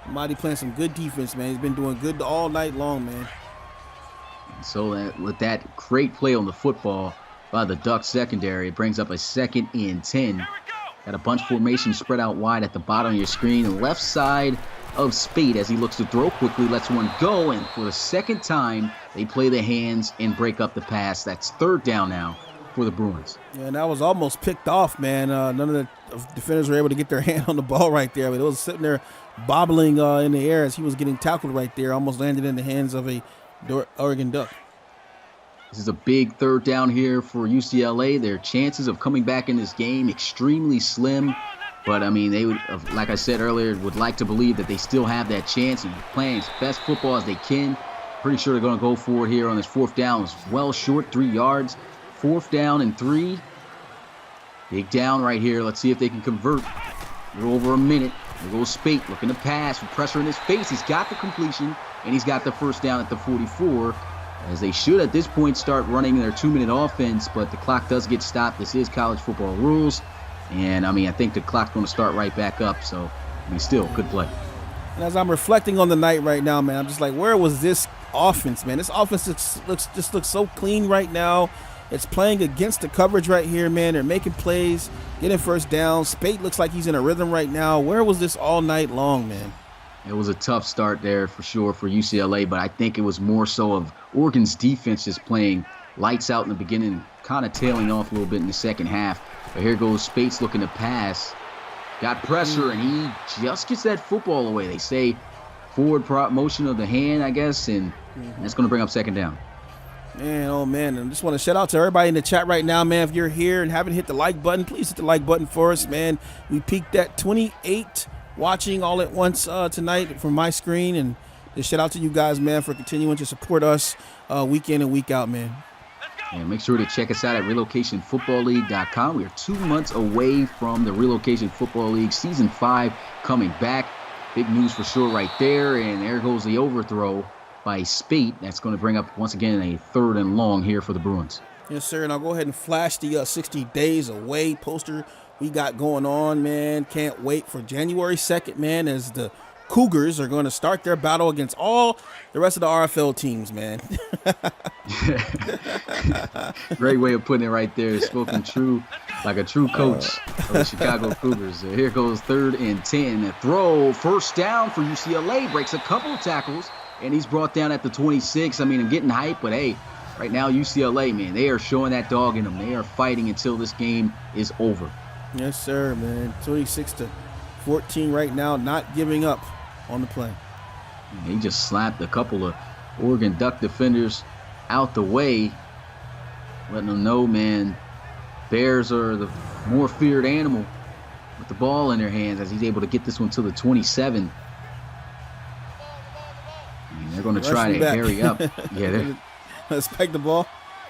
B: Amadi playing some good defense, man. He's been doing good all night long, man.
A: And so with that great play on the football by the Ducks secondary, it brings up a 2nd and 10. Got a bunch formation spread out wide at the bottom of your screen. Left side of Spade as he looks to throw quickly, lets one go, and for the second time, they play the hands and break up the pass. That's 3rd down now for the Bruins.
B: Yeah, and that was almost picked off, man. None of the defenders were able to get their hand on the ball right there. But it was sitting there bobbling in the air as he was getting tackled right there. Almost landed in the hands of a Oregon Duck.
A: This is a big 3rd down here for UCLA. Their chances of coming back in this game extremely slim. But, I mean, they would, like I said earlier, would like to believe that they still have that chance and playing as best football as they can. Pretty sure they're going to go for it here on this 4th down. It's well short, 3 yards. 4th down and 3. Big down right here. Let's see if they can convert. We're over a minute. There goes Spate looking to pass with pressure in his face. He's got the completion, and he's got the first down at the 44. As they should at this point start running their 2-minute offense, but the clock does get stopped. This is college football rules. And, I mean, I think the clock's going to start right back up. So, I mean, still, good play.
B: And as I'm reflecting on the night right now, man, I'm just like, where was this offense, man? This offense looks so clean right now. It's playing against the coverage right here, man. They're making plays, getting first down. Spate looks like he's in a rhythm right now. Where was this all night long, man?
A: It was a tough start there for sure for UCLA, but I think it was more so of Oregon's defense just playing lights out in the beginning, kind of tailing off a little bit in the second half. But here goes Spates looking to pass. Got pressure, and he just gets that football away. They say forward motion of the hand, I guess, and that's going to bring up second down.
B: Man, oh man, I just want to shout out to everybody in the chat right now, man. If you're here and haven't hit the like button, please hit the like button for us, man. We peaked at 28 watching all at once tonight from my screen, and just shout out to you guys, man, for continuing to support us week in and week out, man.
A: And make sure to check us out at relocationfootballleague.com. We are 2 months away from the Relocation Football League Season 5 coming back. Big news for sure right there. And there goes the overthrow by Spate. That's going to bring up, once again, a 3rd and long here for the Bruins.
B: Yes, sir. And I'll go ahead and flash the 60 days away poster we got going on, man. Can't wait for January 2nd, man, as the Cougars are going to start their battle against all the rest of the RFL teams, man.
A: Great way of putting it right there. Spoken true, like a true coach of the Chicago Cougars. Here goes 3rd and 10. A throw, first down for UCLA. Breaks a couple of tackles, and he's brought down at the 26. I mean, I'm getting hyped, but hey, right now UCLA, man, they are showing that dog in them. They are fighting until this game is over.
B: Yes, sir, man. 26-14 right now, not giving up on the play.
A: He just slapped a couple of Oregon Duck defenders out the way, letting them know, man, Bears are the more feared animal with the ball in their hands, as he's able to get this one to the 27. And they're going to try to hurry up. Yeah,
B: let's spike the ball.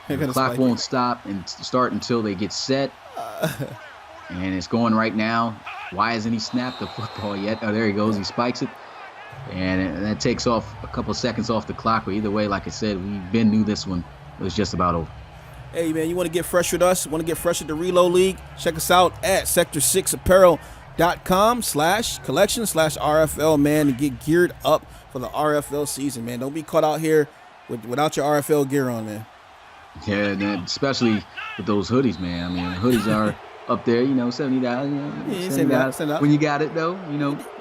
A: The clock won't stop and start until they get set. And it's going right now. Why hasn't he snapped the football yet? Oh, there he goes. He spikes it. And that takes off a couple seconds off the clock. But either way, like I said, Ben knew this one was just about over.
B: Hey, man, you want to get fresh with us? Want to get fresh at the Reload League? Check us out at sector6apparel.com/collection/RFL, man, and get geared up for the RFL season, man. Don't be caught out here without your RFL gear on, man.
A: Yeah, man, especially with those hoodies, man. I mean, the hoodies are up there, $70. $70. When you got it, though,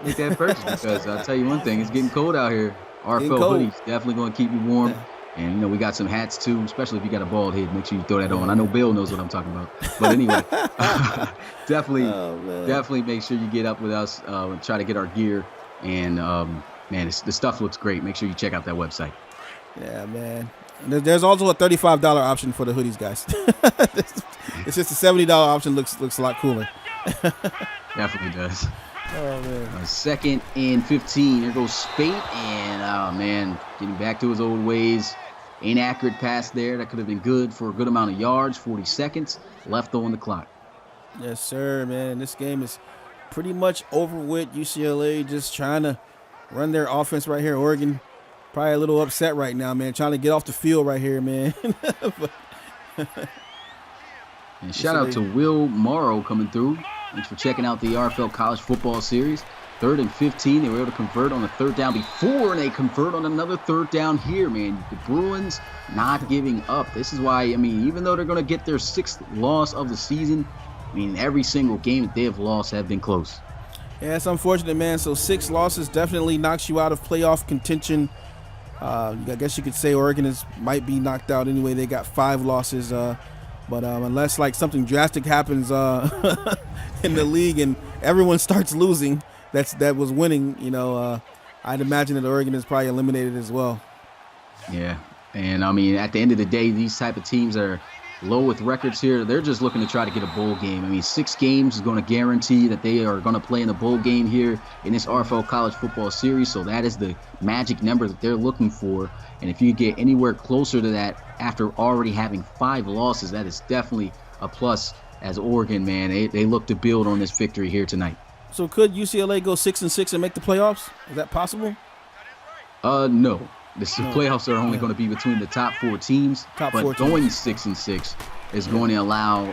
A: make that purchase, because I'll tell you one thing, it's getting cold out here. RFL hoodies definitely going to keep you warm. And, we got some hats, too, especially if you got a bald head. Make sure you throw that on. I know Bill knows what I'm talking about. But anyway, definitely make sure you get up with us and try to get our gear. And, man, the stuff looks great. Make sure you check out that website.
B: Yeah, man. There's also a $35 option for the hoodies, guys. It's just a $70 option. Looks a lot cooler.
A: Definitely does.
B: Oh, man.
A: 2nd and 15. There goes Spate. And, oh, man, getting back to his old ways. Inaccurate pass there. That could have been good for a good amount of yards. 40 seconds left on the clock.
B: Yes, sir, man. This game is pretty much over with. UCLA just trying to run their offense right here. Oregon probably a little upset right now, man. Trying to get off the field right here, man.
A: And shout out to Will Morrow coming through. Thanks for checking out the RFL College Football Series. 3rd and 15. They were able to convert on a 3rd down before, and they convert on another 3rd down here, man. The Bruins not giving up. This is why, even though they're going to get their 6th loss of the season, every single game that they have lost have been close.
B: Yeah, it's unfortunate, man. So 6 losses definitely knocks you out of playoff contention. I guess you could say Oregon might be knocked out anyway. They got 5 losses. But unless something drastic happens in the league and everyone starts losing, that was winning, I'd imagine that Oregon is probably eliminated as well.
A: Yeah, and at the end of the day, these type of teams are low with records here. They're just looking to try to get a bowl game. 6 games is going to guarantee that they are going to play in a bowl game here in this RFL College Football Series. So that is the magic number that they're looking for. And if you get anywhere closer to that after already having 5 losses, that is definitely a plus as Oregon, man. They look to build on this victory here tonight.
B: So could UCLA go 6-6 and make the playoffs? Is that possible?
A: No. The playoffs are only going to be between the top 4 teams. Going 6-6 is going to allow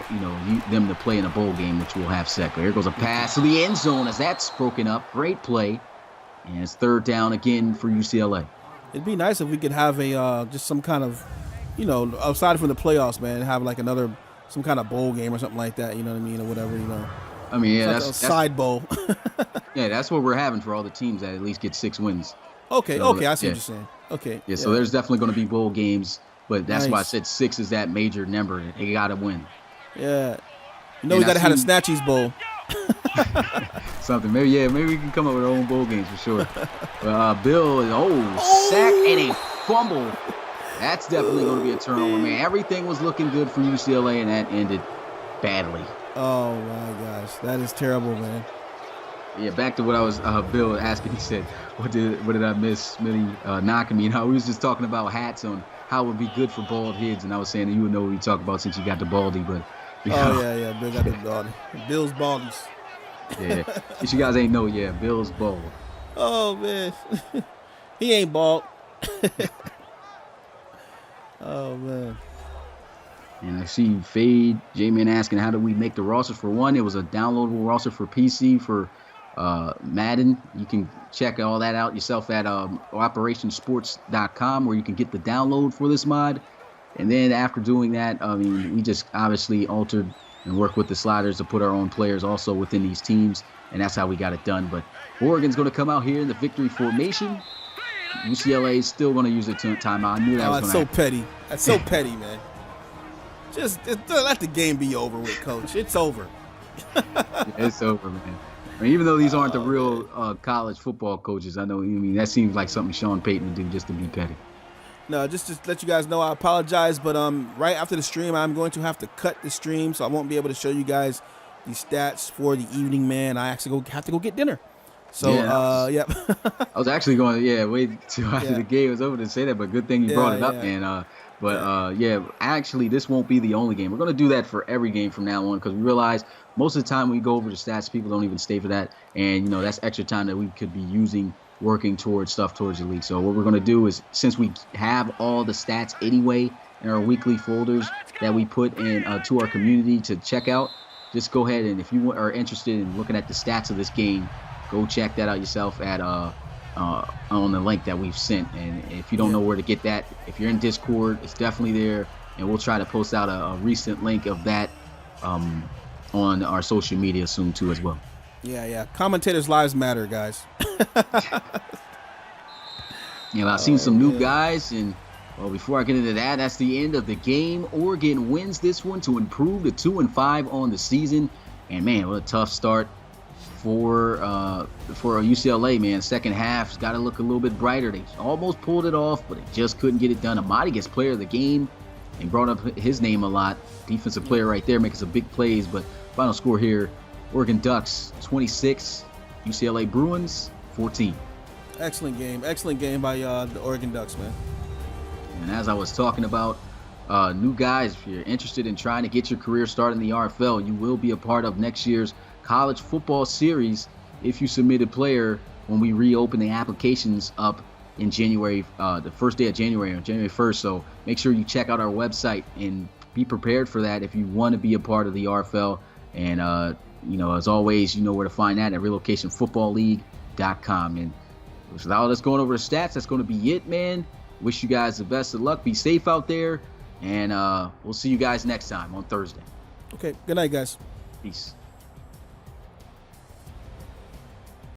A: them to play in a bowl game, which will have second. Here goes a pass to the end zone as that's broken up. Great play, and it's 3rd down again for UCLA.
B: It'd be nice if we could have a just some kind of, aside from the playoffs, man, have some kind of bowl game or something like that. You know what I mean, or whatever.
A: I mean, yeah,
B: It's like a side bowl.
A: yeah, that's what we're having for all the teams that at least get 6 wins.
B: Okay,
A: So,
B: I see
A: yeah.
B: what you're saying. Okay.
A: Yeah, so there's definitely going to be bowl games, but that's why I
B: Nice.
A: said 6 is that major number. They got to win.
B: Yeah. You know,
A: And
B: we got to have a
A: seen
B: Snatchies Bowl.
A: something. Maybe we can come up with our own bowl games for sure. Bill, sack and a fumble. That's definitely going to be a turnover, man. Everything was looking good for UCLA, and that ended badly.
B: Oh, my gosh. That is terrible, man.
A: Yeah, back to what I was Bill asking. He said, "What did I miss?" Smitty knocking me. You know, we was just talking about hats on how it would be good for bald heads, and I was saying that you would know what we talk about since you got the baldy. But
B: Yeah, Bill got the baldy. Bill's baldies.
A: Yeah, if you guys ain't know, yeah, Bill's bald.
B: Oh man, he ain't bald. Oh man.
A: And I see Fade J-Man asking, how do we make the roster? For one, it was a downloadable roster for PC for Madden. You can check all that out yourself at operationsports.com, where you can get the download for this mod. And then after doing that, I mean, we just obviously altered and worked with the sliders to put our own players also within these teams, and that's how we got it done. But Oregon's going to come out here in the victory formation. UCLA is still going to use a timeout. I knew that was going to
B: happen. Petty. That's so petty, man. Just let the game be over with, Coach. It's over.
A: It's over, man. I mean, even though these aren't the real college football coaches, I know. I mean, that seems like something Sean Payton would do just to be petty.
B: No, just to let you guys know, I apologize, but right after the stream, I'm going to have to cut the stream, so I won't be able to show you guys the stats for the evening, man. I actually have to go get dinner. So, yep.
A: I was actually going to, wait till after the game was over to say that, but good thing you brought it up, man. Actually, this won't be the only game. We're going to do that for every game from now on, because we realize most of the time we go over the stats, people don't even stay for that, and, you know, that's extra time that we could be using working towards stuff towards the league. So what we're going to do is, since we have all the stats anyway in our weekly folders that we put in to our community to check out, just go ahead and if you are interested in looking at the stats of this game, go check that out yourself at on the link that we've sent. And if you don't know where to get that, if you're in Discord, it's definitely there, and we'll try to post out a recent link of that on our social media soon too as well.
B: Yeah. Commentators' lives matter, guys.
A: I've seen some new guys, and before I get into that, that's the end of the game. Oregon wins this one to improve to 2-5 on the season, and man, what a tough start for UCLA, man. Second half's got to look a little bit brighter. They almost pulled it off, but they just couldn't get it done. Amadi gets player of the game and brought up his name a lot. Defensive player right there, making some big plays. But final score here, Oregon Ducks 26, UCLA Bruins 14.
B: Excellent game by the Oregon Ducks, man.
A: And as I was talking about, new guys, if you're interested in trying to get your career started in the RFL, you will be a part of next year's college football series if you submit a player when we reopen the applications up in January, the first day of January, on January 1st. So make sure you check out our website and be prepared for that if you want to be a part of the RFL. And, as always, you know where to find that at relocationfootballleague.com. And without us going over the stats, that's going to be it, man. Wish you guys the best of luck. Be safe out there. And we'll see you guys next time on Thursday.
B: Okay. Good night, guys.
A: Peace.